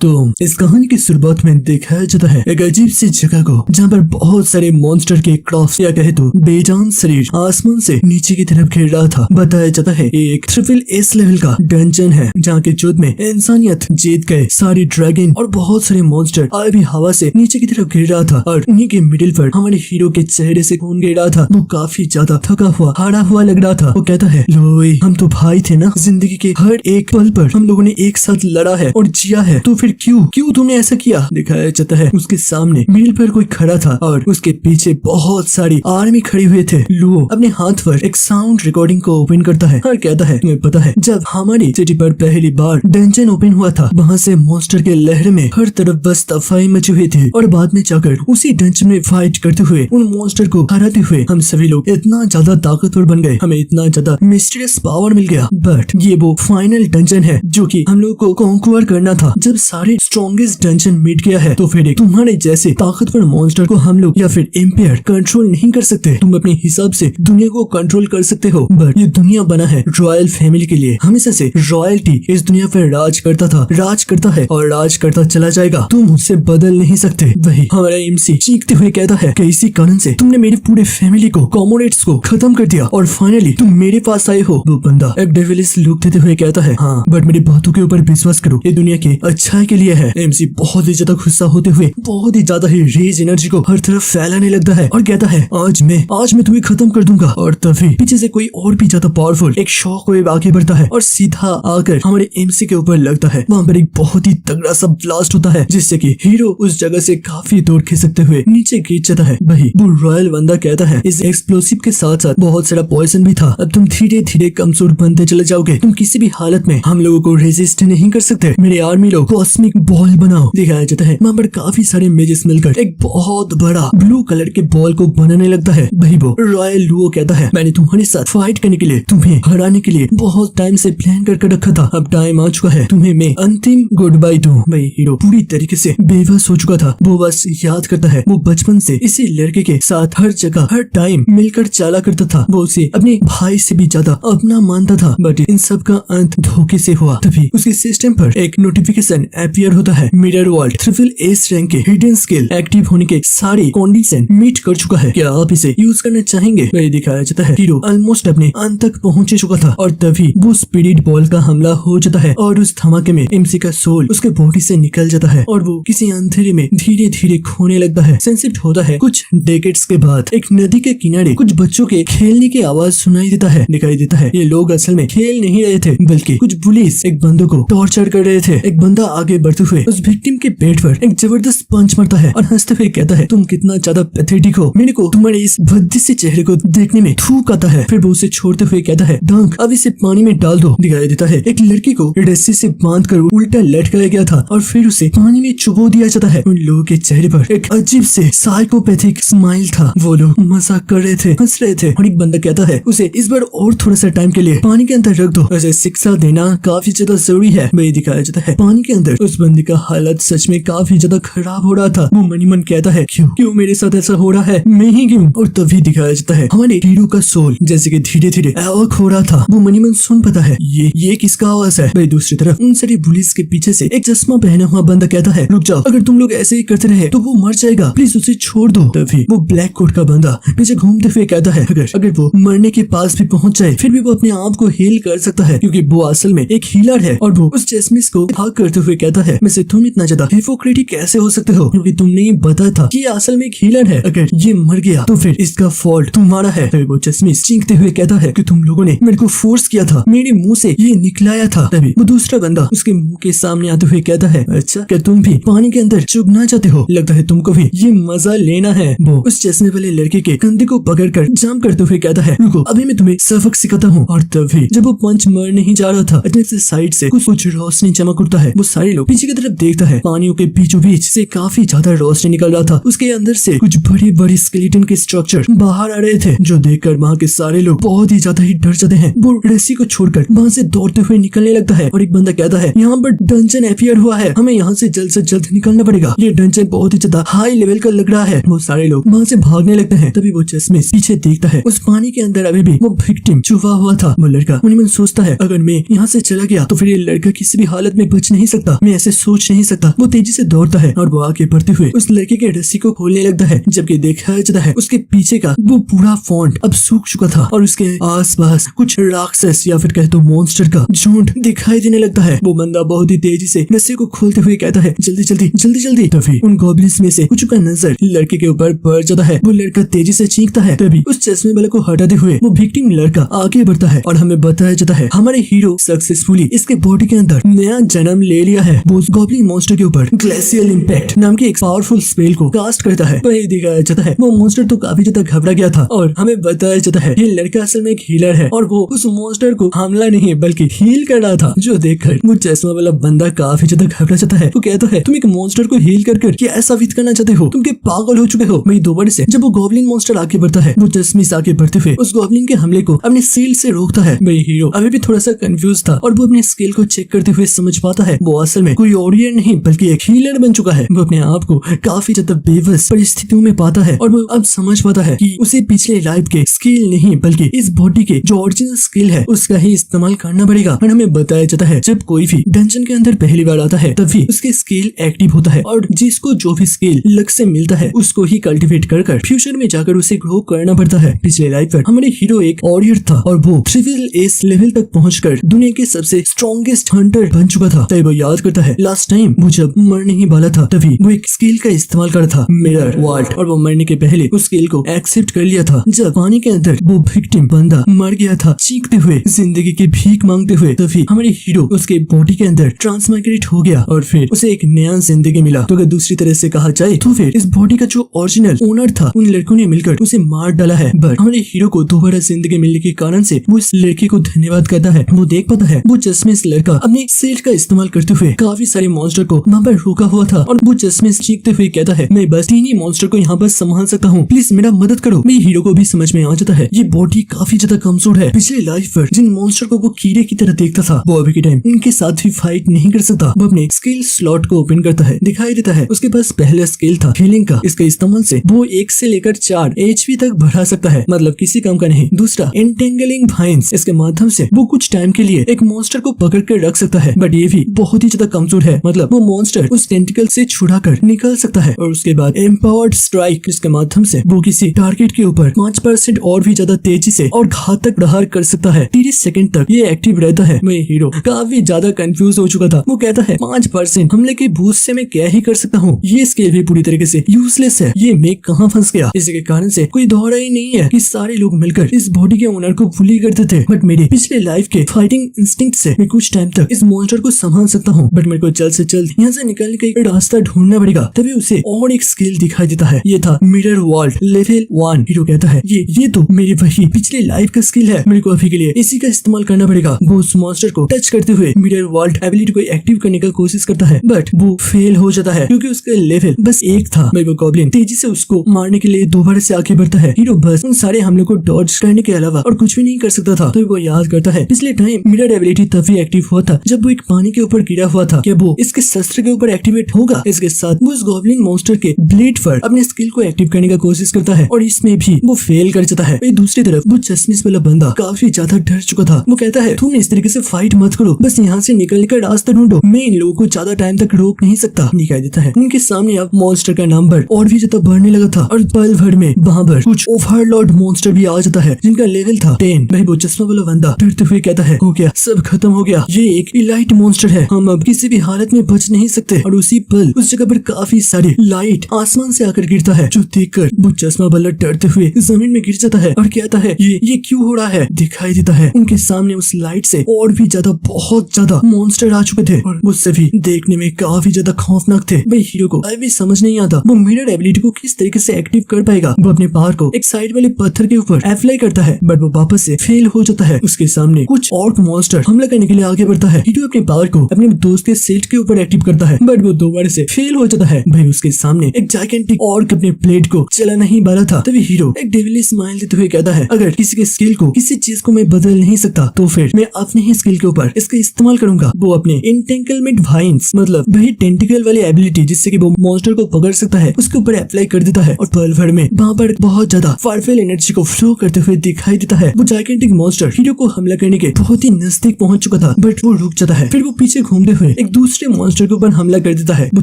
तो इस कहानी की शुरुआत में दिखाया जाता है एक अजीब सी जगह को, जहाँ पर बहुत सारे मॉन्स्टर के क्रॉफ्ट या कहे तो बेजान शरीर आसमान से नीचे की तरफ गिर रहा था। बताया जाता है एक SSS लेवल का डंजन है, जहाँ के युद्ध में इंसानियत जीत गए सारे ड्रैगन और बहुत सारे मॉन्स्टर आए भी हवा से नीचे की तरफ गिर रहा था। और उन्हीं के मिडिल पर हमारे हीरो के चेहरे से खून गिर रहा था। वो काफी ज्यादा थका हुआ हारा हुआ लग रहा था। वो कहता है, लोई हम तो भाई थे ना, जिंदगी के हर एक पल पर हम लोगों ने एक साथ लड़ा है और जिया है, तो फिर क्यों तुमने ऐसा किया। दिखाया जाता है उसके सामने मिडिल पर कोई खड़ा था और उसके पीछे बहुत सारी आर्मी खड़ी हुए थे। लुओ अपने हाथ पर एक साउंड रिकॉर्डिंग को ओपन करता है और कहता है, तुम्हें पता है जब हमारी सिटी पर पहली बार डंजन ओपन हुआ था, वहाँ से मॉन्स्टर के लहर में हर तरफ बस तफाई मची हुई थी और बाद में जाकर उसी डंजन में फाइट करते हुए उन मॉन्स्टर को हराते हुए हम सभी लोग इतना ज्यादा ताकतवर बन गए, हमें इतना ज्यादा मिस्टीरियस पावर मिल गया। बट ये वो फाइनल डंजन है जो कि हम लोग को कॉन्क्वर करना था। जब सारे स्ट्रॉन्गेस्ट डंजन मिट गया है तो फिर तुम्हारे जैसे ताकतवर मॉन्स्टर को हम लोग या फिर एम्पायर कंट्रोल नहीं कर सकते। तुम अपने हिसाब से दुनिया को कंट्रोल कर सकते हो, बट ये दुनिया बना है रॉयल फैमिली के लिए। हमेशा से रॉयल्टी इस दुनिया पर राज करता था, राज करता है और राज करता चला जाएगा। तुम मुझसे बदल नहीं सकते। वही हमारा MC चीखते हुए कहता है कि इसी कारण से तुमने मेरे पूरे फैमिली को, कॉमोरेट्स को खत्म कर दिया और फाइनली तुम मेरे पास आए हो। वो बंदा एक डेविलिश लुक देते हुए कहता है, हाँ बट मेरी बातों के ऊपर विश्वास करो, ये दुनिया के अच्छाई के लिए है। MC बहुत ही ज्यादा गुस्सा होते हुए बहुत ही ज्यादा ही रेज एनर्जी को हर तरफ फैलाने लगता है और कहता है, आज मैं तुम्हें खत्म कर दूंगा। और तभी पीछे से कोई और भी ज्यादा पावरफुल एक शॉक वेव आगे बढ़ता है और सीधा आकर हमारे MC के ऊपर लगता है। वहाँ पर एक बहुत ही तगड़ा सा ब्लास्ट होता है जिससे कि हीरो उस जगह से काफी दूर खिसकते हुए नीचे गिर जाता है। वही वो रॉयल बंदा कहता है, इस एक्सप्लोसिव के साथ साथ बहुत सारा पॉइजन भी था। अब तुम धीरे धीरे कमजोर बनते चले जाओगे, तुम किसी भी हालत में हम लोगों को रेजिस्ट नहीं कर सकते। मेरे आर्मी लोग कॉस्मिक बॉल बनाओ। दिखाया जाता है वहाँ पर काफी सारे मेजेस मिलकर एक बहुत बड़ा ब्लू कलर के बॉल को बनाने लगता है। वही वो रॉयल लुओ कहता है, मैंने तुम्हारे साथ फाइट करने के लिए, तुम्हें हराने के लिए बहुत टाइम से प्लान करके रखा था। अब टाइम आ चुका है, तुम्हें मैं अंतिम गुड बाय दूं। भाई हीरो पूरी तरीके से बेबस हो चुका था। वो बस याद करता है वो बचपन से इसी लड़के के साथ हर जगह हर टाइम मिलकर चला करता था। वो उसे अपने भाई से भी ज्यादा अपना मानता था। बट इन सब का अंत धोखे से हुआ। तभी उसके सिस्टम पर एक नोटिफिकेशन अपीयर होता है, मिरर वर्ल्ड SSS रैंक के हिडन स्किल एक्टिव होने के सारे कंडीशन मीट कर चुका है, क्या आप इसे यूज करना चाहेंगे। वही दिखाया जाता है हीरो ऑलमोस्ट अपने अंत तक पहुंच चुका था और तभी वो स्पिरिट बॉल का हमला हो जाता है और उस धमाके में MC का सोल उसके बॉडी से निकल जाता है और वो किसी अंधेरे में धीरे धीरे खोने लगता है। सनसेट होता है। कुछ डेकेड्स के बाद एक नदी के किनारे कुछ बच्चों के खेलने की आवाज सुनाई देता है। दिखाई देता है ये लोग असल में खेल नहीं रहे थे, बल्कि कुछ पुलिस एक बंदों को टॉर्चर कर रहे थे। एक बंदा आगे बढ़ते हुए उस विक्टिम के पेट पर एक जबरदस्त पंच मारता है और हंसते हुए कहता है, तुम कितना ज्यादा पैथेटिक हो, मेरे को तुम्हारे इस भद्दे से चेहरे को देखने में थूक आता है। फिर वो उसे छोड़ते हुए कहता है, डंक अब इसे पानी में डाल दो। दिखाई देता है एक लड़की को रस्सी से बांध कर उल्टा लटकाया गया था और फिर उसे पानी में चुबो दिया जाता है। उन लोगों के चेहरे पर एक अजीब से साइकोपैथिक स्माइल था। वो लोग मजाक कर रहे थे, हंस रहे थे और एक बंदा कहता है, उसे इस बार और थोड़ा सा टाइम के लिए पानी के अंदर रख दो, उसे शिक्षा देना काफी ज्यादा जरूरी है। वही दिखाया जाता है पानी के अंदर उस बंदे का हालत सच में काफी ज्यादा खराब हो रहा था। वो मनी मन कहता है, क्यों मेरे साथ ऐसा हो रहा है, मैं ही क्यों। और तभी दिखाया जाता है हमारे हीरो का सोल जैसे कि धीरे धीरे अवक हो रहा था। वो मनी मन सुन पाता है ये किसका आवाज है। भाई दूसरी तरफ उन सारी पुलिस के पीछे से एक चश्मा पहना हुआ बंदा कहता है, रुक जाओ, अगर तुम लोग ऐसे ही करते रहे तो वो मर जाएगा, प्लीज उसे छोड़ दो। तभी वो ब्लैक कोट का बंदा पीछे घूमते हुए कहता है, अगर वो मरने के पास भी पहुंच जाए फिर भी वो अपने आप को हील कर सकता है, क्योंकि वो असल में एक हीलर है। और वो उस चेस्मिस को भाग करते हुए कहता है, वैसे तुम इतना ज्यादा हिपोक्रेटिक कैसे हो सकते हो, क्योंकि तुमने ये बताया था कि ये असल में एक हीलर है, अगर ये मर गया तो फिर इसका फॉल्ट तुम्हारा है। फिर वो चेस्मिस चीखते हुए कहता है कि तुम लोगों ने मेरे को फोर्स किया था, मेरे मुंह से ये निकलाया था। तभी वो दूसरा बंदा उसके मुंह के सामने आते हुए कहता है, अच्छा क्या तुम भी पानी के अंदर चुभना चाहते हो, लगता है तुमको भी ये मजा लेना है। वो उस चश्मे वाले लड़के के कंधे को पकड़कर जंप करते हुए कहता है, रुको अभी मैं तुम्हें सबक सिखाता हूँ। और तभी जब वो पंच मर नहीं जा रहा था, अचानक से साइड से कुछ रोशनी चमक उठता है। वो सारे लोग पीछे की तरफ देखता है, पानियों के बीचों बीच से काफी ज्यादा रोशनी निकल रहा था। उसके अंदर से कुछ बड़े बड़े स्केलेटन के स्ट्रक्चर बाहर आ रहे थे, जो देखकर वहाँ के सारे लोग बहुत ही ज्यादा ही डर जाते हैं। वो रस्सी को छोड़कर वहाँ से दौड़ते हुए निकलने लगता है और एक बंदा कहता है, यहाँ पर डंजन अपीयर हुआ है, हमें यहाँ से जल्द निकलना पड़ेगा, ये डंजन बहुत ही ज्यादा हाई लेवल का लग रहा है। वो सारे लोग वहाँ से भागने लगते हैं। तभी वो चश्मिस पीछे देखता है, उस पानी के अंदर अभी भी वो विक्टिम छुपा हुआ था। वो लड़का मन सोचता है, अगर मैं यहाँ से चला गया तो फिर ये लड़का किसी भी हालत में बच नहीं सकता, मैं मैं ऐसे सोच नहीं सकता। वो तेजी से दौड़ता है और वो आगे बढ़ते हुए उस लड़के के रस्सी को खोलने लगता है, जबकि देखा जाता है उसके पीछे का वो पूरा फॉन्ट अब सूख चुका था और उसके आसपास कुछ राक्षस या फिर कहे तो मॉन्स्टर का झुंड दिखाई देने लगता है। वो बंदा बहुत ही तेजी से रस्सी को खोलते हुए कहता है जल्दी जल्दी जल्दी जल्दी। तभी उन गॉब्लिन्स में से कुछ का नजर लड़के के ऊपर पड़ जाता है। वो लड़का तेजी से चीखता है। तभी उस चश्मे वाले को हटाते हुए वो विक्टिम लड़का आगे बढ़ता है और हमें बताया जाता है हमारे हीरो सक्सेसफुली इसके बॉडी के अंदर नया जन्म ले लिया है। वो गॉब्लिन मॉन्स्टर के ऊपर ग्लेशियल इंपैक्ट नाम की एक पावरफुल स्पेल को कास्ट करता है। वही दिखाया जाता है वो मॉन्स्टर तो काफी ज्यादा घबरा गया था और हमें बताया जाता है ये लड़का असल में एक हीलर है और वो उस मॉन्स्टर को हमला नहीं बल्कि हील कर रहा था, जो देखकर वो चश्मा वाला बंदा काफी ज्यादा घबरा जाता है। वो कहता है तुम एक मॉन्स्टर को हील कर क्या ऐसा विध करना चाहते हो, तुम के पागल हो चुके हो। वही दोबारा से जब वो गॉब्लिन मॉन्स्टर आगे बढ़ता है वो चश्मे से आगे बढ़ते हुए उस गॉब्लिन के हमले को अपने सील से रोकता है। वही हीरो अभी भी थोड़ा सा कंफ्यूज था और वो अपने स्किल को चेक करते हुए समझ पाता है वो असल में कोई वॉरियर नहीं बल्कि एक हीलर बन चुका है। वो अपने आप को काफी ज्यादा बेबस परिस्थितियों में पाता है और वो अब समझ पाता है कि उसे पिछले लाइफ के स्किल नहीं बल्कि इस बॉडी के जो ओरिजिनल स्किल है उसका ही इस्तेमाल करना पड़ेगा। और हमें बताया जाता है जब कोई भी डंजन के अंदर पहली बार आता है तभी उसके स्किल एक्टिव होता है और जिसको जो भी स्किल लक से मिलता है उसको ही कल्टीवेट कर फ्यूचर में जाकर उसे ग्रो करना पड़ता है। पिछले लाइफ पर हमारे हीरो एक वॉरियर था और वो ट्रिपल एस लेवल तक पहुंचकर दुनिया के सबसे स्ट्रॉन्गेस्ट हंटर बन चुका था। तब वो याद करता है लास्ट टाइम वो जब मरने ही वाला था तभी वो एक स्किल का इस्तेमाल कर था मिरर वर्ल्ड, और वो मरने के पहले उस स्किल को एक्सेप्ट कर लिया था। जब पानी के अंदर वो विक्टिम बंदा मर गया था चीखते हुए जिंदगी की भीख मांगते हुए, तभी हमारे हीरो उसके बॉडी के अंदर ट्रांसमाइग्रेट हो गया और फिर उसे एक नया जिंदगी मिला। तो अगर दूसरी तरह से कहा जाए तो फिर इस बॉडी का जो ओरिजिनल ओनर था उन लड़कों ने मिलकर उसे मार डाला है, बट हमारे हीरो को दोबारा जिंदगी मिलने के कारण से वो इस लड़के को धन्यवाद करता है। वो देख पाता है वो चश्मे से लड़का अपने सेट का इस्तेमाल करते हुए काफी सारे मॉन्स्टर को वहाँ पर रोका हुआ था और वो चश्मे से चीखते हुए कहता है मैं बस 3 ही मॉन्स्टर को यहाँ पर संभाल सकता हूँ, प्लीज मेरा मदद करो। मेरे हीरो को भी समझ में आ जाता है ये बॉडी काफी ज्यादा कमजोर है। पिछले लाइफ पर जिन मॉन्स्टर को वो कीड़े की तरह देखता था वो अभी के टाइम उनके साथ भी फाइट नहीं कर सकता। वो अपने स्किल स्लॉट को ओपन करता है, दिखाई देता है उसके पास पहला स्किल था हीलिंग का। इसके इस्तेमाल से वो 1 से लेकर 4 HP तक बढ़ा सकता है, मतलब किसी काम का नहीं। दूसरा एंटेंगलिंग वाइन्स, इसके माध्यम से वो कुछ टाइम के लिए एक मॉन्स्टर को पकड़ कर रख सकता है, बट ये भी बहुत ही ज्यादा कमजोर है, मतलब वो मॉन्स्टर उस टेंटिकल से छुड़ा कर निकल सकता है। और उसके बाद एम्पावर्ड स्ट्राइक, जिसके माध्यम से वो किसी टारगेट के ऊपर 5% और भी ज्यादा तेजी से और घातक प्रहार कर सकता है। 30 सेकंड तक ये एक्टिव रहता है। मैं हीरो काफी ज्यादा कंफ्यूज हो चुका था। वो कहता है 5% हमले के बूस्ट से मैं क्या ही कर सकता हूँ, ये स्किल भी पूरी तरीके से यूजलेस है, ये मैं कहाँ फंस गया। इसके कारण से कोई दौड़ा ही नहीं है कि सारे लोग मिलकर इस बॉडी के ओनर को बुली करते थे, बट मेरे पिछले लाइफ के फाइटिंग इंस्टिंक्ट से मैं कुछ टाइम तक इस मॉन्स्टर को संभाल सकता हूँ, बट मेरे को जल्द से जल्द यहाँ से निकलने का एक रास्ता ढूंढना पड़ेगा। तभी उसे और एक स्किल दिखाई देता है, ये था मिरर वर्ल्ड लेवल 1। हीरो कहता है ये तो मेरी वही पिछले लाइफ का स्किल है, मेरे को अभी के लिए इसी का इस्तेमाल करना पड़ेगा। वो उस मॉन्स्टर को टच करते हुए मिरर वर्ल्ड एबिलिटी को एक्टिव करने का कोशिश करता है, बट वो फेल हो जाता है क्योंकि उसका लेवल बस 1 था। वो गॉब्लिन तेजी से उसको मारने के लिए दोबारा से आगे बढ़ता है। हीरो बस उन सारे हमलों को डॉज करने के अलावा और कुछ भी नहीं कर सकता था। तो वो याद करता है पिछले टाइम मिरर एबिलिटी तभी एक्टिव हुआ था जब वो एक पानी के ऊपर गिरा हुआ था, क्या वो इसके शस्त्र के ऊपर एक्टिवेट होगा। इसके साथ वो उस गॉब्लिन मॉन्स्टर के ब्लेड पर अपने स्किल को एक्टिव करने का कोशिश करता है और इसमें भी वो फेल कर जाता है। दूसरी तरफ वो चश्मे वाला बंदा काफी ज्यादा डर चुका था। वो कहता है तुम इस तरीके से फाइट मत करो, बस यहाँ से निकलने का रास्ता ढूंढो, मैं इन लोगों को ज्यादा टाइम तक रोक नहीं सकता। दिखाई देता है उनके सामने अब मॉन्स्टर का नंबर और भी ज्यादा बढ़ने लगा था और पल भर में वहाँ पर कुछ ओवरलॉर्ड मॉन्स्टर भी आ जाता है जिनका लेवल था 10। वही वो चश्मा वाला बंदा डरते हुए कहता है हो गया, सब खत्म हो गया, ये एक इलाइट मॉन्स्टर है, हम अब किसी भी हालत में बच नहीं सकते। और उसी पल उस जगह पर काफी सारे लाइट आसमान से आकर गिरता है, जो देखकर वो चश्मा वाला डरते हुए जमीन में गिर जाता है और कहता है ये क्यों हो रहा है। दिखाई देता है उनके सामने उस लाइट से और भी ज्यादा बहुत ज्यादा मॉन्स्टर आ चुके थे और वो सभी देखने में काफी ज्यादा खौफनाक थे। भाई हीरो को अभी समझ नहीं आता वो मिरर एबिलिटी को किस तरीके से एक्टिव कर पाएगा। वो अपने पावर को एक साइड वाले पत्थर के ऊपर अप्लाई करता है, बट वो वापस से फेल हो जाता है। उसके सामने कुछ ऑर्क मॉन्स्टर हमला करने के लिए आगे बढ़ता है। हीरो अपने पावर को अपने दोस्त के सेट के ऊपर एक्टिव करता है, बट वो दोबारा से फेल हो जाता है। भाई उसके सामने एक जायकेंटिक ऑर्क अपने प्लेट को चला नहीं वाला था। तभी हीरो एक डेविली स्माइल देते हुए कहता है अगर किसी के स्किल को किसी चीज को मैं बदल नहीं सकता तो फिर मैं अपने ही स्किल के ऊपर इसका इस्तेमाल करूंगा। वो अपने एंटेंगलमेंट वाइन्स, मतलब वही टेंटिकल वाली एबिलिटी जिससे कि वो मॉन्स्टर को पकड़ सकता है, उसके ऊपर अप्लाई कर देता है और पल भर में वहाँ पर बहुत ज्यादा पावरफुल एनर्जी को फ्लो करते हुए दिखाई देता है। वो जायकेंटिक मॉन्स्टर हीरो को हमला करने के बहुत ही नजदीक पहुंच चुका था, बट वो रुक जाता है। फिर वो पीछे घूमते हुए हुए एक दूसरे मॉन्स्टर के ऊपर हमला कर देता है। वो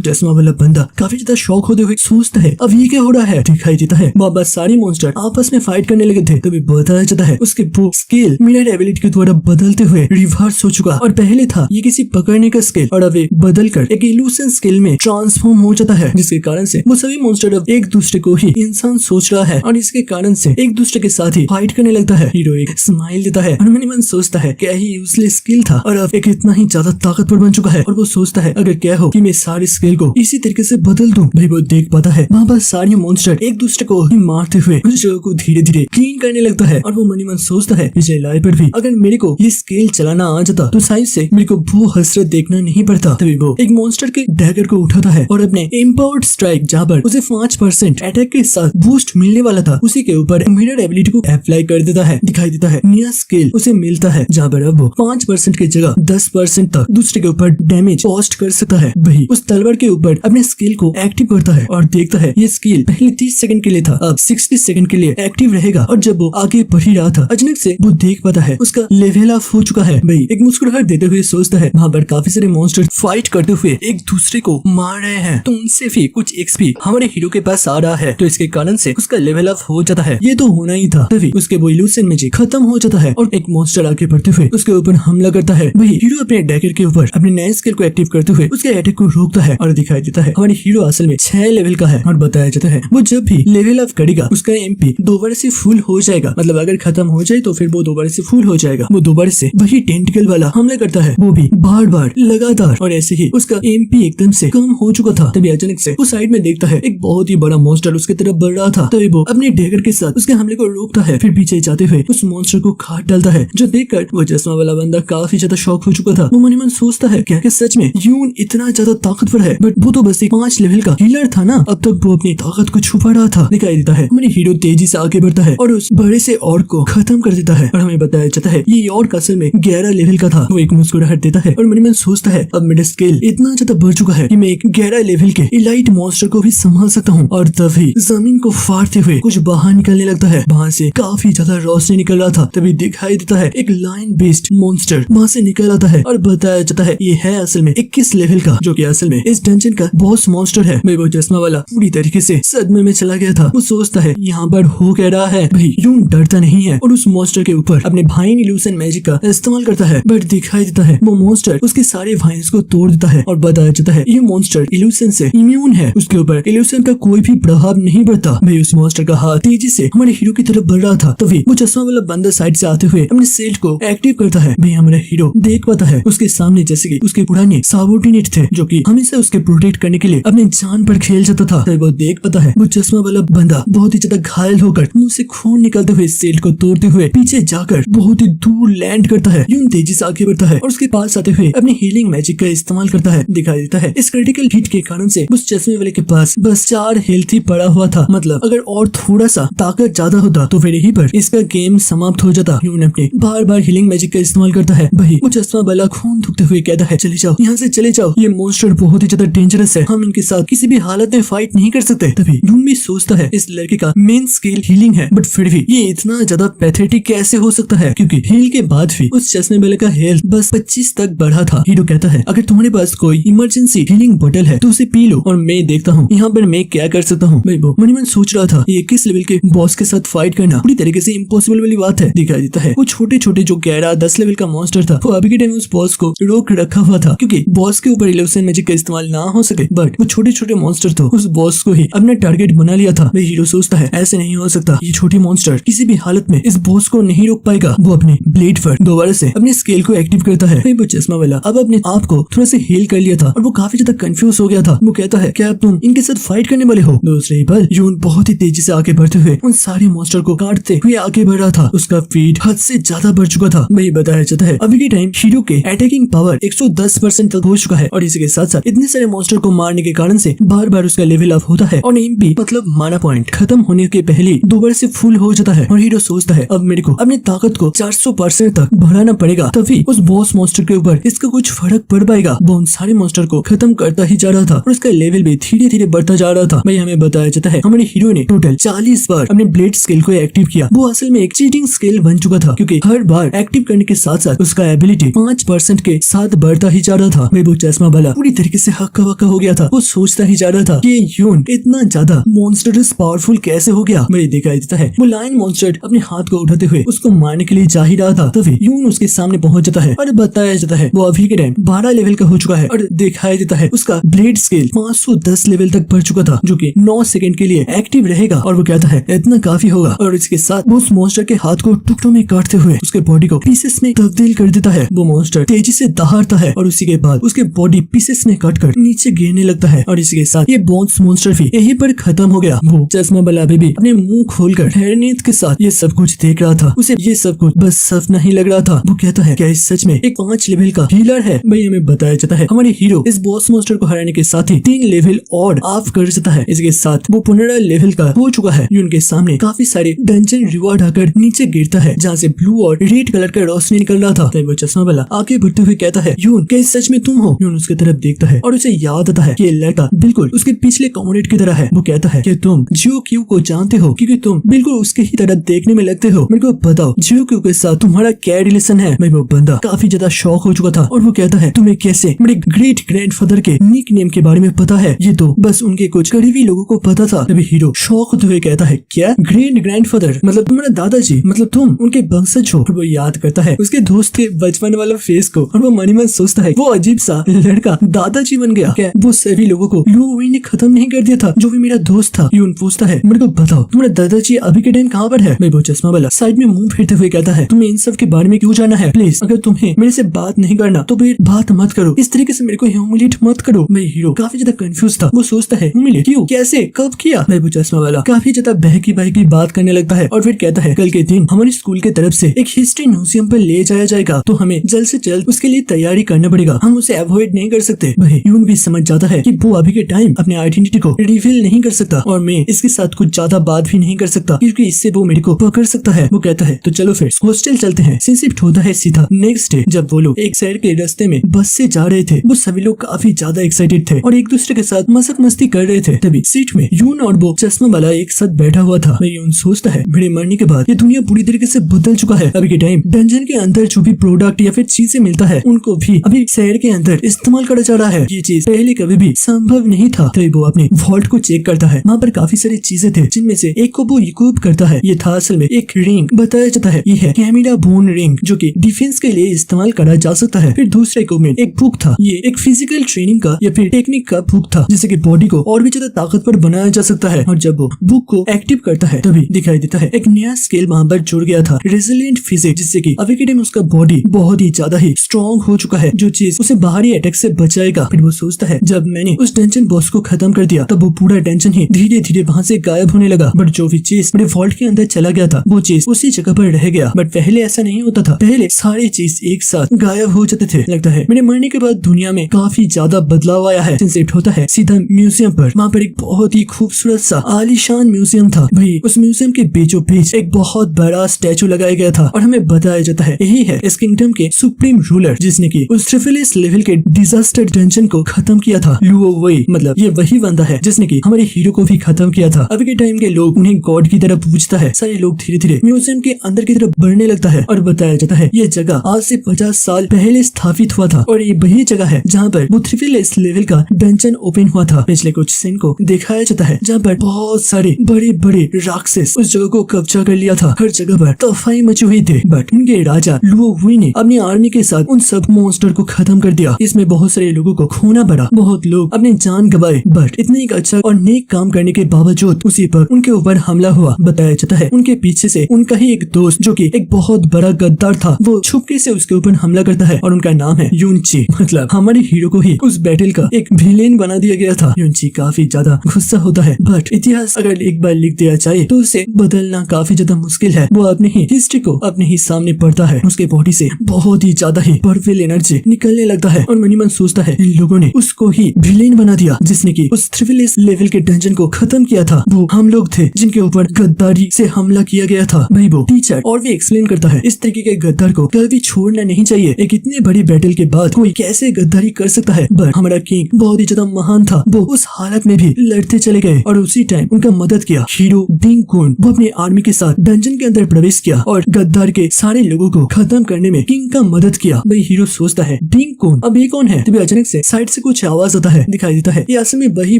चश्मा वाला बंदा काफी ज्यादा शॉक होते हुए सोचता है अब ये क्या हो रहा है। दिखाई देता है बाबा सारे मॉन्स्टर आपस में फाइट करने लगे थे, तभी बताया जाता है उसके वो स्किल मिरर एबिलिटी के द्वारा बदलते हुए रिवर्स हो चुका और पहले था ये किसी पकड़ने का स्किल और अब बदल कर एक इल्यूशन स्किल में ट्रांसफॉर्म हो जाता है, जिसके कारण से वो सभी मॉन्स्टर अब एक दूसरे को ही इंसान सोच रहा है और इसके कारण से एक दूसरे के साथ ही फाइट करने लगता है। हीरो एक स्माइल देता है और मन ही मन सोचता है क्या ही यूजलेस स्किल था और अब एक इतना ही ज्यादा ताकतवर बन चुका है। और वो सोचता है अगर क्या हो कि मैं सारे स्किल को इसी तरीके से बदल दूं। भाई वो देख पाता है वहाँ पर सारे मॉन्स्टर एक दूसरे को ही मारते हुए उस जगह को धीरे धीरे क्लीन करने लगता है और वो मन ही मन सोचता है विजय लाई पर भी अगर मेरे को ये स्किल चलाना आ जाता तो शायद से मेरे को वो हसरत देखना नहीं पड़ता। तभी वो एक मॉन्स्टर के डैगर को उठाता है और अपने एम्पावर्ड स्ट्राइक जहाँ पर उसे 5% अटैक के साथ बूस्ट मिलने वाला था उसी के ऊपर मिरर एबिलिटी को अप्लाई कर देता है। दिखाई देता है नया स्किल उसे मिलता है जहाँ पर अब वो 5% की जगह 10% तक दूसरे के ऊपर डैमेज पोस्ट कर सकता है। वही उस तलवार के ऊपर अपने स्किल को एक्टिव करता है और देखता है ये स्किल पहले 30 सेकंड के लिए था अब 60 सेकंड के लिए एक्टिव रहेगा। और जब वो आगे बढ़ ही रहा था अचानक से वो देख पाता है उसका लेवल अप हो चुका है। भाई एक मुस्कुराहट देते हुए सोचता है वहाँ पर काफी सारे मॉन्स्टर फाइट करते हुए एक दूसरे को मार रहे हैं तो उनसे भी कुछ एक्सपी हमारे हीरो के पास आ रहा है तो इसके कारण से उसका लेवल अप हो जाता है। ये तो होना ही था। तभी उसके वो इल्यूशन मैजिक खत्म हो जाता है और एक मॉन्स्टर आगे बढ़ते हुए उसके ऊपर हमला करता है। वही हीरो अपने डैगर के ऊपर अपने नए स्किल को एक्टिव करते हुए उसके अटैक को रोकता है और दिखाई देता है हमारे हीरो असल में 6 लेवल का है और बताया जाता है वो जब भी लेवल अप करेगा उसका एमपी दोबारा से फुल हो जाएगा। मतलब अगर खत्म हो जाए तो फिर वो दोबारा से फुल हो जाएगा। वो दोबारा से वही टेंटिकल वाला हमला करता है वो भी बार बार लगातार और ऐसे ही उसका एमपी एकदम से कम हो चुका था। तभी अचानक से वो साइड में देखता है एक बहुत ही बड़ा मॉन्स्टर उसकी तरफ बढ़ रहा था। तभी वो अपने डैगर के साथ उसके हमले को रोकता है फिर पीछे जाते हुए उस मॉन्स्टर को काट डालता है जो देखकर वो चश्मा वाला बंदा काफी ज्यादा शॉक हो चुका था। वो मन ही मन सोचता है क्या सच में यून इतना ज्यादा ताकतवर है, बट वो तो बस एक 5 लेवल का हीलर था ना। अब तक वो अपनी ताकत को छुपा रहा था। दिखाई देता है हमारे हीरो तेजी से आगे बढ़ता है और उस बड़े से ऑर्क को खत्म कर देता है और हमें बताया जाता है ये ऑर्क असल में 11 लेवल का था। वो एक मुस्कुराहट देता है और मन ही मन सोचता है अब मेरा स्किल इतना ज्यादा बढ़ चुका है कि मैं एक 11 लेवल के इलाइट मॉन्स्टर को भी संभाल सकता हूँ। और तभी जमीन को फाड़ते हुए कुछ बाहर निकलने लगता है। वहाँ से काफी ज्यादा रोशनी निकल रहा था। तभी दिखाई देता है एक लाइन बेस्ड मॉन्स्टर वहाँ से निकल आता है और बताया जाता है ये है असल में 21 लेवल का, जो कि असल में इस डंजन का बॉस मॉन्स्टर है। भाई वो चश्मा वाला पूरी तरीके से सदमे में चला गया था। वो सोचता है यहाँ पर हो क्या रहा है। भाई यूं डरता नहीं है और उस मॉन्स्टर के ऊपर अपने भाइन इल्यूशन मैजिक का इस्तेमाल करता है। बट दिखाई देता है वो मॉन्स्टर उसके सारे भाइन्स को तोड़ देता है और बताया जाता है ये मॉन्स्टर इल्यूशन से इम्यून है, उसके ऊपर इल्यूशन का कोई भी प्रभाव नहीं पड़ता। भाई उस मॉन्स्टर का हाथ तेजी से हमारे हीरो की तरफ बढ़ रहा था। तभी वो चश्मा वाला बंदा साइड से आते हुए अपने सेल्ट को एक्टिव करता है। भाई हमारा हीरो देख पाता है उसके सामने जैसे कि उसके पुराने सबऑर्डिनेट थे जो कि हमेशा उसके प्रोटेक्ट करने के लिए अपनी जान पर खेल जाता था। तभी वो देख पाता है वो चश्मा वाला बंदा बहुत ही ज्यादा घायल होकर मुंह से खून निकलते हुए सेल्ट को तोड़ते हुए पीछे जाकर बहुत ही दूर लैंड करता है। यूं तेजी से आगे बढ़ता है और उसके पास आते हुए अपनी हीलिंग मैजिक का इस्तेमाल करता है। दिखाई देता है इस क्रिटिकल हिट के कारण से उस चश्मे वाले के पास बस 4 हेल्थ ही पड़ा हुआ था। मतलब अगर और थोड़ा सा ताकत ज्यादा होता तो फिर यहीं पर इसका गेम समाप्त हो जाता। यूं अपने बार बार हीलिंग मैजिक का इस्तेमाल करता है। वही वो चश्मा वाला खून थूकते हुए कहता है चले जाओ यहाँ से चले जाओ, ये मॉन्स्टर बहुत ही ज्यादा डेंजरस है, हम इनके साथ किसी भी हालत में फाइट नहीं कर सकते। तभी यून भी सोचता है इस लड़के का मेन स्किल हीलिंग है, बट फिर भी ये इतना ज्यादा पैथेटिक कैसे हो सकता है क्योंकि हील के बाद भी उस चश्मे वाले का हेल्थ बस 25 तक बढ़ा था। हीरो कहता है अगर तुम्हारे पास कोई इमरजेंसी हीलिंग बोतल है तो उसे पी लो और मैं देखता हूँ यहाँ पर मैं क्या कर सकता हूँ। वो मन ही मन सोच रहा था ये 21 लेवल के बॉस के साथ फाइट करना पूरी तरीके से इम्पॉसिबल वाली बात है। दिखाई देता है वो छोटे छोटे जो 11-10 लेवल का मॉन्स्टर था वो अभी के टाइम उस बॉस को रोक रखा हुआ था क्योंकि बॉस के ऊपर इल्यूशन मैजिक का इस्तेमाल ना हो सके। बट वो छोटे छोटे मॉन्स्टर तो उस बॉस को ही अपना टारगेट बना लिया था। वही हीरो सोचता है ऐसे नहीं हो सकता, ये छोटे मॉन्स्टर किसी भी हालत में इस बॉस को नहीं रोक पाएगा। वो अपने ब्लेड पर दोबारा से अपने स्केल को एक्टिव करता है। वो चश्मा वाला अब अपने आप को थोड़ा सा हील कर लिया था और वो काफी ज्यादा कंफ्यूज हो गया था। वो कहता है क्या तुम इनके साथ फाइट करने वाले हो। दूसरे पल यून बहुत ही तेजी से आगे बढ़ते हुए उन सारे मॉन्स्टर को काटते हुए आगे बढ़ रहा था। उसका स्पीड हद से ज्यादा बढ़ चुका था। वही बताया जाता है अभी के टाइम हीरो के अटैकिंग पावर 110% तक हो चुका है और इसी के साथ साथ इतने सारे मॉन्स्टर को मारने के कारण से बार बार उसका लेवल अप होता है और एमपी मतलब माना पॉइंट खत्म होने के पहले दोबारा से फुल हो जाता है। और हीरो सोचता है अब मेरे को अपनी ताकत को 400% तक बढ़ाना पड़ेगा, तभी उस बॉस मॉन्स्टर के ऊपर इसका कुछ फर्क पड़ पाएगा। वो उन सारे मॉन्स्टर को खत्म करता ही जा रहा था और उसका लेवल भी धीरे धीरे बढ़ता जा रहा था। भाई हमें बताया जाता है हमारे हीरो ने टोटल 40 बार अपने ब्लेड स्किल को एक्टिव किया। वो असल में एक चीटिंग स्किल बन चुका था क्योंकि हर बार एक्टिव करने के साथ साथ उसका एबिलिटी 5% के साथ बढ़ता ही ही जा रहा था। भाई वो चश्मा वाला पूरी तरीके से हक्का बक्का हो गया था। वो सोचता ही जा रहा था कि यून इतना ज्यादा मॉन्स्टरस पावरफुल कैसे हो गया। मेरे दिखाई देता है वो लायन मॉन्स्टर अपने हाथ को उठाते हुए उसको मारने के लिए जा ही रहा था। तभी यून उसके सामने पहुंच जाता है और बताया जाता है वो अभी के टाइम 12 लेवल का हो चुका है और दिखाया देता है उसका ब्लेड स्केल 510 लेवल तक बढ़ चुका था, जो कि 9 सेकंड के लिए एक्टिव रहेगा। और वो कहता है इतना काफी होगा और इसके साथ वो उस मॉन्स्टर के हाथ को टुकड़ों में काटते हुए उसके बॉडी को पीसेस में तब्दील कर देता है। वो मॉन्स्टर तेजी से दहाड़ता है और उसी के बाद उसके बॉडी पीसेस में कटकर नीचे गिरने लगता है और इसी के साथ ये बोन्स मॉन्स्टर भी यहीं पर खत्म हो गया। वो चश्मा वाला बेबी अपने मुंह खोलकर हैरानियत के साथ ये सब कुछ देख रहा था। उसे ये सब कुछ बस सपना ही लग रहा था। वो कहता है क्या इस सच में एक 5 लेवल का हीलर है। भाई हमें बताया जाता है हमारे हीरो इस बॉस मॉन्स्टर को हराने के साथ ही 3 लेवल और ऑफ कर जाता है। इसके साथ वो 15 लेवल का हो चुका है। उनके सामने काफी सारे डंजन रिवॉर्ड आकर नीचे गिरता है जहाँ से ब्लू और रेड कलर का रोशनी निकल रहा था। तो वो चश्मा वाला आगे बढ़ते हुए कहता है यून क्या इस सच में तुम हो। यून उसकी तरफ देखता है और उसे याद आता है कि ये लड़का बिल्कुल उसके पिछले कॉमरेड की तरह है। वो कहता है कि तुम जियो क्यू को जानते हो क्योंकि तुम बिल्कुल उसके ही तरह देखने में लगते हो। मेरे को बताओ जियो क्यू के साथ तुम्हारा क्या रिलेशन है। भाई वो बंदा काफी ज्यादा शॉक हो चुका था और वो कहता है तुम्हें कैसे मेरे ग्रेट ग्रैंडफादर के निक नेम के बारे में पता है। ये तो बस उनके कुछ करीबी लोगों को पता था। तभी हीरो शॉक होते हुए कहता है क्या ग्रेट ग्रैंडफादर मतलब तुम्हारा दादाजी, मतलब तुम उनके वंशज हो। वो याद करता है उसके दोस्त के बचपन वाला फेस को और वो मनी मन सोचता है वो अजीब सा लड़का दादाजी बन गया क्या। वो सभी लोगों को लुओ ने खत्म नहीं कर दिया था जो भी मेरा दोस्त था। यून पूछता है मेरे को बताओ तुम्हारा दादाजी अभी के टाइम कहाँ पर है। मैं वो चश्मा वाला साइड में मुंह फेरते हुए कहता है तुम्हें इन सब के बारे में क्यों जाना है। प्लीज अगर तुम्हें मेरे से बात नहीं करना तो फिर बात मत करो, इस तरीके से मेरे को ह्यूमिलेट मत करो। मैं हीरो काफी ज्यादा कंफ्यूज था। वो सोचता है ह्यूमिलेट क्यों, कैसे, कब किया। मैं वो चश्मा वाला काफी ज्यादा बहकी बात करने लगता है और फिर कहता है कल के दिन हमारे स्कूल के तरफ से एक हिस्ट्री म्यूजियम पर ले जाया जाएगा तो हमें जल्द से जल्द उसके लिए तैयारी करना पड़ेगा। हम उसे अवॉइड नहीं कर सकते। वही यून भी समझ जाता है कि वो अभी के टाइम अपने आइडेंटिटी को रिवील नहीं कर सकता और मैं इसके साथ कुछ ज्यादा बात भी नहीं कर सकता क्योंकि इससे वो मेरे को पकड़ सकता है। वो कहता है तो चलो फिर हॉस्टल चलते हैं। सीन शिफ्ट होता है सीधा नेक्स्ट डे जब वो लोग एक शहर के रास्ते में बस से जा रहे थे। वो सभी लोग काफी ज्यादा एक्साइटेड थे और एक दूसरे के साथ मजाक मस्ती कर रहे थे। तभी सीट में यून और वो चश्मा वाला एक साथ बैठा हुआ था। यून सोचता है मेरे मरने के बाद ये दुनिया पूरी तरीके से बदल चुका है। अभी के टाइम डंजन के अंदर जो भी प्रोडक्ट या फिर चीजें मिलता है उनको भी अभी शहर के अंदर इस्तेमाल करा जा रहा है। ये चीज पहले कभी भी संभव नहीं था। तभी वो अपने वॉल्ट को चेक करता है। वहाँ पर काफी सारी चीजें थे जिनमें से एक को वो इक्विप करता है। ये था असल में एक रिंग। बताया जाता है ये है कैमिला बोन रिंग जो कि डिफेंस के लिए इस्तेमाल करा जा सकता है। फिर दूसरा इक्विपमेंट एक बुक था। ये एक फिजिकल ट्रेनिंग का या फिर टेक्निक का बुक था जिससे कि बॉडी को और भी ज्यादा ताकतवर बनाया जा सकता है। और जब वो बुक को एक्टिव करता है तभी दिखाई देता है एक नया स्किल वहाँ पर जुड़ गया था, रेजिलिएंट फिजिक्स, जिससे कि अभी के टाइम उसका बॉडी बहुत ही ज्यादा ही स्ट्रॉन्ग हो चुका है जो चीज उसे बाहरी अटैक से बचाएगा। फिर वो सोचता है जब मैंने उस टेंशन बॉस को खत्म कर दिया तब वो पूरा टेंशन ही धीरे धीरे वहाँ से गायब होने लगा। बट जो भी चीज मेरे वॉल्ट के अंदर चला गया था वो चीज उसी जगह पर रह गया। बट पहले ऐसा नहीं होता था। पहले सारी चीज एक साथ गायब हो जाते थे। लगता है मेरे मरने के बाद दुनिया में काफी ज्यादा बदलाव आया है। शिफ्ट होता है सीधा म्यूजियम पर। वहाँ पर एक बहुत ही खूबसूरत सा आलीशान म्यूजियम था। भाई उस म्यूजियम के बीचों बीच एक बहुत बड़ा स्टैचू लगाया गया था और हमें बताया जाता है यही है इस किंगडम के सुप्रीम रूलर जिसने की उस ट्रिफिलिस लेवल के डिजास्टर डंजन को खत्म किया था। लुओ वही, मतलब ये वही बंदा है जिसने की हमारे हीरो को भी खत्म किया था। अभी के टाइम के लोग उन्हें गॉड की तरफ पूजता है। सारे लोग धीरे धीरे म्यूजियम के अंदर की तरफ बढ़ने लगता है और बताया जाता है ये जगह आज से 50 साल पहले स्थापित हुआ था और ये वही जगह है जहाँ पर वो ट्रिफिलिस लेवल का डंजन ओपन हुआ था। पिछले कुछ सीन को दिखाया जाता है जहाँ पर बहुत सारे बड़े बड़े राक्षस उस जगह को कब्जा कर लिया था। हर जगह पर तफाई मची हुई थी। बट उनके राजा लुओ हुई ने अपनी आर्मी के साथ उन सब मॉन्स्टर को खत्म कर दिया। इसमें बहुत सारे लोगों को खोना पड़ा, बहुत लोग अपनी जान गंवाए। बट इतने एक अच्छा और नेक काम करने के बावजूद उसी पर उनके ऊपर हमला हुआ। बताया जाता है उनके पीछे से उनका ही एक दोस्त जो कि एक बहुत बड़ा गद्दार था वो छुपके से उसके ऊपर हमला करता है और उनका नाम है यूनची। मतलब हमारे हीरो को ही उस बैटल का एक विलेन बना दिया गया था। यूनची काफी ज्यादा गुस्सा होता है। बट इतिहास अगर एक बार लिख दिया जाए तो उसे बदलना काफी ज्यादा मुश्किल है। वो अपने ही हिस्ट्री को अपने ही सामने पढ़ता है। उसके बॉडी से बहुत ही ज्यादा ही पावरफुल एनर्जी निकलने लगता है और मनी मन सोचता है इन लोगों ने उसको ही विलेन बना दिया जिसने की उस ट्रिफिलिस लेवल के डंजन को खत्म किया था। वो हम लोग थे जिनके ऊपर गद्दारी से हमला किया गया था। भाई वो टीचर और भी एक्सप्लेन करता है इस तरीके के गद्दार को कभी छोड़ना नहीं चाहिए। एक इतने बड़ी बैटल के बाद कोई कैसे गद्दारी कर सकता है। बट हमारा किंग बहुत ही ज्यादा महान था। वो उस हालत में भी लड़ते चले गए और उसी टाइम उनका मदद किया हीरो डिंग कुन। वो अपने आर्मी के साथ डंजन के अंदर प्रवेश किया और गद्दार के सारे लोगों को खत्म करने में किंग का मदद किया। भाई हीरो सोचता है डिंग कौन, अब ये कौन है? तभी अचानक से साइड से कुछ आवाज आता है, दिखाई देता है ये असल में वही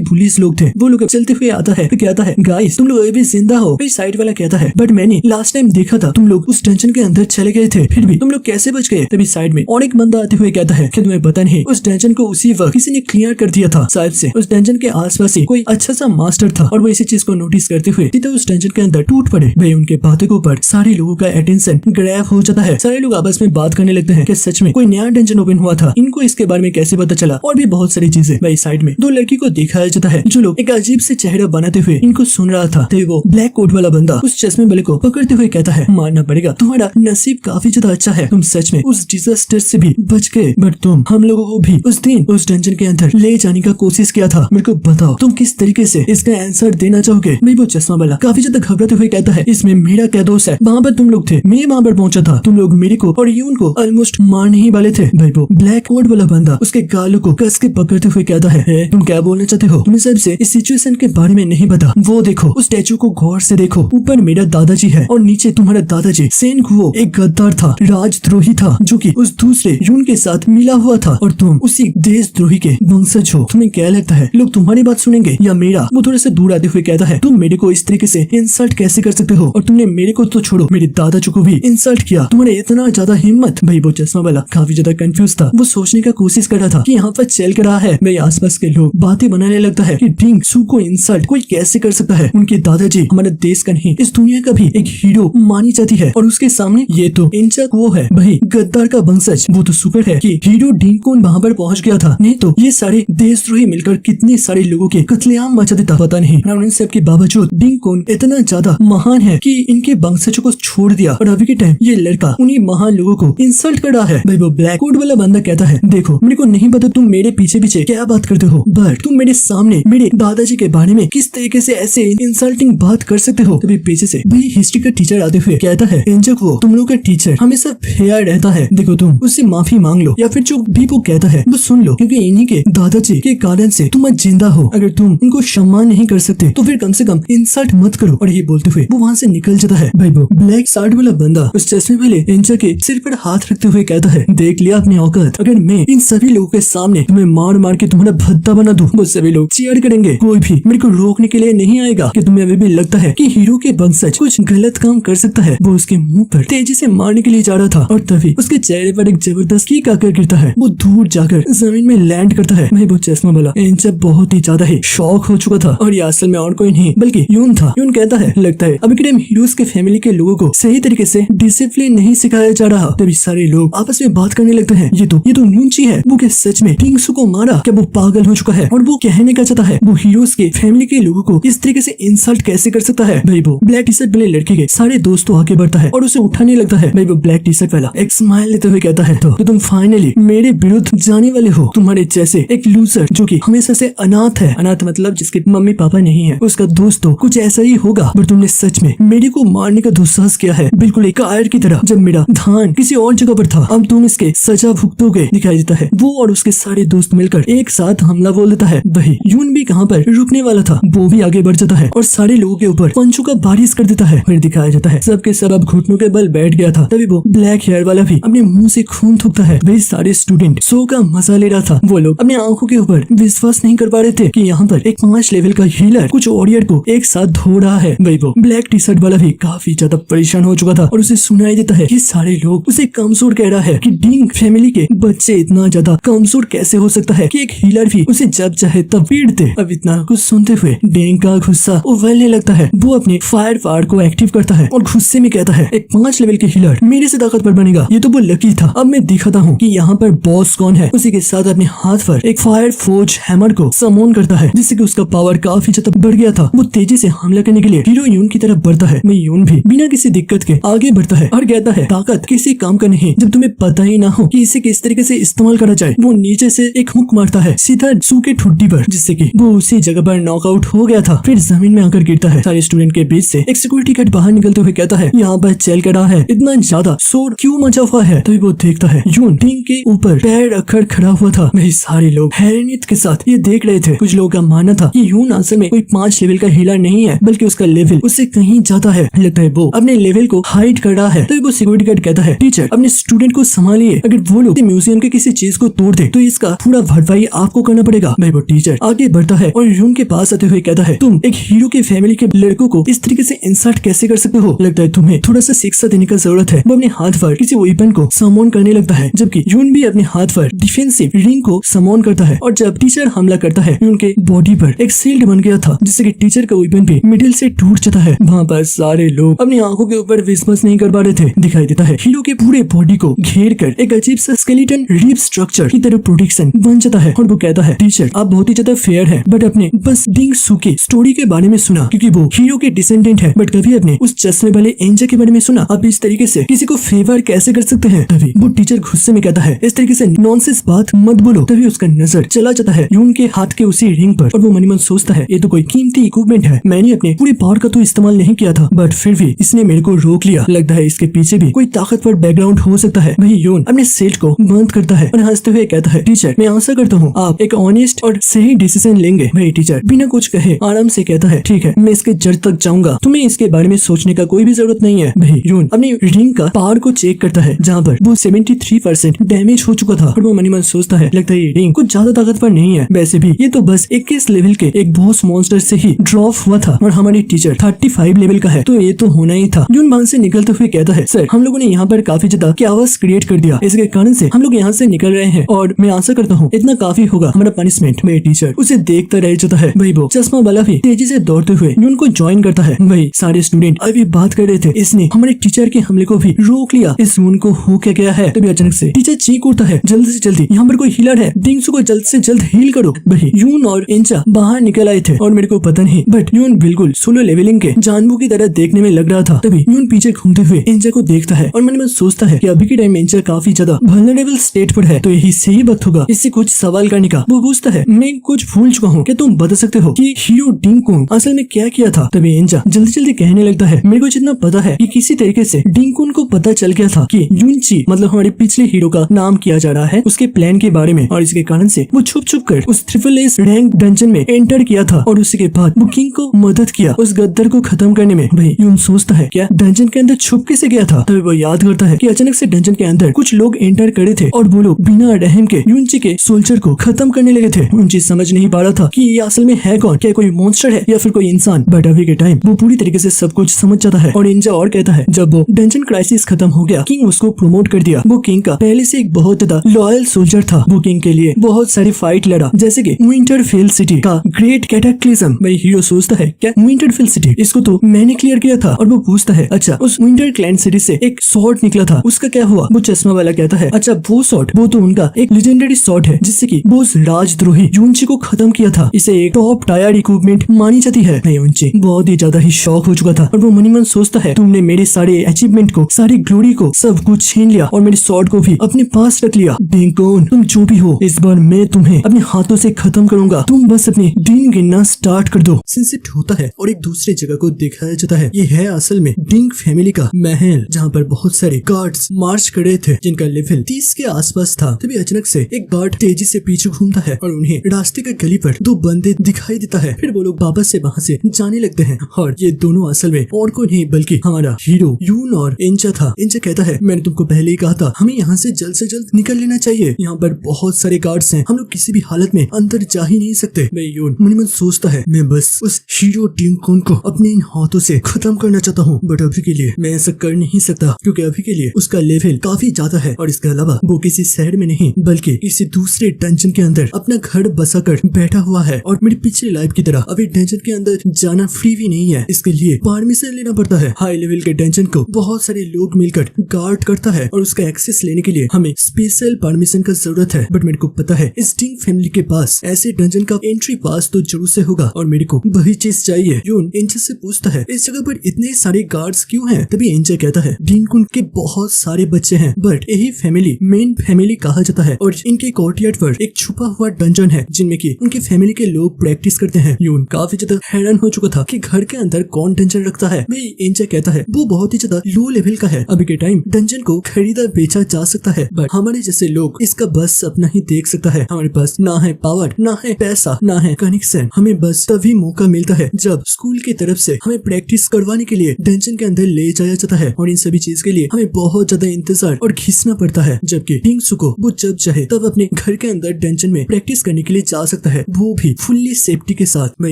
पुलिस लोग थे। वो लोग चलते हुए आता है, फिर कहता है गाइस तुम लोग अभी भी जिंदा हो? फिर साइड वाला कहता है बट मैंने लास्ट टाइम देखा था तुम लोग उस डंजन के अंदर चले गए थे, फिर भी तुम लोग कैसे बच गए? तभी साइड में और एक बंदा आते हुए कहता है कि तुम्हें पता नहीं उस डंजन को उसी वक्त किसी ने क्लियर कर दिया था। शायद से उस डंजन के आसपास ही कोई अच्छा सा मास्टर था और वो इसी चीज को नोटिस करते हुए सीधे उस डंजन के अंदर टूट पड़े। भाई उनके बातों के ऊपर सारे लोगों का अटेंशन ग्रैब हो जाता है। सारे लोग आपस में बात करने लगते हैं कि सच में कोई नया डंजन ओपन हुआ था, इनको इसके बारे में कैसे पता चला, और भी बहुत सारी चीजें। भाई साइड में दो लड़की को दिखाया जाता है जो लोग एक अजीब से चेहरा बनाते हुए इनको सुन रहा था। तो वो ब्लैक कोट वाला बंदा उस चश्मे वाले को पकड़ते हुए कहता है मानना पड़ेगा तुम्हारा नसीब काफी ज्यादा अच्छा है, तुम सच में उस डिजास्टर से भी बच गए, बट तुम हम लोगों को भी उस दिन उस डंजन के अंदर ले जाने का कोशिश किया था। मेरे को बताओ तुम किस तरीके से इसका आंसर देना चाहोगे? भाई वो चश्मा वाला काफी ज्यादा घबराते हुए कहता है इसमें मेरा क्या दोष है, वहाँ पर तुम लोग थे, मैं वहाँ पर पहुंचा था, तुम लोग मेरे को और यून को ऑलमोस्ट मारने ही वाले थे। भाई वो ब्लैक कोट वाला बंदा उसके गालों को कस के पकड़ते हुए कहता है तुम क्या बोलना चाहते हो? तुम्हें सबसे इस सिचुएशन के बारे में नहीं पता। वो देखो उस स्टैचू को गौर से देखो, ऊपर मेरा दादाजी है और नीचे तुम्हारा दादाजी। सेन कुओ एक गद्दार था, राजद्रोही था जो कि उस दूसरे यून के साथ मिला हुआ था और तुम उसी देशद्रोही के वंशज हो। तुम्हें क्या लगता है लोग तुम्हारी बात सुनेंगे या मेरा? वो थोड़े से दूर आते हुए कहता है तुम मेरे को इस तरीके से इंसल्ट कैसे कर सकते हो, और तुमने मेरे को तो छोड़ो मेरे दादाजी को भी इंसल्ट किया, तुम्हारे इतना ज्यादा हिम्मत। भाई वो चश्मा वाला काफी ज्यादा कंफ्यूज था, वो सोचने का कोशिश कर रहा था कि यहाँ पर चल कर रहा है। भाई आसपास के लोग बातें बनाने लगता है कि डिंग सू को इंसल्ट कोई कैसे कर सकता है, उनके दादाजी हमारे देश का नहीं इस दुनिया का भी एक हीरो मानी जाती है और उसके सामने ये तो इंचक वो है भाई गद्दार का वंशज। वो तो शुक्र है कि हीरो डिंग कौन वहाँ पर पहुंच गया था, नहीं तो ये सारे देशद्रोही मिलकर कितने सारे लोगों के कत्लेआम मचा देता पता नहीं। और इन सब के बावजूद डिंग कौन इतना ज्यादा महान है कि इनके वंशजों को छोड़ दिया और अभी के टाइम ये लड़का उन्हीं महान लोगों को इंसल्ट कर रहा है। भाई वो ब्लैक कोट वाला बंदा कहता है देखो मेरे को नहीं पता तुम मेरे पीछे पीछे क्या बात करते हो, बट तुम मेरे सामने मेरे दादाजी के बारे में किस तरीके से ऐसे इंसल्टिंग बात कर सकते हो? तभी पीछे से भाई हिस्ट्री का टीचर आते हुए कहता है इंजक वो तुम लोग का टीचर हमेशा फेयर रहता है, देखो तुम उससे माफी मांग लो या फिर जो भी वो कहता है वो सुन लो, क्योंकि इन्हीं के दादाजी के कारण से तुम आज जिंदा हो। अगर तुम उनको सम्मान नहीं कर सकते तो फिर कम से कम इंसल्ट मत करो। और ये बोलते हुए वो वहाँ से निकल जाता है। भाई वो ब्लैक शर्ट वाला बंदा उस चश्मे वाले इंजक के सिर पर हाथ रखते हुए कहता है देख लिया अपनी औकात, अगर मैं इन सभी लोगों के सामने तुम्हें मार मार के तुम्हारा भत्ता बना दूं वो सभी लोग चीयर करेंगे, कोई भी मेरे को रोकने के लिए नहीं आएगा। कि तुम्हें अभी भी लगता है कि हीरो के वंशज कुछ गलत काम कर सकता है? वो उसके मुंह पर तेजी से मारने के लिए जा रहा था और तभी उसके चेहरे पर एक जबरदस्त कीक आकर गिरता है। वो दूर जाकर जमीन में लैंड करता है। भाई वो चश्मा वाला इंजक बहुत ही ज्यादा ही शॉक हो चुका था और ये असल में और कोई नहीं बल्कि यून था। यून कहता है लगता है अभी के टाइम हीरोज के फैमिली के लोगों को सही तरीके से डिसिप्लिन नहीं सिखाया जा रहा। तभी सारे लोग आपस में बात करने लगते हैं ये तो न्यूनची है, वो क्या सच में टिंगसू को मारा? क्या वो पागल हो चुका है? और वो कहने का चाहता है वो हीरोज के फैमिली के लोगों को इस तरीके से इंसल्ट कैसे कर सकता है? भाई वो ब्लैक टी शर्ट वाले लड़के के सारे दोस्त तो आगे बढ़ता है और उसे उठाने लगता है। भाई वो ब्लैक टी शर्ट वाला एक स्माइल लेते हुए कहता है तो तुम फाइनली मेरे विरुद्ध जाने वाले हो, तुम्हारे जैसे एक लूजर जो कि हमेशा से अनाथ है, अनाथ मतलब जिसके मम्मी पापा नहीं है, उसका दोस्त तो कुछ ऐसा ही होगा, पर तुमने सच में मेरे को मारने का दुस्साहस किया है बिल्कुल एक कायर की तरह। जब मेरा ध्यान किसी और जगह पर था अब तुम इसके सजा भुगतोगे। दिखाई देता है वो और उसके सारे दोस्त मिलकर एक साथ हमला बोल देता है। वही यून भी कहाँ पर रुकने वाला था, वो भी आगे बढ़ जाता है और सारे लोगों के ऊपर पंचों का बारिश कर देता है। फिर दिखाया जाता है सबके सब अब घुटनों के बल बैठ गया था। तभी वो ब्लैक हेयर वाला भी अपने मुंह से खून थूकता है। वे सारे स्टूडेंट शो का मजा ले रहा था। वो लोग अपने आंखों के ऊपर विश्वास नहीं कर पा रहे थे कि यहाँ पर एक 5 लेवल का हीलर कुछ ऑडियर को एक साथ धो रहा है। वही वो ब्लैक टी शर्ट वाला भी काफी ज्यादा परेशान हो चुका था और उसे सुनाई देता है कि सारे लोग उसे कमजोर कह रहा है कि डिंग फैमिली के बच्चे इतना ज्यादा कमजोर कैसे हो सकता है कि एक हीलर भी उसे जब चाहे तब पीट दे। अब इतना कुछ सुनते हुए डिंग का गुस्सा उबलने लगता है। वो अपने फायर पावर को एक्टिव करता है और गुस्से में कहता है एक 5 लेवल के हीलर मेरे से ताकतवर बनेगा, ये तो वो लकी था। अब मैं दिखाता हूँ कि यहाँ पर बॉस कौन है। उसी के साथ अपने हाथ पर एक फायर फोर्ज हैमर को समोन करता है जिससे कि उसका पावर काफी ज्यादा बढ़ गया था। वो तेजी से हमला करने के लिए हीरो यून की तरफ बढ़ता है। मैं यून भी बिना किसी दिक्कत के आगे बढ़ता है और कहता है ताकत किसी काम का नहीं जब तुम्हें पता ही ना हो कि इसे किस तरीके से इस्तेमाल करा जाए। वो नीचे से एक हुक मारता है सीधा सू के ठुड्डी पर जिससे कि वो उसी जगह पर नॉकआउट हो गया था। फिर जमीन में आकर गिरता है। सारे स्टूडेंट के बीच से एक सिक्योरिटी गार्ड बाहर निकलते हुए कहता है यहाँ पर चल कर रहा है, इतना ज्यादा शोर क्यों मचा हुआ है? तभी वो देखता है यून डिंग के ऊपर पैर रखकर खड़ा हुआ था। वही सारे लोग हैरानियत के साथ ये देख रहे थे। कुछ लोगों का मानना था कि यून असल में कोई 5 लेवल का हीलर नहीं है बल्कि उसका लेवल उससे कहीं ज्यादा है। लगता है वो अपने लेवल को हाइड कर रहा है। तभी वो सिक्योरिटी गार्ड कहता है टीचर अपने स्टूडेंट को संभालिए, अगर वो लोग यदि म्यूजियम के किसी चीज को तोड़ दे तो इसका पूरा भरपाई आपको करना पड़ेगा। भाई वो टीचर आगे बढ़ता है और यून के पास आते हुए कहता है, तुम एक हीरो के फैमिली के लड़कों को इस तरीके से इंसल्ट कैसे कर सकते हो? लगता है तुम्हें थोड़ा सा शिक्षा देने का जरूरत है। वो अपने हाथ पर किसी वेपन को समॉन करने लगता है, जबकि यून भी अपने हाथ पर डिफेंसिव रिंग को समॉन करता है। और जब टीचर हमला करता है, यून के बॉडी पर एक शील्ड बन गया था, जिससे कि टीचर का वेपन भी मिडिल से टूट जाता है। वहाँ पर सारे लोग अपनी आंखों के ऊपर विश्वास नहीं कर पा रहे थे। दिखाई देता है हीरो के पूरे बॉडी को घेर कर एक अजीब सा स्केलेटन रिब स्ट्रक्चर की तरह प्रोटेक्शन बन जाता है। और वो कहता है, टीचर आप बहुत ही ज्यादा फेयर है, बट अपने बस डिंग सू के स्टोरी के बारे में सुना, क्योंकि वो हीरो के डिसेंडेंट है, बट कभी अपने उस चश्मे वाले एंजा के बारे में सुना। आप इस तरीके से किसी को फेवर कैसे कर सकते हैं? तभी वो टीचर गुस्से में कहता है, इस तरीके से नॉनसेंस बात मत बोलो। तभी उसका नजर चला जाता है यून के हाथ के उसी रिंग पर और वो मन ही मन सोचता है, ये तो कोई कीमती इक्विपमेंट है, मैंने अपने पूरी पावर का तो इस्तेमाल नहीं किया था, बट फिर भी इसने मेरे को रोक लिया। लगता है इसके पीछे भी कोई ताकतवर बैकग्राउंड हो सकता है। वही यून अपने सेल्ट को बंद करता है और हंसते हुए कहता है, टीचर मैं आशा करता हूँ आप एक ऑनेस्ट और सही डिसीजन लेंगे। वही टीचर बिना कुछ कहे आराम से कहता है, ठीक है मैं इसके जड़ तक जाऊंगा, तुम्हें इसके बारे में सोचने का कोई भी जरूरत नहीं है। वही यून अपनी रिंग का पावर को चेक करता है, जहाँ पर वो 73% डैमेज हो चुका था। और वो मन ही मन सोचता है, लगता है ये रिंग कुछ ज्यादा ताकतवर नहीं है, वैसे भी ये तो बस 21 लेवल के एक बॉस मॉन्स्टर से ही ड्रॉप हुआ था और हमारी टीचर 35 लेवल का है, तो ये तो होना ही था। यून वहां से निकलते हुए कहता है, सर हम लोगों ने यहाँ पर काफी ज्यादा कैओस क्रिएट कर दिया, इसके कारण से हम लोग यहाँ से निकल रहे हैं और मैं आशा करता हूँ इतना काफी होगा हमारा पनिशमेंट। मेरे टीचर उसे देखता रह जाता है। वही वो चश्मा वाला भी तेजी से दौड़ते हुए यून को ज्वाइन करता है। वही सारे स्टूडेंट अभी बात कर रहे थे, इसने हमारे टीचर के हमले को भी रोक लिया, इस यून को हो क्या गया है? तभी अचानक से टीचर चीख उठता है, जल्दी से जल्दी यहाँ पर कोई हीलर है, डिंगसू को जल्द से जल्द हील करो। वही यून और एंचा बाहर निकल आए थे और मेरे को पता नहीं, बट यून बिल्कुल सोलो लेवलिंग के जानबू की तरह देखने में लग रहा था। तभी यून पीछे घूमते हुए एंचा को देखता है और मन में सोचता है कि अभी के टाइम एंचा काफी ज्यादा वल्नरेबल स्टेट पर है, तो यही सही वक्त होगा इससे कुछ सवाल करने का। वो पूछता है, मैं कुछ भूल चुका हूँ, क्या तुम बता सकते हो कि हीरो डिंगकुन असल में क्या किया था? तभी एंचा जल्दी जल्दी कहने लगता है, मेरे को जितना पता है कि किसी तरीके से डिंगकुन को पता चल गया था कि यूनची मतलब हमारे पिछले हीरो का नाम किया जा रहा है, उसके प्लान के बारे में, और इसके कारण से वो छुप छुप कर उस SSS रैंक डंजन में एंटर किया था और उसके बाद वो किंग को मदद किया उस गद्दर को खत्म करने में। भाई यून सोचता है, क्या डंजन के अंदर छुप के से गया था? तभी वो याद करता है कि अचानक से डंजन के अंदर कुछ लोग एंटर करे थे और वो लोग बिना रहम के यूनची के सोल्जर को खत्म करने लगे थे। यूनची समझ नहीं पा रहा था कि ये असल में है कौन, क्या कोई मॉन्स्टर है या फिर कोई इंसान, बट अभी के टाइम वो पूरी तरीके से सब कुछ समझ जाता है। और इंजा और कहता है, जब वो डंजन क्राइसिस खत्म हो गया, किंग उसको प्रमोट कर दिया। वो किंग का पहले से एक बहुत ज्यादा लॉयल सोल्जर था, वो किंग के लिए बहुत सारी फाइट लड़ा, जैसे कि विंटरफेल सिटी का ग्रेट कैटाक्लिज्म। वही हीरो सोचता है, क्या विंटरफेल सिटी, इसको तो मैंने क्लियर किया था। और वो पूछता है, अच्छा उस विंटर क्लैंड सिटी से एक स्वॉर्ड निकला था, उसका क्या हुआ? वो चश्मा वाला कहता है, अच्छा वो स्वॉर्ड, वो तो उनका एक लेजेंडरी स्वॉर्ड है, जिससे कि वो उस राजद्रोही यूनची को खत्म किया था, इसे एक टॉप टायर इक्विपमेंट मानी जाती है। यूनची बहुत ही ज्यादा ही शॉक हो चुका था और वो मनी मन सोचता है, तुमने मेरे सारे अचीवमेंट को, सारी ग्लोरी को, सब कुछ छीन लिया और मेरे स्वॉर्ड को भी अपने पास रख लिया। डिंगकुन तुम जो भी हो, इस बार मैं तुम्हें अपने हाथों से खत्म करूंगा, तुम बस अपने दिन गिनना स्टार्ट कर दो। सनसेट होता है और एक दूसरे जगह को दिखाया जाता है। ये है असल में डिंग फैमिली का महल, जहाँ पर बहुत सारे गार्ड्स मार्च कर रहे थे, जिनका लेवल 30 के आसपास था। तभी अचानक से एक गार्ड तेजी से पीछे घूमता है और उन्हें रास्ते के गली पर दो बंदे दिखाई देता है। फिर वो लोग वापस से वहाँ से जाने लगते हैं और ये दोनों असल में और कोई नहीं बल्कि हमारा हीरो यून और एंचा था। एंचा कहता है, मैंने तुमको पहले ही कहा था, हमें यहाँ से जल्द निकल लेना चाहिए, यहाँ पर बहुत सारे गार्ड्स हैं, हम लोग किसी भी हालत में अंदर जा ही नहीं सकते। मैं यून मन मन सोचता है, मैं बस उस हीरो डिंगकुन को अपने इन हाथों से खत्म करना चाहता हूँ, बट अभी के लिए मैं ऐसा कर नहीं सकता, क्योंकि अभी के लिए उसका लेवल काफी ज्यादा है और इसके अलावा वो किसी शहर में नहीं बल्कि किसी दूसरे डंजन के अंदर अपना घर बसा कर बैठा हुआ है। और मेरी पिछली लाइफ की तरह अभी डंजन के अंदर जाना फ्री भी नहीं है, इसके लिए परमिशन लेना पड़ता है। हाई लेवल के डंजन को बहुत सारे लोग मिलकर गार्ड करता है और उसका एक्सेस लेने के लिए हमें स्पेशल परमिशन का जरूरत है। बट मेरे को पता है इस डिंग फैमिली के पास ऐसे डंजन का एंट्री पास तो जरूर से होगा और मेरे को वही चीज चाहिए। यून एंचा से पूछता है, इस जगह पर इतने सारे गार्ड्स क्यों हैं? तभी एंचा कहता है, डिंगकुन के बहुत सारे बच्चे हैं, बट यही फैमिली मेन फैमिली कहा जाता है और इनके कोर्टयार्ड पर एक छुपा हुआ डंजन है जिनमें की उनके फैमिली के लोग प्रैक्टिस करते हैं। यून काफी ज्यादा हैरान हो चुका था कि घर के अंदर कौन डंजन रखता है। एंचा कहता है, वो बहुत ही ज्यादा लो लेवल का है, अभी के टाइम डंजन को खरीदा बेचा जा सकता है, बट हमारे जैसे लोग इसका बस अपना ही देख सकता है। हमारे पास ना है पावर, ना है पैसा, ना है कनेक्शन, हमें बस तभी मौका मिलता है जब स्कूल की तरफ से हमें प्रैक्टिस करवाने के लिए डंजन के अंदर ले जाया जाता है और इन सभी चीज के लिए हमें बहुत ज्यादा इंतजार और घिसना पड़ता है। जबकि टिंगसुको वो जब चाहे तब अपने घर के अंदर डंजन में प्रैक्टिस करने के लिए जा सकता है, वो भी फुल्ली सेफ्टी के साथ। मैं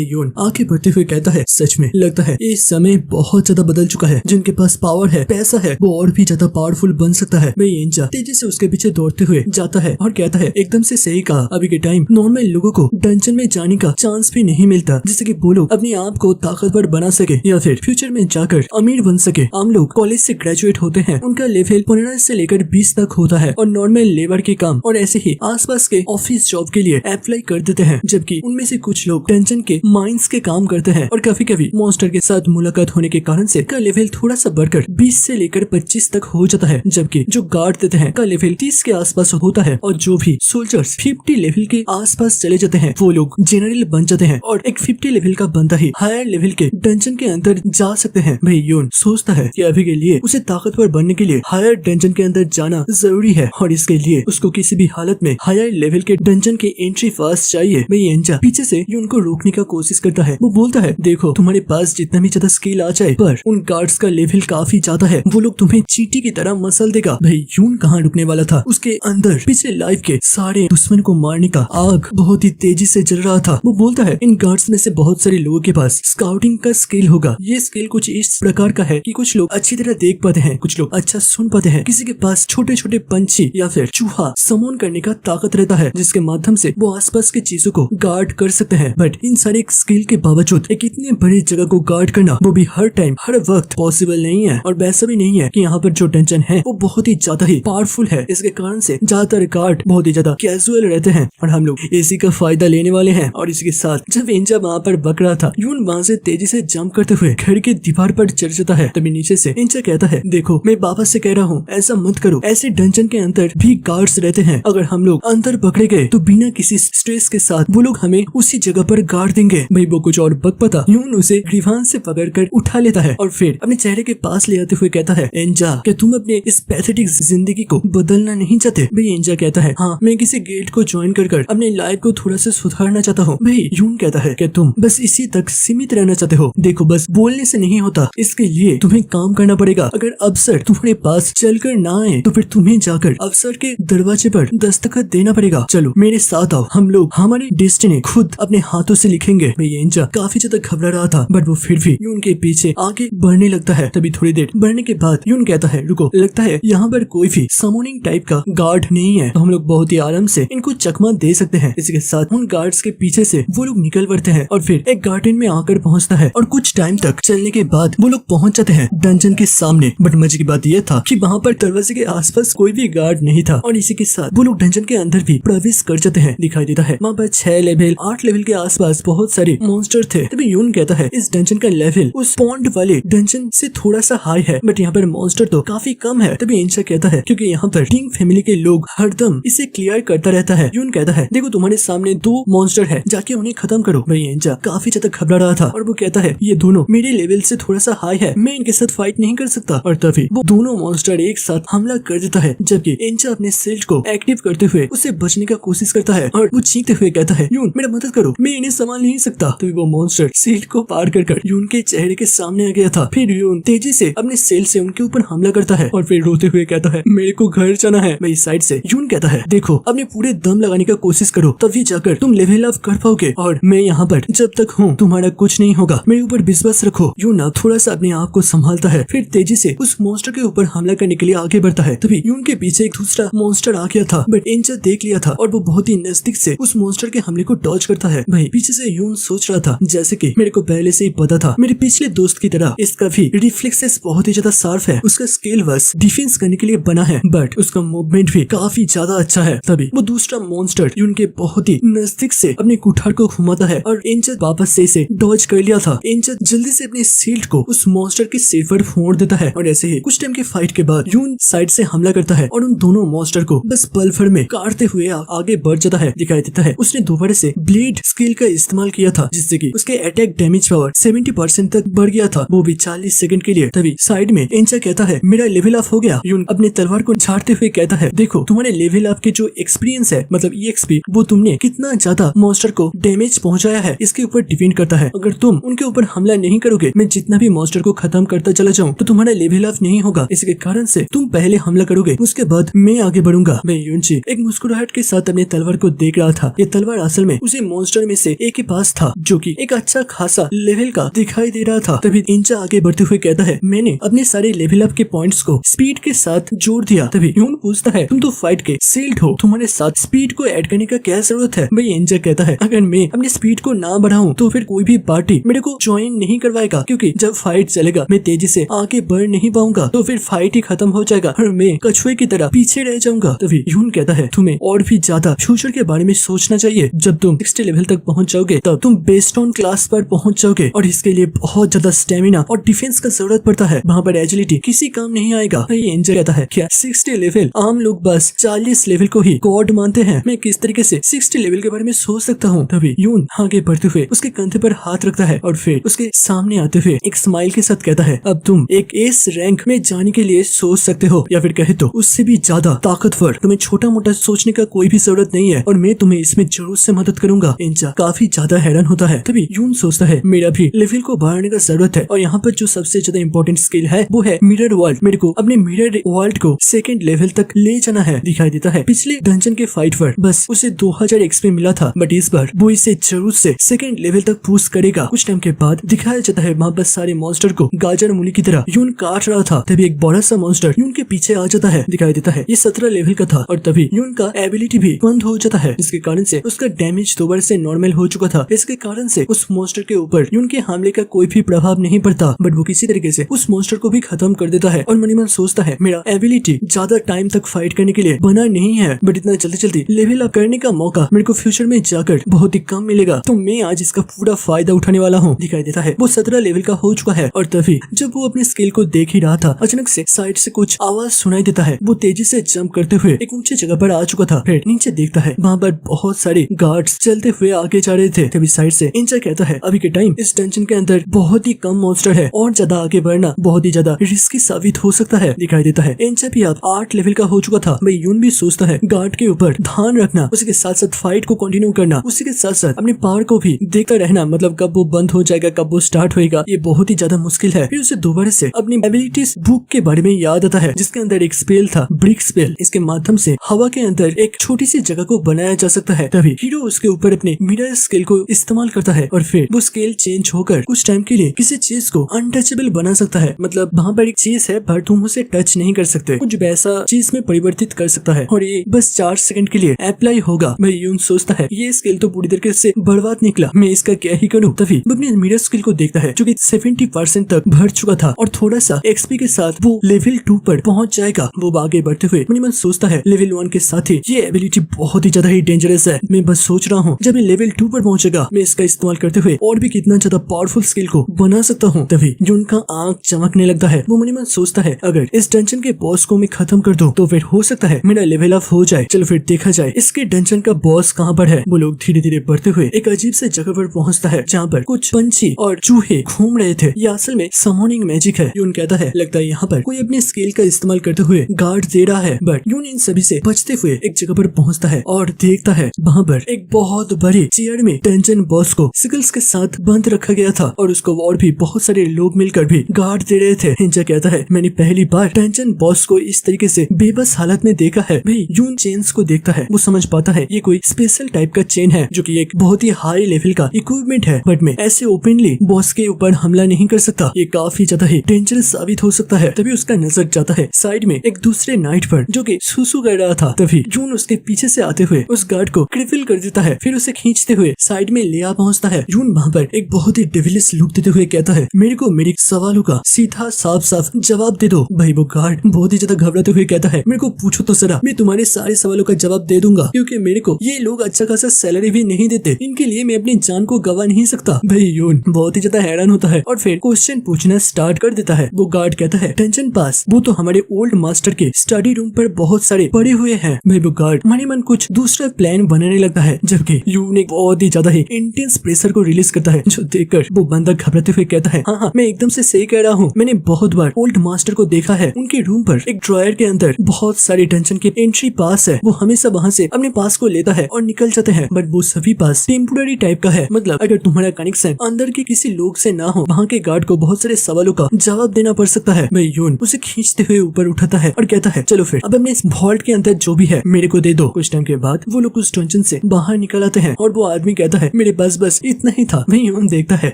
यून आगे बढ़ते हुए कहता है, सच में लगता है इस समय बहुत ज्यादा बदल चुका है। जिनके पास पावर है, पैसा है, वो और भी ज्यादा पावरफुल बन सकता है। मैं येंजा तेजी से उसके पीछे दौड़ते हुए जाता है और कहता है, एकदम से सही कहा, अभी के टाइम नॉर्मल लोगों को डंजन में जाने का चांस भी नहीं मिलता, जिससे कि वो लोग अपने आप को ताकतवर बना सके या फिर फ्यूचर में जाकर अमीर बन सके। हम लोग कॉलेज से ग्रेजुएट होते हैं, उनका लेवल 15 से लेकर 20 तक होता है और नॉर्मल लेबर के काम और ऐसे ही आसपास के ऑफिस जॉब के लिए अप्लाई कर देते हैं, जबकि उनमें से कुछ लोग डंजन के माइंस के काम करते हैं और कभी कभी मॉन्स्टर के साथ मुलाकात होने के कारण से का लेवल थोड़ा सा बढ़कर 20 से लेकर 25 तक हो जाता है, जबकि जो गार्ड देते हैं का लेवल 30 के आसपास होता है और जो भी सोल्जर्स 50 लेवल के आसपास चले जाते हैं वो लोग जनरल बन जाते हैं और एक 50 लेवल का बंदा ही हायर लेवल के डंजन के अंदर जा सकते हैं। भाई यून सोचता है कि अभी के लिए उसे ताकतवर बनने के लिए हायर डंजन के अंदर जाना जरूरी है और इसके लिए उसको किसी भी हालत में हायर लेवल के डंजन की एंट्री पास चाहिए। भाई येंजा पीछे से यून को रोकने का कोशिश करता है। वो बोलता है, देखो तुम्हारे पास जितना भी ज्यादा स्किल आ जाए पर उन गार्ड्स का लेवल काफी ज्यादा है, वो लोग तुम्हें चींटी की तरह मसल देगा। भाई यून कहाँ रुकने वाला था, उसके अंदर पिछले लाइफ के सारे दुश्मन को मारने का आग बहुत ही तेजी से जल रहा था। वो बोलता है, इन गार्ड्स में से बहुत सारे लोगों के पास स्काउटिंग का स्किल होगा। ये स्किल कुछ इस प्रकार का है कि कुछ लोग अच्छी तरह देख पाते हैं, कुछ लोग अच्छा सुन पाते हैं, किसी के पास छोटे छोटे पंछी या फिर चूहा समन करने का ताकत रहता है, जिसके माध्यम से वो आसपास की चीजों को गार्ड कर सकते हैं। बट इन सारे स्किल के बावजूद एक इतने बड़ी जगह को गार्ड करना वो भी हर टाइम हर वक्त पॉसिबल नहीं है और वैसा भी नहीं है कि यहाँ पर जो डंजन है वो बहुत ही ज्यादा ही पावरफुल है। इसके कारण से ज्यादातर गार्ड बहुत ही ज्यादा कैजुअल रहते हैं और हम लोग इसी का फायदा लेने वाले हैं। और इसके साथ जब येंजा वहाँ पर बक रहा था, यून वहाँ से तेजी से जंप करते हुए घर के दीवार पर चढ़ जाता है। तभी नीचे से येंजा कहता है, देखो मैं वापस से कह रहा हूँ ऐसा मत करो, ऐसे डंजन के अंदर भी गार्ड्स रहते हैं, अगर हम लोग अंदर पकड़े गए तो बिना किसी स्ट्रेस के साथ वो लोग हमें उसी जगह पर गाड़ देंगे। भाई वो कुछ और बक पता यून उसे ग्रीवान से पकड़कर उठा लेता है और फिर अपने चेहरे के पास ले आते हुए कहता है, येंजा क्या तुम अपने इस पैथेटिक जिंदगी को बदलना नहीं चाहते? भाई येंजा कहता है, हाँ मैं किसी गिल्ड को ज्वाइन कर अपने लाइफ को थोड़ा सा सुधारना चाहता हूँ। भाई यून कहता है, क्या तुम बस इसी तक सीमित रहना चाहते हो? देखो बस बोलने से नहीं होता, इसके लिए तुम्हें काम करना पड़ेगा। अगर अफसर तुम्हारे पास चलकर ना आए तो फिर तुम्हें जाकर अफसर के दरवाजे पर दस्तखत देना पड़ेगा। चलो मेरे साथ आओ, हम लोग हमारी डेस्टिनी खुद अपने हाथों से लिखेंगे। भाई येंजा काफी ज्यादा घबरा रहा था बट वो फिर भी यून के पीछे आगे बढ़ने लगता है। तभी थोड़ी देर बढ़ने के बाद यून कहता है, रुको लगता है यहाँ पर कोई भी समोनिंग टाइप का गार्ड नहीं है, तो हम लोग बहुत ही आराम से इनको चकमा दे सकते हैं। इसके साथ उन गार्ड्स के पीछे से वो लोग निकल पड़ते हैं और फिर एक गार्डन में आकर पहुंचता है और कुछ टाइम तक चलने के बाद वो लोग पहुंच जाते हैं डंजन के सामने। बट मजे की बात यह था कि वहाँ पर दरवाजे के आसपास कोई भी गार्ड नहीं था और इसी के साथ वो लोग डंजन के अंदर भी प्रवेश कर जाते हैं। दिखाई देता है वहाँ पर 6 लेवल 8 लेवल के आसपास बहुत सारे मॉन्स्टर थे। तभी यून कहता है, इस डंजन का लेवल उस पॉन्ड वाले डंजन से थोड़ा सा हाई है बट यहाँ पर मॉन्स्टर तो काफी कम है। तभी येंजा कहता है, क्योंकि यहाँ पर टिंग फैमिली के लोग हरदम इसे क्लियर करता रहता है। यून कहता है, देखो तुम्हारे सामने 2 मॉन्स्टर है, जाके उन्हें खत्म करो। भाई येंजा काफी ज्यादा घबरा रहा था और वो कहता है, ये दोनों मेरे लेवल से थोड़ा सा हाई है, मैं इनके साथ फाइट नहीं कर सकता। और तभी वो दोनों मॉन्स्टर एक साथ हमला कर देता है, जबकि येंजा अपने शिल्ड को एक्टिव करते हुए उसे बचने का कोशिश करता है और वो चीखते हुए कहता है, यून मेरा मदद करो, मैं इन्हें संभाल नहीं सकता। तभी वो मॉन्स्टर शिल्ड को पार कर यून के चेहरे के सामने आ गया था। फिर यून तेजी से अपने शिल्ड से उनके ऊपर हमला करता है और फिर रोते हुए कहता है, मेरे को घर जाना है। वही साइड से यून कहता है, देखो अपने पूरे दम लगाने का कोशिश करो, तभी जाकर तुम लेवल अप कर पाओगे और मैं यहाँ पर जब तक हूँ तुम्हारा कुछ नहीं होगा, मेरे ऊपर विश्वास रखो। यून अब थोड़ा सा अपने आप को संभालता है, फिर तेजी से उस मॉन्स्टर के ऊपर हमला करने के लिए आगे बढ़ता है। तभी यून के पीछे एक दूसरा मॉन्स्टर आ गया था बट येंजा देख लिया था और वो बहुत ही नजदीक से उस मॉन्स्टर के हमले को डॉज करता है। भाई पीछे से यून सोच रहा था, जैसे कि मेरे को पहले से ही पता था, मेरे पिछले दोस्त की तरह इसका भी रिफ्लेक्सेस बहुत ही ज्यादा शार्प है, उसका स्किल बस डिफेंस करने के लिए बना है बट उसका मूवमेंट भी काफी ज्यादा अच्छा है। तभी वो दूसरा मॉन्स्टर यून के बहुत ही नजदीक से अपने कुठार को घुमाता है और येंजा वापस से इसे डॉज कर लिया था। येंजा जल्दी से अपने शील्ड को उस मॉन्स्टर के सिर पर फोड़ देता है और ऐसे ही कुछ टाइम के फाइट के बाद यून साइड से हमला करता है और उन दोनों मॉन्स्टर को बस पल भर में काटते हुए आगे बढ़ जाता है। दिखाई देता है उसने दोबारा से ब्लेड स्किल का इस्तेमाल किया था, जिससे कि उसके अटैक डैमेज पावर 70% तक बढ़ गया था, वो भी 40 सेकंड के लिए। तभी साइड में येंजा कहता है, मेरा लेवल अप हो गया। यून अपने तलवार को झाड़ते हुए कहता है, देखो तुम्हारे लेवल अप के जो एक्सपीरियंस है, मतलब EXP, वो तुमने कितना ज्यादा मॉन्स्टर को डैमेज पहुंचाया है इसके ऊपर डिपेंड करता है। अगर तुम उनके ऊपर हमला नहीं करोगे, मैं जितना भी मॉन्स्टर को खत्म करता चला जाऊं तो तुम्हारा लेवल अप नहीं होगा। इसके कारण से तुम पहले हमला करोगे, उसके उसके बाद मैं आगे बढ़ूंगा। मैं यूनची एक मुस्कुराहट के साथ अपने तलवार को देख रहा था। ये तलवार असल में उसी मॉन्स्टर में से एक के पास था जो कि एक अच्छा खासा लेवल का दिखाई दे रहा था। तभी इंचा आगे बढ़ते हुए कहता है, मैंने अपने सारे लेवल अप के पॉइंट्स को स्पीड के साथ जोड़ दिया। तभी यून पूछता है, तुम तो फाइट के सील्ड हो, तुम्हारे साथ स्पीड को ऐड करने का क्या जरूरत है? भाई इंचा कहता है, अगर मैं अपनी स्पीड को ना बढ़ाऊं तो फिर कोई भी पार्टी मेरे को ज्वाइन नहीं करवाएगा, क्योंकि जब फाइट चलेगा मैं तेजी से आगे बढ़ नहीं पाऊंगा, तो फिर फाइट ही खत्म हो जाएगा और मैं कछुए की तरह पीछे रह जाऊंगा। तभी यून कहता है, तुम्हें और भी ज्यादा फ्यूचर के बारे में सोचना चाहिए। जब तुम 60 लेवल तक पहुंच जाओगे तब तुम बेस्ट ऑन क्लास पर पहुंच जाओगे और इसके लिए बहुत ज्यादा स्टेमिना और डिफेंस का जरूरत पड़ता है। वहाँ पर एजिलिटी किसी काम नहीं आएगा। एंजल कहता है, क्या 60 लेवल? आम लोग बस 40 लेवल को ही गॉड मानते हैं। मैं किस तरीके से 60 लेवल के बारे में सोच सकता हूँ? तभी यून आगे बढ़ते हुए उसके कंधे पर हाथ रखता है और फिर उसके सामने आते हुए एक स्माइल के साथ कहता है, अब तुम एक एस रैंक में जाने के लिए सोच सकते हो, या फिर कहे तो उससे भी ज्यादा ताकतवर। तुम्हें छोटा मोटा सोचने का कोई भी जरूरत नहीं है और मैं तुम्हें इसमें जरूर से मदद करूंगा। इंचा काफी ज्यादा हैरान होता है। तभी यून सोचता है, मेरा भी लेवल को बढ़ाने का जरूरत है और यहाँ पर जो सबसे ज्यादा इंपॉर्टेंट स्किल है वो है मिरर वर्ल्ड। मेरे को अपने मिरर वर्ल्ड को सेकंड लेवल तक ले जाना है। दिखाई देता है पिछले डंजन के फाइट पर बस उसे 2000 एक्सपी मिला था, बट इस बार वो इसे जरूर से सेकंड लेवल तक पुश करेगा। कुछ टाइम के बाद दिखाया जाता है वहाँ पर सारे मॉन्स्टर को गाजर मूली की तरह यून काट रहा था। तभी एक बड़ा सा मॉन्स्टर यून के पीछे आ जाता है। दिखाई देता है ये 17 लेवल का था और तभी यून का एबिलिटी भी बंद हो जाता है, जिसके कारण से उसका डैमेज दोबारा से नॉर्मल हो चुका था। इसके कारण से उस मॉन्स्टर के ऊपर यून के हमले का कोई भी प्रभाव नहीं पड़ता, बट वो किसी तरीके से उस मॉन्स्टर को भी खत्म कर देता है। और मनीमन सोचता है, मेरा एबिलिटी ज्यादा टाइम तक फाइट करने के लिए बना नहीं है, बट इतना जल्दी जल्दी लेवल अप करने का मौका मेरे को फ्यूचर में जाकर बहुत ही कम मिलेगा, तो मैं आज इसका पूरा फायदा उठाने वाला हूँ। दिखाई देता है वो 17 लेवल का हो चुका है और तभी जब वो अपने स्किल को देख ही रहा था, अचानक से साइड से कुछ आवाज सुनाई देता है। वो तेजी से जंप करते हुए एक ऊंचे जगह पर आ चुका था। फिर नीचे देखता है वहाँ पर बहुत सारे गार्ड्स चलते हुए आगे जा रहे थे। तभी साइड से इंचा कहता है, अभी के टाइम इस डंजन के अंदर बहुत ही कम मॉन्स्टर है और ज्यादा आगे बढ़ना बहुत ही ज्यादा रिस्की साबित हो सकता है। दिखाई देता है इंचा भी अब 8 लेवल का हो चुका था। भाई यून भी सोचता है गार्ड के ऊपर ध्यान रखना, उसी के साथ साथ फाइट को कंटिन्यू करना, उसी के साथ साथ अपने पावर को भी देखता रहना, मतलब कब वो बंद हो जाएगा कब वो स्टार्ट होएगा, ये बहुत ही ज्यादा मुश्किल है। फिर उसे दोबारा से अपनी एबिलिटीज बुक के बारे में याद आता है, जिसके अंदर एक स्पेल था, ब्रिक स्पेल। इसके माध्यम से हवा के अंदर एक छोटी सी जगह को बनाया जा सकता है। तभी हीरो उसके ऊपर अपने मिरर स्केल को इस्तेमाल करता है और फिर वो स्केल चेंज होकर कुछ टाइम के लिए किसी चीज को अनटचेबल बना सकता है, मतलब वहाँ पर एक चीज है पर तुम उसे टच नहीं कर सकते, कुछ वैसा चीज में परिवर्तित कर सकता है और ये बस 4 सेकंड के लिए अप्लाई होगा। मैं यूं सोचता है ये स्किल तो पूरी तरीके से बर्बाद निकला, मैं इसका क्या ही करूं। तभी वो अपने मिरर स्किल को देखता है जो कि 70% तक बढ़ चुका था और थोड़ा सा एक्सपी के साथ वो लेवल 2 पर पहुंच जाएगा। वो आगे बढ़ते हुए मन सोचता है लेवल 1 के साथ ही ये एबिलिटी बहुत ही ज्यादा ही डेंजरस है। मैं बस सोच रहा हूँ जब ये लेवल 2 पर पहुंचेगा मैं इसका इस्तेमाल करते हुए और भी कितना ज्यादा पावरफुल स्किल को बना सकता हूँ। तभी यून का आंख चमकने लगता है। वो मन सोचता है अगर इस डंजन के बॉस को मैं खत्म कर दूं तो फिर हो सकता है मेरा लेवल अप हो जाए। चलो फिर देखा जाए इसके डंजन का बॉस कहाँ पर है। वो लोग धीरे धीरे बढ़ते हुए एक अजीब से जगह पर पहुंचता है जहाँ पर कुछ पंछी और चूहे घूम रहे थे। ये असल में समोनिंग मैजिक है। यून कहता है लगता है यहाँ पर कोई अपने स्किल का इस्तेमाल करते हुए गार्ड दे रहा है, बट यून इन सभी से बचते हुए एक जगह पर पहुंचता है और देखता है वहाँ पर एक बहुत बड़ी चेयर में डंजन बॉस को सिकल्स के साथ बंद रखा गया था और उसको और भी बहुत सारे लोग मिलकर भी गार्ड दे रहे थे। हिंजा कहता है मैंने पहली बार डंजन बॉस को इस तरीके से बेबस हालत में देखा है। भाई यून चेन्स को देखता है, वो समझ पाता है ये कोई स्पेशल टाइप का चेन है जो कि एक बहुत ही हाई लेवल का इक्विपमेंट है, बट मैं ऐसे ओपनली बॉस के ऊपर हमला नहीं कर सकता, ये काफी ज्यादा ही डेंजरस साबित हो सकता है। तभी उसका नजर जाता है साइड में एक दूसरे नाइट पर जो कि सुसु कर रहा था। तभी यून उसके पीछे से आते हुए उस गार्ड को क्रिपल कर देता है, फिर उसे खींचते हुए साइड में ले आ पहुंचता है। यून वहाँ पर एक बहुत ही डेविलिश लुक देते हुए कहता है मेरे को मेरे सवालों का सीधा साफ साफ जवाब दे दो। भाई वो गार्ड बहुत ही ज्यादा घबराते हुए कहता है मेरे को पूछो तो जरा, मैं तुम्हारे सारे सवालों का जवाब दे दूंगा, क्योंकि मेरे को ये लोग अच्छा खासा सैलरी भी नहीं देते, इनके लिए मैं अपनी जान को गवा नहीं सकता। भाई यून बहुत ही ज्यादा हैरान होता है और फिर क्वेश्चन पूछना स्टार्ट कर देता है। वो गार्ड कहता है टेंशन पास वो तो हमारे ओल्ड मास्टर के स्टडी रूम पर बहुत सारे पड़े हुए हैं। भाई वो गार्ड मनी मन कुछ दूसरा प्लान बनाने लगता है, जबकि यून एक बहुत ही ज्यादा ही इंटेंस प्रेशर को रिलीज करता है, जो देखकर वो बंदा घबराते हुए कहता है हाँ मैं एकदम से सही कह रहा हूँ, मैंने बहुत बार ओल्ड मास्टर को देखा है, उनके रूम पर एक ड्रॉयर के अंदर बहुत सारे डंजन के एंट्री पास है, वो हमेशा वहाँ से अपने पास को लेता है और निकल जाते हैं, बट वो सभी पास टेम्पोररी टाइप का है, मतलब अगर तुम्हारा कनेक्शन अंदर के किसी लोग से ना हो वहाँ के गार्ड को बहुत सारे सवालों का जवाब देना पड़ सकता है। मैं यून उसे खींचते हुए ऊपर उठाता है और कहता कहता है चलो फिर अब अपने इस वॉल्ट के अंदर जो भी है मेरे को दे दो। कुछ टाइम के बाद वो लोग उस डंजन से बाहर निकल आते हैं और वो आदमी कहता है मेरे पास बस इतना ही था। वहीं यून देखता है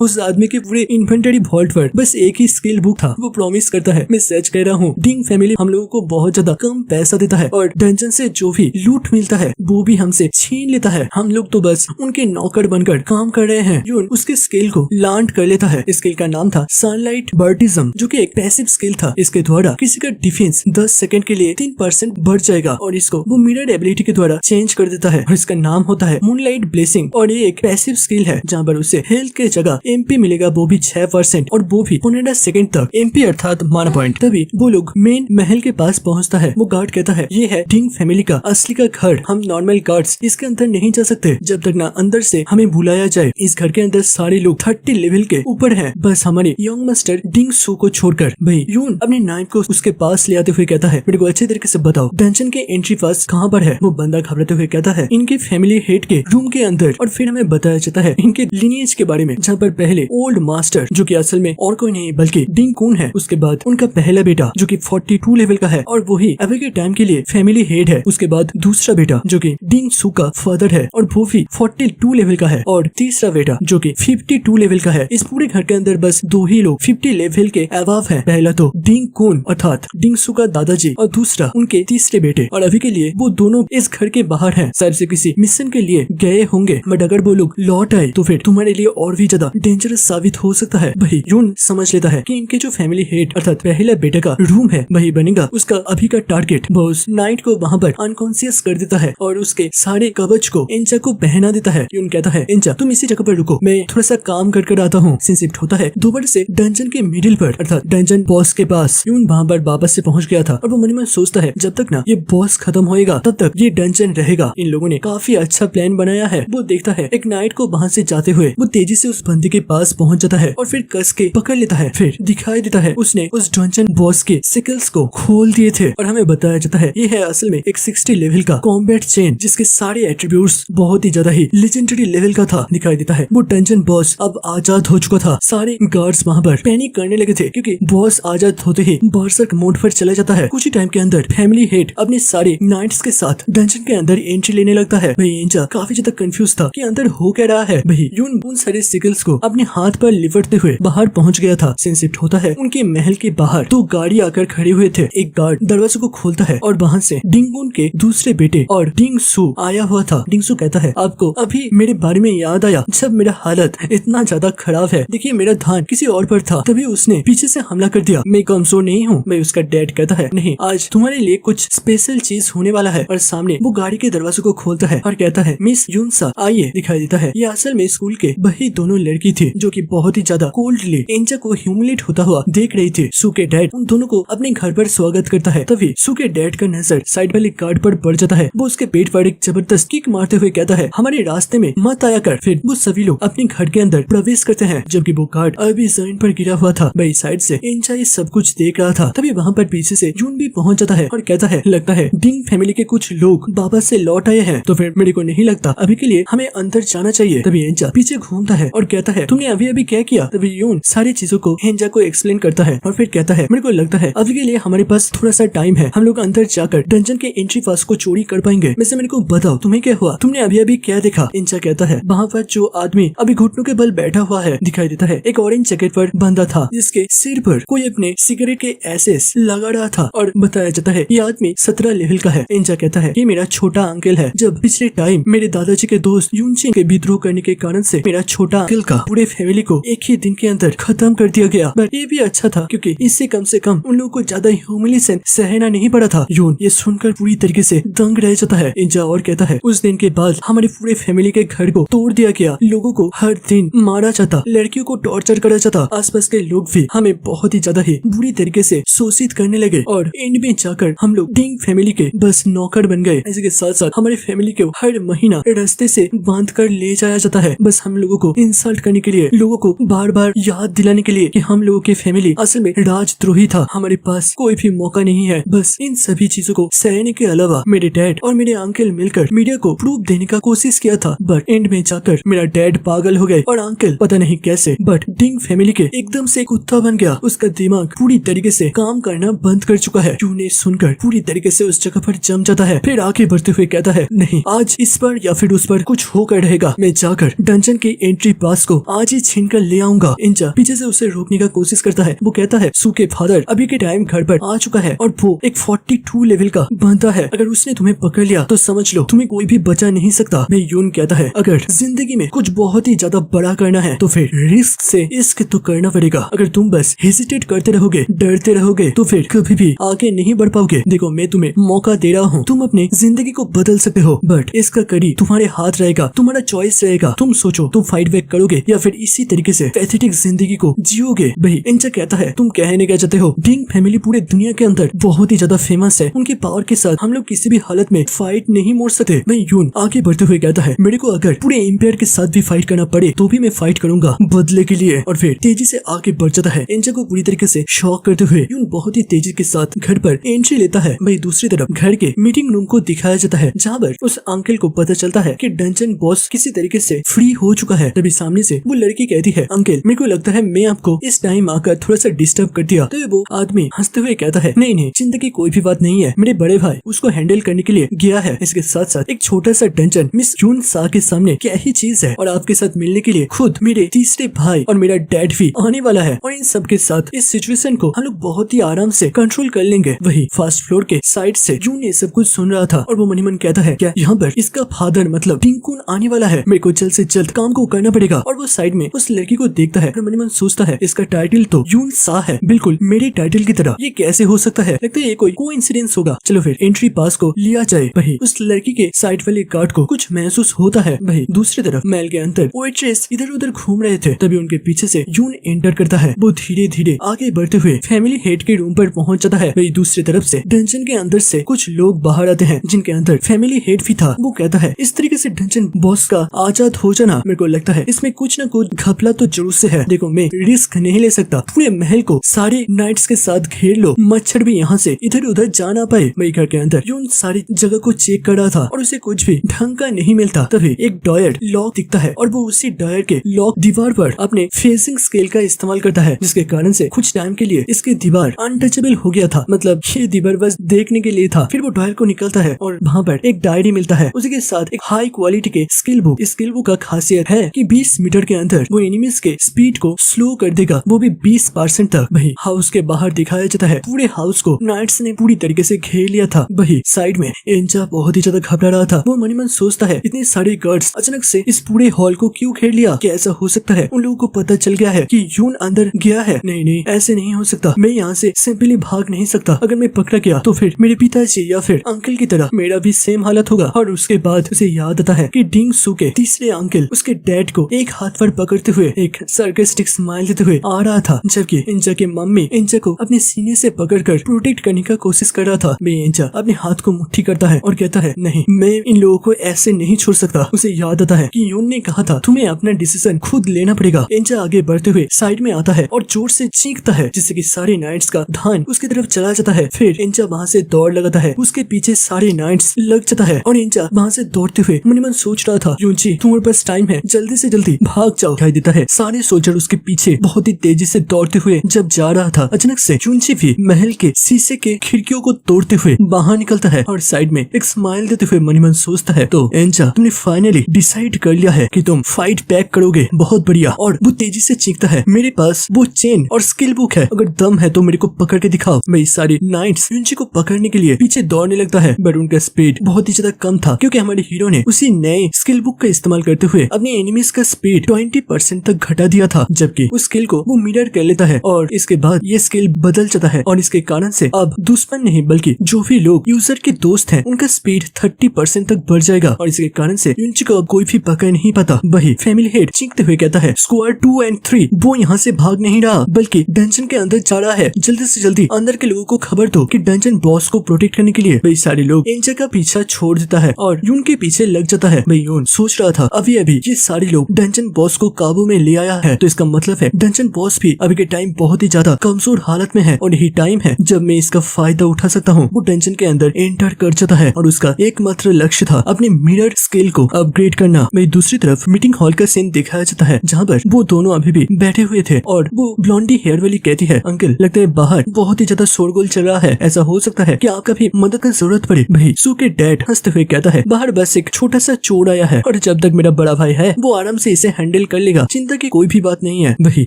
उस आदमी के पूरे इन्वेंटरी वॉल्ट पर बस एक ही स्किल बुक था। वो प्रॉमिस करता है मैं सच कह रहा हूँ, डिंग फैमिली हम लोगों को बहुत ज्यादा कम पैसा देता है और डंजन से जो भी लूट मिलता है वो भी हमसे छीन लेता है। हम लोग तो बस उनके नौकर बनकर काम कर रहे हैं। यून उसके स्किल को लर्न कर लेता है। स्किल का नाम था सनलाइट बर्टिज्म, जो कि एक पैसिव स्किल था। इसके द्वारा किसी का डिफेंस 10 सेकंड के लिए 3% बढ़ जाएगा और इसको वो मिरर एबिलिटी के द्वारा चेंज कर देता है और इसका नाम होता है मूनलाइट ब्लेसिंग और ये एक पैसिव स्किल है जहाँ पर उसे हेल्थ के जगह एमपी मिलेगा, वो भी 6% और वो भी 15 सेकंड तक। एमपी अर्थात माना पॉइंट। तभी वो लोग मेन महल के पास पहुँचता है। वो गार्ड कहता है ये है डिंग फैमिली का असली का घर, हम नॉर्मल गार्ड्स इसके अंदर नहीं जा सकते जब तक ना अंदर से हमें बुलाया जाए। इस घर के अंदर सारे लोग 30 लेवल के ऊपर हैं, बस हमारे यंग मास्टर डिंग सू को छोड़कर। भाई यून अपने नाइफ को उसके पास ले आते हुए कहता है मेरे को अच्छे तरीके से बताओ डंजन के एंट्री पास कहाँ पर है। वो बंदा घबराते हुए कहता है इनके फैमिली हेड के रूम के अंदर। और फिर हमें बताया जाता है इनके लिनिएज के बारे में, जहाँ पर पहले ओल्ड मास्टर जो कि असल में और कोई नहीं बल्कि डिंग कून है, उसके बाद उनका पहला बेटा जो कि 42 लेवल का है और वही अभी के टाइम के लिए फैमिली हेड है। उसके बाद दूसरा बेटा जो कि डिंग सू का फादर है और वो भी 42 लेवल का है और तीसरा बेटा जो कि 52 लेवल का है। इस पूरे घर के अंदर बस दो ही लोग 50 लेवल के अबव है। पहला तो डिंग कून अर्थात डिंग सू का दादाजी और दूसरा उनके तीसरे बेटे। और अभी के लिए वो दोनों इस घर के बाहर हैं, शायद से किसी मिशन के लिए गए होंगे। बट अगर वो लोग लौट आए तो फिर तुम्हारे लिए और भी ज्यादा डेंजरस साबित हो सकता है। वही यून समझ लेता है कि इनके जो फैमिली हेड अर्थात पहला बेटे का रूम है वही बनेगा उसका अभी का टारगेट। वो उस नाइट को वहाँ पर अनकॉन्शियस कर देता है और उसके सारे कवच को इंचा को पहना देता है। यून कहता है इंचा तुम इसी जगह पर रुको, मैं थोड़ा सा काम कर आता हूँ। शिफ्ट होता है दोबारा से डंजन के मिडिल पर अर्थात डंजन बॉस के पास। यून वहाँ पर वापस से पहुँच गया था और वो मन में सोचता है जब तक ना ये बॉस खत्म होएगा तब तक ये डंजन रहेगा। इन लोगों ने काफी अच्छा प्लान बनाया है। वो देखता है एक नाइट को वहाँ से जाते हुए वो तेजी से उस बंदे के पास पहुँच जाता है और फिर कस के पकड़ लेता है। फिर दिखाई देता है उसने उस डंजन बॉस के सिकल्स को खोल दिए थे और हमें बताया जाता है ये है असल में एक 60 लेवल का कॉम्बैट चेन जिसके सारे एट्रीब्यूट्स बहुत ही ज्यादा ही लेजेंडरी लेवल का था। दिखाई देता है वो डंजन बॉस अब आजाद हो चुका था। सारे गार्ड्स वहाँ पर पैनिक करने लगे थे क्योंकि बॉस आजाद होते ही बर्सर्क मोड पर चला जाता है। कुछ ही टाइम के अंदर फैमिली हेड अपने सारे नाइट्स के साथ डंजन के अंदर एंट्री लेने लगता है। भाई इंचा काफी ज्यादा कंफ्यूज था कि अंदर हो क्या रहा है। भाई यून उन सारे सिकल्स को अपने हाथ पर लिपटते हुए बाहर पहुंच गया था। शिफ्ट होता है उनके महल के बाहर दो गाड़ी आकर खड़े हुए थे। एक गार्ड दरवाजे को खोलता है और वहाँ से डिंगून के दूसरे बेटे और डिंग सू आया हुआ था। डिंग सू कहता है आपको अभी मेरे बारे में याद आया जब मेरा हालत इतना ज्यादा खराब है। देखिए मेरा ध्यान किसी और पर था तभी उसने पीछे से हमला कर दिया। मैं कमजोर नहीं हूँ। मैं उसका डैड कहता है नहीं आज तुम्हारे लिए कुछ स्पेशल चीज होने वाला है। और सामने वो गाड़ी के दरवाजे को खोलता है और कहता है मिस यूनसा आइए। दिखाई देता है ये असल में स्कूल के वही दोनों लड़की थी जो कि बहुत ही ज्यादा कोल्डली इंचा को ह्यूमिलेट होता हुआ देख रही थी। सू के डैड उन दोनों को अपने घर पर स्वागत करता है। तभी सू के डैड का नजर साइड वाले गार्ड पर पड़ जाता है। वो उसके पेट पर एक जबरदस्त किक मारते हुए कहता है हमारे रास्ते में मत आया कर। फिर वो सभी लोग अपने घर के अंदर प्रवेश करते हैं जबकि वो गार्ड अभी जमीन पर गिरा हुआ था। भाई साइड से इंचा ये सब कुछ देख रहा था। तभी वहाँ पर पीछे से यून भी पहुँच जाता है और कहता है लगता है डिंग फैमिली के कुछ लोग वापस से लौट आए हैं तो फिर मेरे को नहीं लगता अभी के लिए हमें अंदर जाना चाहिए। तभी इंचा पीछे घूमता है और कहता है तुमने अभी अभी क्या किया। तभी यून सारी चीजों को इंचा को एक्सप्लेन करता है और फिर कहता है मेरे को लगता है अभी के लिए हमारे पास थोड़ा सा टाइम है, हम लोग अंदर जाकर डंजन के एंट्री पास को चोरी कर पाएंगे। वैसे मेरे को बताओ तुम्हें क्या हुआ, तुमने अभी अभी क्या देखा। इंचा कहता है वहाँ पर जो आदमी अभी घुटनों के बल बैठा हुआ है दिखाई देता है एक ऑरेंज जैकेट पर बंधा था जिसके सिर पर कोई अपने सिगरेट के एसेस लगा रहा था और बताया जाता है ये आदमी 17 लेवल का है। इंचा कहता है ये मेरा छोटा अंकल है। जब पिछले टाइम मेरे दादाजी के दोस्त यूनचिन के विद्रोह करने के कारण से मेरा छोटा अंकल का पूरे फैमिली को एक ही दिन के अंदर खत्म कर दिया गया। बट ये भी अच्छा था क्योंकि इससे कम से कम उन लोगों को ज्यादा ह्यूमिलिएशन सहना नहीं पड़ा था। यून ये सुनकर पूरी तरीके से दंग रह जाता है। इंचा और कहता है उस दिन के बाद हमारे पूरे फैमिली के घर को तोड़ दिया गया, लोगों को हर दिन मारा जाता, लड़कियों को टॉर्चर करा जाता, आसपास के लोग भी हमें बहुत ही ज्यादा ही बुरी तरीके से शोषित करने लगे और एंड में जाकर हम लोग डिंग फैमिली के बस नौकर बन गए। इसी के साथ साथ हमारी फैमिली को हर महीना रास्ते से बांध कर ले जाया जाता है बस हम लोगों को इंसल्ट करने के लिए, लोगों को बार बार याद दिलाने के लिए कि हम लोगों की फैमिली असल में राजद्रोही था, हमारे पास कोई भी मौका नहीं है। बस इन सभी चीजों को सहने के अलावा मेरे डैड और मेरे अंकल मिलकर मीडिया को प्रूफ देने का कोशिश किया था बट एंड में जाकर मेरा डैड पागल हो गए और अंकल पता नहीं कैसे बट डिंग फैमिली के एकदम से कुत्ता बन गया। उसका दिमाग पूरी तरीके से काम करना बंद कर चुका है। यून ने सुनकर पूरी तरीके से उस जगह पर जम जाता है, फिर आगे बढ़ते हुए कहता है नहीं, आज इस पर या फिर उस पर कुछ होकर रहेगा। मैं जाकर डंजन की एंट्री पास को आज ही छीन कर ले आऊंगा। इंचा पीछे से उसे रोकने का कोशिश करता है। वो कहता है सू के फादर अभी के टाइम घर पर आ चुका है और वो एक 42 लेवल का बनता है। अगर उसने तुम्हें पकड़ लिया तो समझ लो तुम्हें कोई भी बचा नहीं सकता। मैं यून कहता है अगर जिंदगी में कुछ बहुत ही ज्यादा बड़ा करना है तो फिर रिस्क से इश्क तो करना पड़ेगा। अगर तुम बस हेजिटेट करते रहोगे, डरते रहोगे तो फिर कभी भी आगे नहीं बढ़ पाओगे। देखो मैं तुम्हें मौका दे रहा हूँ, तुम अपनी जिंदगी को बदल सकते हो, बट इसका कड़ी तुम्हारे हाथ रहेगा, तुम्हारा चॉइस रहेगा। तुम सोचो तुम फाइट बैक करोगे या फिर इसी तरीके से पैथेटिक जिंदगी को जियोगे। भाई इंचा कहता है तुम कहने क्या चाहते हो? डिंग फैमिली पूरे दुनिया के अंदर बहुत ही ज्यादा फेमस है, उनके पावर के साथ हम लोग किसी भी हालत में फाइट नहीं मोड़ सकते। मैं यून आगे बढ़ते हुए कहता है मेरे को अगर पूरे एम्पायर के साथ भी फाइट करना पड़े तो भी मैं फाइट करूंगा बदले के लिए। और फिर तेजी से आगे बढ़ जाता है। इंचा को पूरी तरीके से शॉक करते हुए यून बहुत ही तेजी के साथ घर पर एंट्री लेता है। भाई दूसरी तरफ घर के मीटिंग रूम को दिखाया जाता है जहाँ पर उस अंकल को पता चलता है कि डंजन बॉस किसी तरीके से फ्री हो चुका है। तभी सामने से वो लड़की कहती है अंकल मेरे को लगता है मैं आपको इस टाइम आकर थोड़ा सा डिस्टर्ब कर दिया। तो वो आदमी हंसते हुए कहता है नहीं नहीं चिंता की कोई भी बात नहीं है, मेरे बड़े भाई उसको हैंडल करने के लिए गया है। इसके साथ साथ एक छोटा सा डंजन मिस यून सा के सामने क्या ही चीज है और आपके साथ मिलने के लिए खुद मेरे तीसरे भाई और मेरा डैड भी आने वाला है और इन सब के साथ इस सिचुएशन को हम लोग बहुत ही आराम से कंट्रोल कर लेंगे। वही फर्स्ट फ्लोर के साइड से यून ये सब कुछ सुन रहा था और वो मनी मन कहता है क्या यहाँ पर इसका फादर मतलब टिंकुन आने वाला है, मेरे को जल्द से जल्द काम को करना पड़ेगा। और वो साइड में उस लड़की को देखता है और मनी मन सोचता है इसका टाइटल तो यून सा है, बिल्कुल मेरे टाइटल की तरह, ये कैसे हो सकता है? लगता है ये कोई कोइंसिडेंस होगा। चलो फिर एंट्री पास को लिया जाए। वही उस लड़की के साइड वाले गार्ड को कुछ महसूस होता है। वही दूसरी तरफ महल के अंदर वेट्रेस इधर उधर घूम रहे थे, तभी उनके पीछे से यून एंटर करता है। वो धीरे धीरे आगे बढ़ते हुए फैमिली हेड के रूम पर पहुंच जाता है। वही दूसरी तरफ से डंजन के अंदर से कुछ लोग बाहर आते हैं जिनके अंदर फैमिली हेड भी था। वो कहता है इस तरीके से डंजन बॉस का आजाद हो जाना, मेरे को लगता है इसमें कुछ न कुछ घपला तो जरूर से है। देखो मैं रिस्क नहीं ले सकता, पूरे महल को सारे नाइट्स के साथ घेर लो, मच्छर भी यहाँ से इधर उधर जा ना पाए। वही घर के अंदर यून सारी जगह को चेक कर रहा था और उसे कुछ भी ढंग का नहीं मिलता। तभी एक डॉयर लॉक दिखता है और वो उसी डॉयर के लॉक दीवार पर अपने फेसिंग स्केल का इस्तेमाल करता है, जिसके कारण से कुछ टाइम के लिए इसकी दीवार अनटचेबल हो गया था। मतलब ये दीवार बस देखने के लिए था। फिर वो डॉयर को निकलता है और वहाँ पर एक डायरी मिलता है, उसी के साथ एक हाई क्वालिटी के स्किल बुक। स्किल बुक का खासियत है कि 20 मीटर के अंदर वो एनिमीज के स्पीड को स्लो कर देगा, वो भी 20% तक। वही हाउस के बाहर दिखाया जाता है पूरे हाउस को नाइट्स ने पूरी तरीके से घेर लिया था। वही साइड में इंचा बहुत ही ज्यादा घबरा रहा था। वो मनी मन सोचता है इतने सारे गार्ड्स अचानक से इस पूरे हॉल को क्यों घेर लिया? क्या ऐसा हो सकता है उन लोगों को पता चल गया है कि यून अंदर गया है? नहीं नहीं ऐसे नहीं हो सकता, मैं यहाँ से सिंपली भाग नहीं सकता। अगर मैं पकड़ा गया तो फिर मेरे पिताजी या फिर अंकल की तरह मेरा भी सेम हालत होगा। और उसके बाद उसे याद आता है कि डिंग सू के तीसरे अंकल उसके डैड को एक हाथ पर पकड़ते हुए एक सरकास्टिक स्माइल देते हुए आ रहा था, जबकि इंचा के मम्मी इंचा को अपने सीने से पकड़कर प्रोटेक्ट करने का कोशिश कर रहा था। मैं इंचा अपने हाथ को मुट्ठी करता है और कहता है नहीं मैं इन लोगों को ऐसे नहीं छोड़ सकता। उसे याद आता है कि यून ने कहा था तुम्हें अपना डिसीजन खुद लेना पड़ेगा। इंचा आगे बढ़ते हुए साइड में आता है और जोर से चीखता है जिससे कि सारे नाइट्स का ध्यान उसकी तरफ चला जाता है। फिर इंचा वहाँ से दौड़ लगाता है, उसके पीछे सारे नाइट्स लग जाता है और इंचा वहाँ से दौड़ते हुए मन मन सोच रहा था यूनची तुम्हारे पास टाइम है, जल्दी से जल्दी भाग जाओ। दिखाई देता है सारे सोल्जर उसके पीछे बहुत ही तेजी से दौड़ते हुए जब जा रहा था, अचानक से यूनची भी महल के शीशे के खिड़कियों को तोड़ते हुए बाहर निकलता है और साइड में एक स्माइल देते हुए मन मन सोचता है तो इंचा तुमने फाइनली डिसाइड कर लिया है कि तुम फाइट बैक करोगे, बहुत बढ़िया। और वो तेजी से चीखता है मेरे पास वो चेन और स्किल बुक है, अगर दम है तो मेरे को पकड़ के दिखाओ। वही सारी नाइट्स यूनची को पकड़ने के लिए पीछे दौड़ने लगता है, बट उनका स्पीड बहुत ही ज्यादा कम था क्योंकि हमारे हीरो ने उसी नए स्किल बुक का इस्तेमाल करते हुए अपने एनिमीज का स्पीड 20% तक घटा दिया था, जबकि उस स्किल को वो मिरर कर लेता है और इसके बाद ये स्किल बदल जाता है और इसके कारण से अब दुश्मन नहीं बल्कि जो भी लोग यूजर के दोस्त हैं उनका स्पीड 30% तक बढ़ जाएगा और इसके कारण से यूनची को अब कोई भी पकड़ नहीं पाता। वही फैमिली हेड चीखते हुए कहता है स्क्वाड 2 और 3 वो यहाँ से भाग नहीं रहा बल्कि डंजन के अंदर जा रहा है, जल्दी से जल्दी अंदर के लोगों को खबर दो कि डंजन बॉस को प्रोटेक्ट करने के लिए। वही सारे लोग इंचा का पीछा छोड़ देता है और यून के पीछे लग जाता है। वही यून सोच रहा था अभी अभी ये सारे लोग डंजन बॉस को काबू में ले आया है, तो इसका मतलब है डंजन बॉस भी अभी के टाइम बहुत ही ज्यादा कमजोर हालत में है और यही टाइम है जब मैं इसका फायदा उठा सकता हूँ। वो डंजन के अंदर एंटर कर जाता है और उसका एकमात्र लक्ष्य था अपने मिरर स्किल को अपग्रेड करना। वही दूसरी तरफ मीटिंग हॉल का सीन दिखाया जाता है जहाँ पर वो दोनों अभी भी बैठे हुए थे और वो ब्लॉन्डी हेयर वाली कहती है अंकल लगता है बाहर बहुत ही ज्यादा शोरगुल चल रहा है, ऐसा हो सकता है कि आपका भी मदद की जरूरत पड़े। भाई सू के डैड हंसते हुए कहता है, बाहर बस एक छोटा सा चोर आया है और जब तक मेरा बड़ा भाई है वो आराम से इसे हैंडल कर लेगा, चिंता की कोई भी बात नहीं है। वही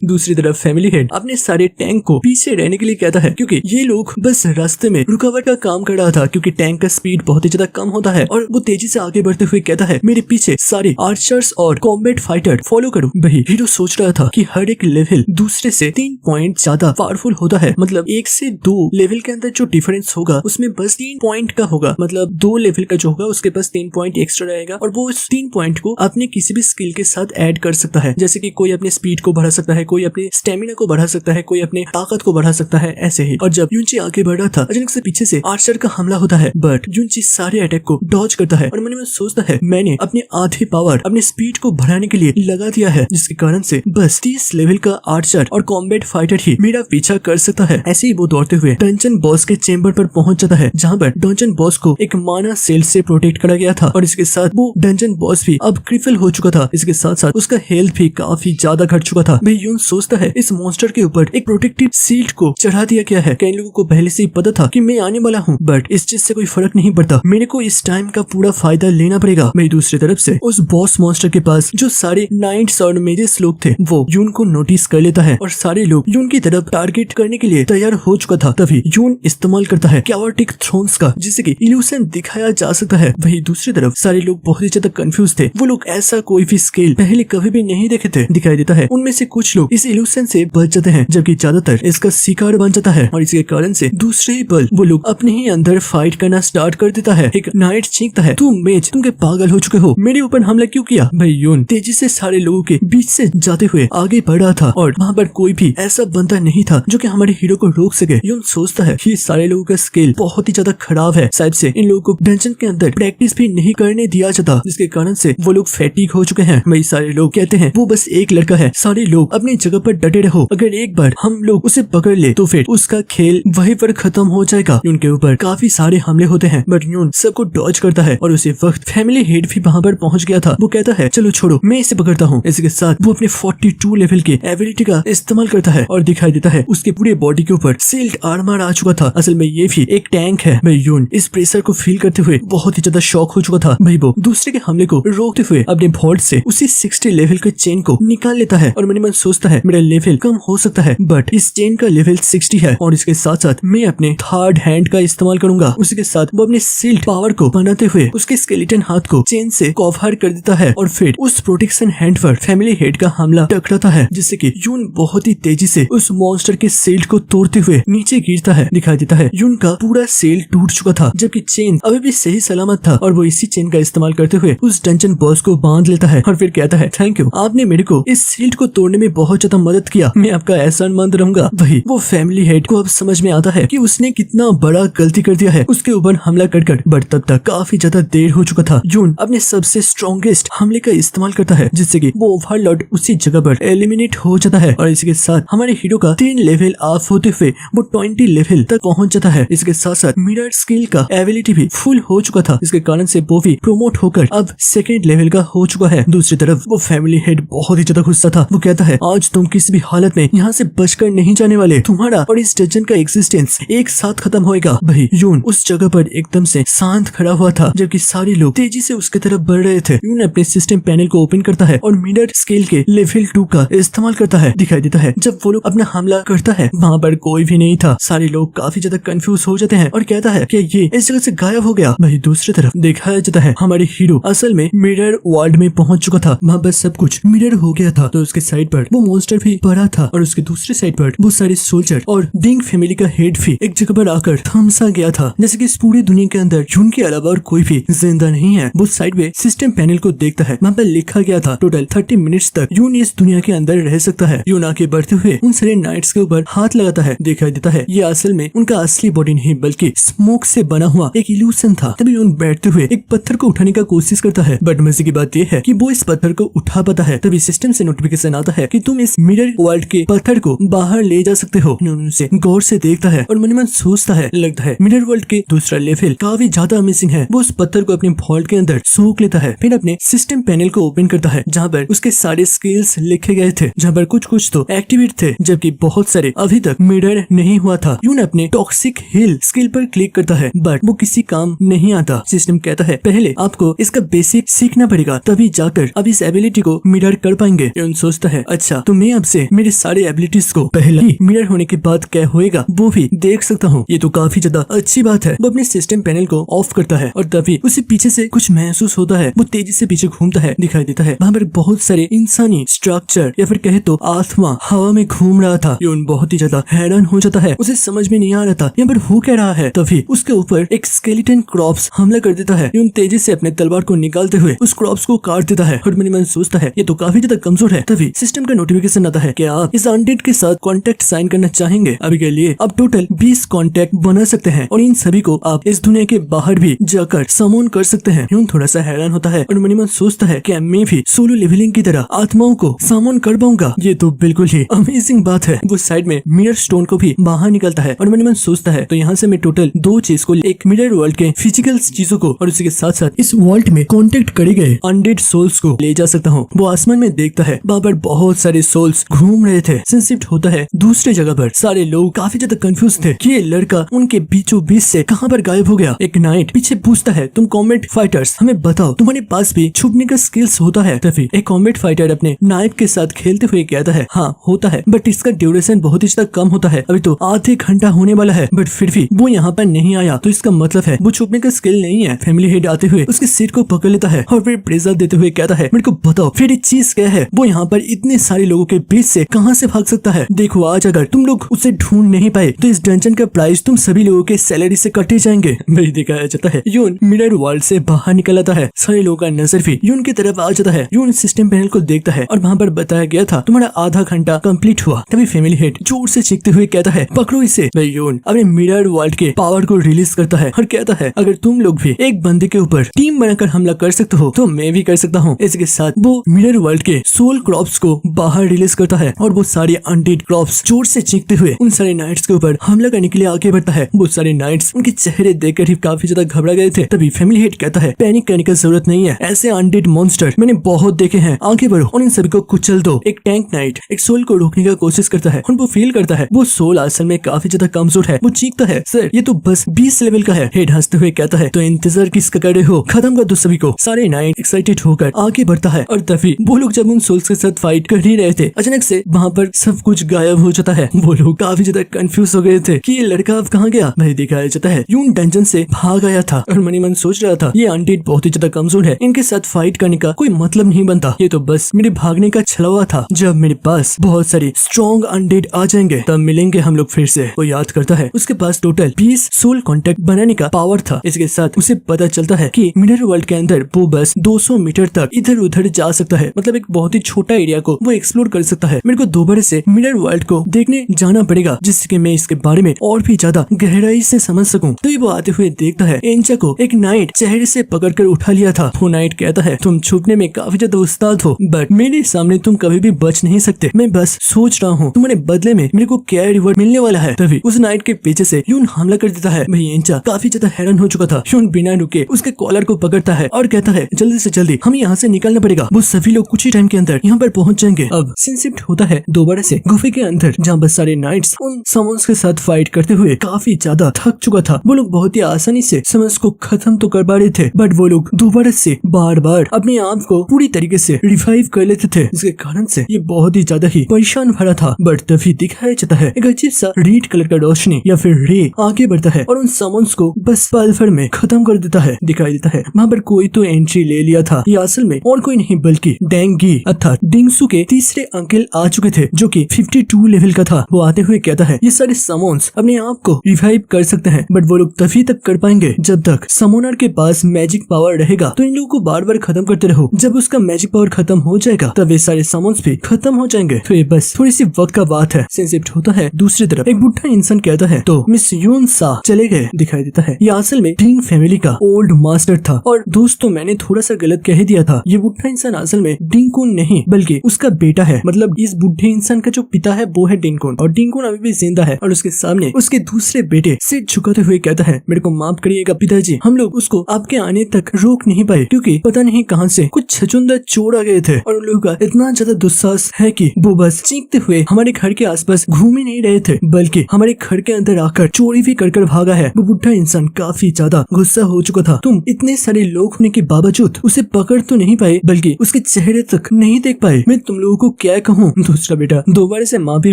दूसरी तरफ फैमिली हेड अपने सारे टैंक को पीछे रहने के लिए कहता है, क्योंकि ये लोग बस रास्ते में रुकावट का काम कर रहा था, क्योंकि टैंक का स्पीड बहुत ही ज्यादा कम होता है। और वो तेजी से आगे बढ़ते हुए कहता है, मेरे पीछे सारे आर्चर्स और कॉम्बैट फाइटर फॉलो करो। वही हीरो सोच रहा था कि हर एक लेवल दूसरे से 3 पॉइंट ज्यादा पावरफुल होता है, मतलब 1 से 2 लेवल के अंदर जो डिफरेंस होगा उसमें बस 3 पॉइंट का होगा, मतलब 2 लेवल का जो होगा उसके पास 3 पॉइंट एक्स्ट्रा रहेगा और वो उस 3 पॉइंट को अपने किसी भी स्किल के साथ ऐड कर सकता है। जैसे कि कोई अपने स्पीड को बढ़ा सकता है, कोई अपने स्टेमिना को बढ़ा सकता है, कोई अपने ताकत को बढ़ा सकता है, ऐसे ही। और जब युनची आगे बढ़ रहा था अचानक से पीछे से आर्चर का हमला होता है, बट युनची सारे अटैक को डॉज करता है और मन में सोचता है, मैंने अपने आधे पावर अपने स्पीड को बढ़ाने के लिए लगा दिया है, जिसके कारण से बस 30 लेवल का आर्चर और कॉम्बैट फाइटर ही मेरा पीछा कर सकता है। ऐसे ही वो दौड़ते हुए डंजन बॉस के चेंबर पर पहुंच जाता है, जहाँ पर डंजन बॉस को एक माना सेल से प्रोटेक्ट करा गया था और इसके साथ वो डंजन बॉस भी अब क्रिपल हो चुका था। इसके साथ साथ उसका हेल्थ भी काफी ज्यादा घट चुका था। भाई यून सोचता है, इस मॉन्स्टर के ऊपर एक प्रोटेक्टिव शील्ड को चढ़ा दिया गया है। कई लोगों को पहले से ही पता था कि मैं आने वाला हूँ, बट इस चीज से कोई फर्क नहीं पड़ता, मेरे को इस टाइम का पूरा फायदा लेना पड़ेगा। मेरी दूसरी तरफ से उस बॉस मॉन्स्टर के पास जो सारे नाइट्स और मेजेस लोग थे वो यून को नोटिस कर लेता है और सारे लोग यून की तरफ टारगेट करने के लिए तैयार हो चुका था। तभी यून इस्तेमाल करता है कैओटिक थ्रोन्स का, जिससे कि इल्यूशन दिखाया जा सकता है। वही दूसरी तरफ सारे लोग बहुत ही ज्यादा कंफ्यूज थे, वो लोग ऐसा कोई भी स्किल पहले कभी भी नहीं देखे थे। दिखाई देता है उनमें से कुछ लोग इस इल्यूशन से बच जाते हैं, जबकि ज्यादातर इसका शिकार बन जाता है और इसके कारण से दूसरे ही पल वो लोग अपने ही अंदर फाइट करना स्टार्ट कर देता है। एक नाइट चीखता है, तुम मेज, तुम के पागल हो चुके हो, मेरे ऊपर हमला क्यों किया? भाई यून तेजी से सारे लोगों के बीच से जाते हुए आगे बढ़ रहा था और वहाँ पर कोई भी ऐसा बंदा नहीं था जो कि हमारे हीरो को रोक सके। यून सोचता है ये सारे लोगों का स्किल बहुत ही ज्यादा खराब है, शायद से इन लोगों को डंजन के अंदर प्रैक्टिस भी नहीं करने दिया जाता, जिसके कारण से वो लोग फैटिक हो चुके हैं। वही सारे लोग कहते हैं वो बस एक लड़का है, सारे लोग अपनी जगह पर डटे रहो, अगर एक बार हम लोग उसे पकड़ ले तो फिर उसका खेल वहीं पर खत्म हो जाएगा। यून के ऊपर काफी सारे हमले होते हैं, बट यून सबको डॉज करता है और उसी वक्त फैमिली हेड भी वहाँ पर पहुंच गया था। वो कहता है चलो छोड़ो, मैं इसे पकड़ता हूँ। इसके साथ वो अपने 42 लेवल के एबिलिटी का इस्तेमाल करता है और दिखाई देता है उसके पूरे बॉडी के ऊपर सील्ड आर्मर आ चुका था। असल में ये भी एक टैंक है। भाई यून इस प्रेशर को फील करते हुए बहुत ही ज्यादा शॉक हो चुका था। भाई वो दूसरे के हमले को रोकते हुए अपने वॉल्ट से उसी 60 लेवल के चेन को निकाल लेता है और मन में सोचता है मेरा लेवल कम हो सकता है, बट इस चेन का लेवल 60 है और इसके साथ साथ मैं अपने थर्ड हैंड का इस्तेमाल करूंगा। उसी के साथ वो अपने सील्ड पावर को बनाते हुए उसके स्केलेटन हाथ को चेन से कवर कर देता है और फिर उस प्रोटेक्शन हैंड पर फैमिली हेड का हमला टकराता है, जिससे कि यून बहुत ही तेजी से उस मॉन्स्टर के सील्ड को तोड़ते हुए नीचे गिरता है। दिखाई देता है यून का पूरा सील्ड टूट चुका था, जबकि चेन अभी भी सही सलामत था और वो इसी चेन का इस्तेमाल करते हुए उस डंजन बॉस को बांध लेता है और फिर कहता है थैंक यू, आपने मेरे को इस सील्ड को तोड़ने में बहुत ज्यादा मदद किया, मैं आपका एहसानमंद रहूंगा। वही वो फैमिली हेड को अब समझ में आता है कि उसने कितना बड़ा गलती कर दिया है उसके ऊपर हमला कर, बट तब तक काफी ज्यादा देर हो चुका था। यून अपने सबसे स्ट्रॉन्गेस्ट हमले का इस्तेमाल करता है, जिससे कि वो ओवरलॉर्ड उसी जगह पर एलिमिनेट हो जाता है और इसके साथ हमारे हीरो का 3 लेवल ऑफ होते हुए वो 20 लेवल तक पहुंच जाता है। इसके साथ साथ मिरर स्किल का एबिलिटी भी फुल हो चुका था, इसके कारण से वो भी प्रोमोट होकर अब 2nd लेवल का हो चुका है। दूसरी तरफ वो फैमिली हेड बहुत ही ज्यादा गुस्सा था। वो कहता है आज तुम किसी भी हालत में यहाँ से बचकर नहीं जाने वाले, तुम्हारा और इस डंजन का एग्जिस्टेंस एक साथ खत्म होएगा। भाई यून उस जगह पर एकदम से शांत खड़ा हुआ था, जबकि सारे लोग तेजी से उसके तरफ बढ़ रहे थे। यून अपने सिस्टम पैनल को ओपन करता है और मिरर स्केल के लेवल 2 का इस्तेमाल करता है। दिखाई देता है जब वो लोग अपना हमला करता है वहाँ पर कोई भी नहीं था। सारे लोग काफी ज्यादा कंफ्यूज हो जाते हैं और कहता है कि ये इस जगह से गायब हो गया। वही दूसरी तरफ दिखाया जाता है हमारे हीरो असल में मिरर वर्ल्ड में पहुंच चुका था, वहाँ पर सब कुछ मिरर हो गया था। तो उसके साइड पर वो मॉन्स्टर भी पड़ा था और उसके दूसरे साइड पर वो सारे सोल्जर और डिंग फैमिली का हेड भी एक जगह पर आकर थमसा गया था, जैसे कि इस पूरी दुनिया के अंदर यून के अलावा और कोई भी जिंदा नहीं है। वो साइड में सिस्टम पैनल को देखता है, वहाँ पर लिखा गया था टोटल 30 मिनट्स तक यून इस दुनिया के अंदर रह सकता है। यून आगे बढ़ते हुए उन सारे नाइट्स के ऊपर हाथ लगाता है। दिखाई देता है ये असल में उनका असली बॉडी नहीं बल्कि स्मोक से बना हुआ एक इल्यूशन था। तभी यून बैठते हुए एक पत्थर को उठाने का कोशिश करता है, बट मजे की बात यह है कि वो इस पत्थर को उठा पाता है। तभी सिस्टम से नोटिफिकेशन आता है कि तुम इस मिरर वर्ल्ड के पत्थर को बाहर ले जा सकते हो। यून उसे गौर से देखता है और मन में सोचता है लगता है मिरर वर्ल्ड के दूसरा लेवल काफी ज्यादा अमेजिंग है। वो उस पत्थर को अपने वॉल्ट के अंदर सोख लेता है, फिर अपने सिस्टम पैनल को ओपन करता है जहाँ पर उसके सारे स्किल्स लिखे गए थे, जहाँ पर कुछ तो एक्टिवेट थे जबकि बहुत सारे अभी तक मिरर नहीं हुआ था। यून यून अपने टॉक्सिक हिल स्किल पर क्लिक करता है, बट वो किसी काम नहीं आता। सिस्टम कहता है पहले आपको इसका बेसिक सीखना पड़ेगा, तभी जाकर अब इस एबिलिटी को मिरर कर पाएंगे। यून सोचता है अच्छा तो मैं आपसे मेरे सारे एबिलिटीज को पहले ही मिरर होने के बाद क्या होएगा वो भी देख सकता हूँ। ये तो काफी ज्यादा अच्छी बात है। वो अपने सिस्टम पैनल को ऑफ करता है और तभी उसे पीछे से कुछ महसूस होता है। वो तेजी से पीछे घूमता है, दिखाई देता है वहाँ पर बहुत सारे इंसानी स्ट्रक्चर या फिर कहे तो आत्मा हवा में घूम रहा था। यून बहुत ही ज्यादा हैरान हो जाता है, उसे समझ में नहीं आ रहा था यहाँ पर हो क्या रहा है। तभी उसके ऊपर एक स्केलेटन क्रॉप्स हमला कर देता है। यून तेजी से अपने तलवार को निकालते हुए उस क्रॉप्स को काट देता है और मन ही मन सोचता है ये तो काफी ज्यादा कमजोर है। तभी सिस्टम का नोटिफिकेशन आता है कि आप इस अनडेड के साथ कॉन्टेक्ट साइन करना चाहेंगे। अभी के लिए आप टोटल 20 कॉन्टेक्ट बना सकते हैं और इन सभी को आप इस दुनिया के बाहर भी जाकर समोन कर सकते हैं। यून थोड़ा सा हैरान होता है और मन ही मन सोचता है कि मैं भी सोलो लेवलिंग की तरह आत्माओं को समोन कर पाऊंगा। ये तो बिल्कुल ही अमेजिंग बात है। वो साइड में मिरर स्टोन को भी बाहर निकलता है और मन ही मन सोचता है तो यहाँ से मैं टोटल 2 चीज को, एक मिरर वर्ल्ड के फिजिकल चीजों को और उसी के साथ साथ इस वर्ल्ड में कॉन्टेक्ट करे गए अनडेड सोल्स को ले जा सकता हूँ। वो आसमान में देखता है वहाँ पर बहुत सारे सोल्स घूम रहे थे। शिफ्ट होता है दूसरे जगह पर। सारे लोग काफी ज्यादा कंफ्यूज थे कि ये लड़का उनके बीचों बीच से कहाँ पर गायब हो गया। एक नाइट पीछे पूछता है तुम कॉम्बैट फाइटर्स हमें बताओ तुम्हारे पास भी छुपने का स्किल्स होता है। तभी एक कॉम्बैट फाइटर अपने नाइफ के साथ खेलते हुए कहता है हाँ होता है, बट इसका ड्यूरेशन बहुत ही ज्यादा कम होता है। अभी तो आधे घंटा होने वाला है बट फिर भी वो यहाँ पर नहीं आया, तो इसका मतलब है वो छुपने का स्किल नहीं है। फैमिली हेड आते हुए उसके सिर को पकड़ लेता है और फिर प्रेशर देते हुए कहता है मेरे को बताओ फिर एक चीज क्या है, वो यहाँ पर इतने सारे लोगों के बीच से कहाँ से भाग सकता है। देखो आज अगर तुम लोग उसे ढूंढ नहीं पाए तो इस डंजन का प्राइस तुम सभी लोगों के सैलरी से कटे जाएंगे। वही दिखाया जाता है यून मिरर वर्ल्ड से बाहर निकल आता है। सारे लोगों का नजर भी यून की तरफ आ जाता है। यून सिस्टम पैनल को देखता है और वहाँ पर बताया गया था तुम्हारा आधा घंटा कंप्लीट हुआ। तभी फैमिली हेड जोर से चीखते हुए कहता है पकड़ो इसे। यून अपने मिरर वर्ल्ड के पावर को रिलीज करता है और कहता है अगर तुम लोग भी एक बंदे के ऊपर टीम बनाकर हमला कर सकते हो तो मैं भी कर सकता हूँ। इसके साथ वो मिरर वर्ल्ड के सोल क्रॉप्स को बाहर रिलीज करता है और वो सारे अनडेड क्रॉप्स जोर से चीखते हुए उन सारे नाइट्स के ऊपर हमला करने के लिए आगे बढ़ता है। वो सारे नाइट्स उनके चेहरे देखकर ही काफी ज्यादा घबरा गए थे। तभी फैमिली हेड कहता है पैनिक करने की जरूरत नहीं है, ऐसे अनडेड मॉन्स्टर मैंने बहुत देखे हैं, आगे बढ़ो और इन सभी को कुचल दो। एक टैंक नाइट एक सोल को रोकने का कोशिश करता है और वो फील करता है वो सोल असल में काफी ज्यादा कमजोर है। वो चीखता है सर ये तो बस 20 लेवल का है। हेड हंसते हुए कहता है तो इंतजार किसका कर रहे हो, खत्म कर दो सभी को। सारे नाइट एक्साइटेड होकर आगे बढ़ता है और तभी वो लोग जब उन सोल्स के साथ फाइट कर ही रहे थे अचानक से वहाँ पर सब कुछ गायब हो जाता है। वो लोग काफी ज्यादा कंफ्यूज हो गए थे कि ये लड़का अब कहाँ गया। वही दिखाया जाता है यून डंजन से भाग आया था और मन ही मन सोच रहा था ये अनडेड बहुत ही ज्यादा कमजोर है, इनके साथ फाइट करने का कोई मतलब नहीं बनता, ये तो बस मेरे भागने का छलवा था। जब मेरे पास बहुत सारे स्ट्रॉन्ग अनडेड आ जाएंगे तब मिलेंगे हम लोग फिर से। वो याद करता है उसके पास टोटल 20 सोल कॉन्टेक्ट बनाने का पावर था। इसके साथ उसे पता चलता है कि मिरर वर्ल्ड के अंदर वो बस 200 मीटर तक इधर उधर जा सकता है, मतलब एक बहुत ही छोटा एरिया को वो एक्सप्लोर कर सकता है। मेरे को दोबारा से मिरर वर्ल्ड को देखने जाना पड़ेगा जिससे मैं इसके बारे में और भी ज्यादा गहराई से समझ सकूं। तो वो आते हुए देखता है एंचा को एक नाइट चेहरे से पकड़कर उठा लिया था। वो नाइट कहता है तुम छुपने में काफी ज्यादा उस्ताद हो बट मेरे सामने तुम कभी भी बच नहीं सकते, मैं बस सोच रहा हूँ तुम्हारे बदले में मेरे को क्या रिवॉर्ड मिलने वाला है। तभी उस नाइट के पीछे से यून हमला कर देता है। भाई एंचा काफी ज्यादा हैरान हो चुका था। यून बिना रुके उसके कॉलर को पकड़ता है और कहता है जल्दी से जल्दी हमें यहाँ से निकलना पड़ेगा, वो सभी लोग कुछ ही टाइम के अंदर यहाँ पर पहुंच जाएंगे। अब सीन शिफ्ट होता है दोबारा से गुफे के अंदर जहाँ बस सारे नाइट्स उन समन्स के साथ फाइट करते हुए काफी ज्यादा थक चुका था। वो लोग बहुत ही आसानी से समन्स को खत्म तो कर पा रहे थे बट वो लोग दोबारा से बार बार अपने आप को पूरी तरीके से रिवाइव कर लेते थे, जिसके कारण से ये बहुत ही ज्यादा ही परेशान भरा था। बट तभी दिखाया जाता है एक अजीब सा रेड कलर का रोशनी या फिर रे आगे बढ़ता है और उन समन्स को बस पल भर में खत्म कर देता है। दिखाई देता है वहाँ पर कोई तो एंट्री ले लिया था, ये असल में और कोई नहीं बल्कि डेंगी अर्थात डिंगसू के तीसरे अंकल आ चुके थे जो कि 52 लेवल का था। वो आते हुए कहता है ये सारे समन्स अपने आप को रिवाइव कर सकते हैं बट वो लोग तभी तक कर पाएंगे जब तक समोनर के पास मैजिक पावर रहेगा। तो इन लोगों को बार बार खत्म करते रहो, जब उसका मैजिक पावर खत्म हो जाएगा तब ये सारे समन्स भी खत्म हो जाएंगे। तो ये बस थोड़ी सी वक्त का बात है। शिफ्ट होता है दूसरी तरफ एक बुढ़ा इंसान कहता है तो मिस यून सा चले गए। दिखाई देता है ये असल में डिंग फैमिली का ओल्ड मास्टर था। और दोस्तों मैंने थोड़ा सा गलत कह दिया था, ये बुढ़ा इंसान असल में डिंगकुन नहीं बल्कि उसका बेटा है। मतलब इस बुढ़े इंसान का जो पिता है वो है डिंगकुन और डिंगकुन अभी भी जिंदा है। और उसके सामने उसके दूसरे बेटे सिर झुकाते हुए कहता है मेरे को माफ करिएगा पिताजी, हम लोग उसको आपके आने तक रोक नहीं पाए क्योंकि पता नहीं कहां से कुछ छचुंदर चोर आ गए थे और उन लोगों का इतना ज्यादा दुस्साहस है कि वो बस चीखते हुए हमारे घर के आसपास घूम ही नहीं रहे थे बल्कि हमारे घर के अंदर आकर चोरी भी कर भागा है। वो बुढ़ा इंसान काफी ज्यादा गुस्सा हो चुका था। तुम इतने सारे लोग होने के बावजूद उसे पकड़ तो नहीं पाए, बल्कि उसके चेहरे तक नहीं देख पाए। मैं तुम लोगों को क्या कहूँ। दूसरा बेटा दोबारा से माफी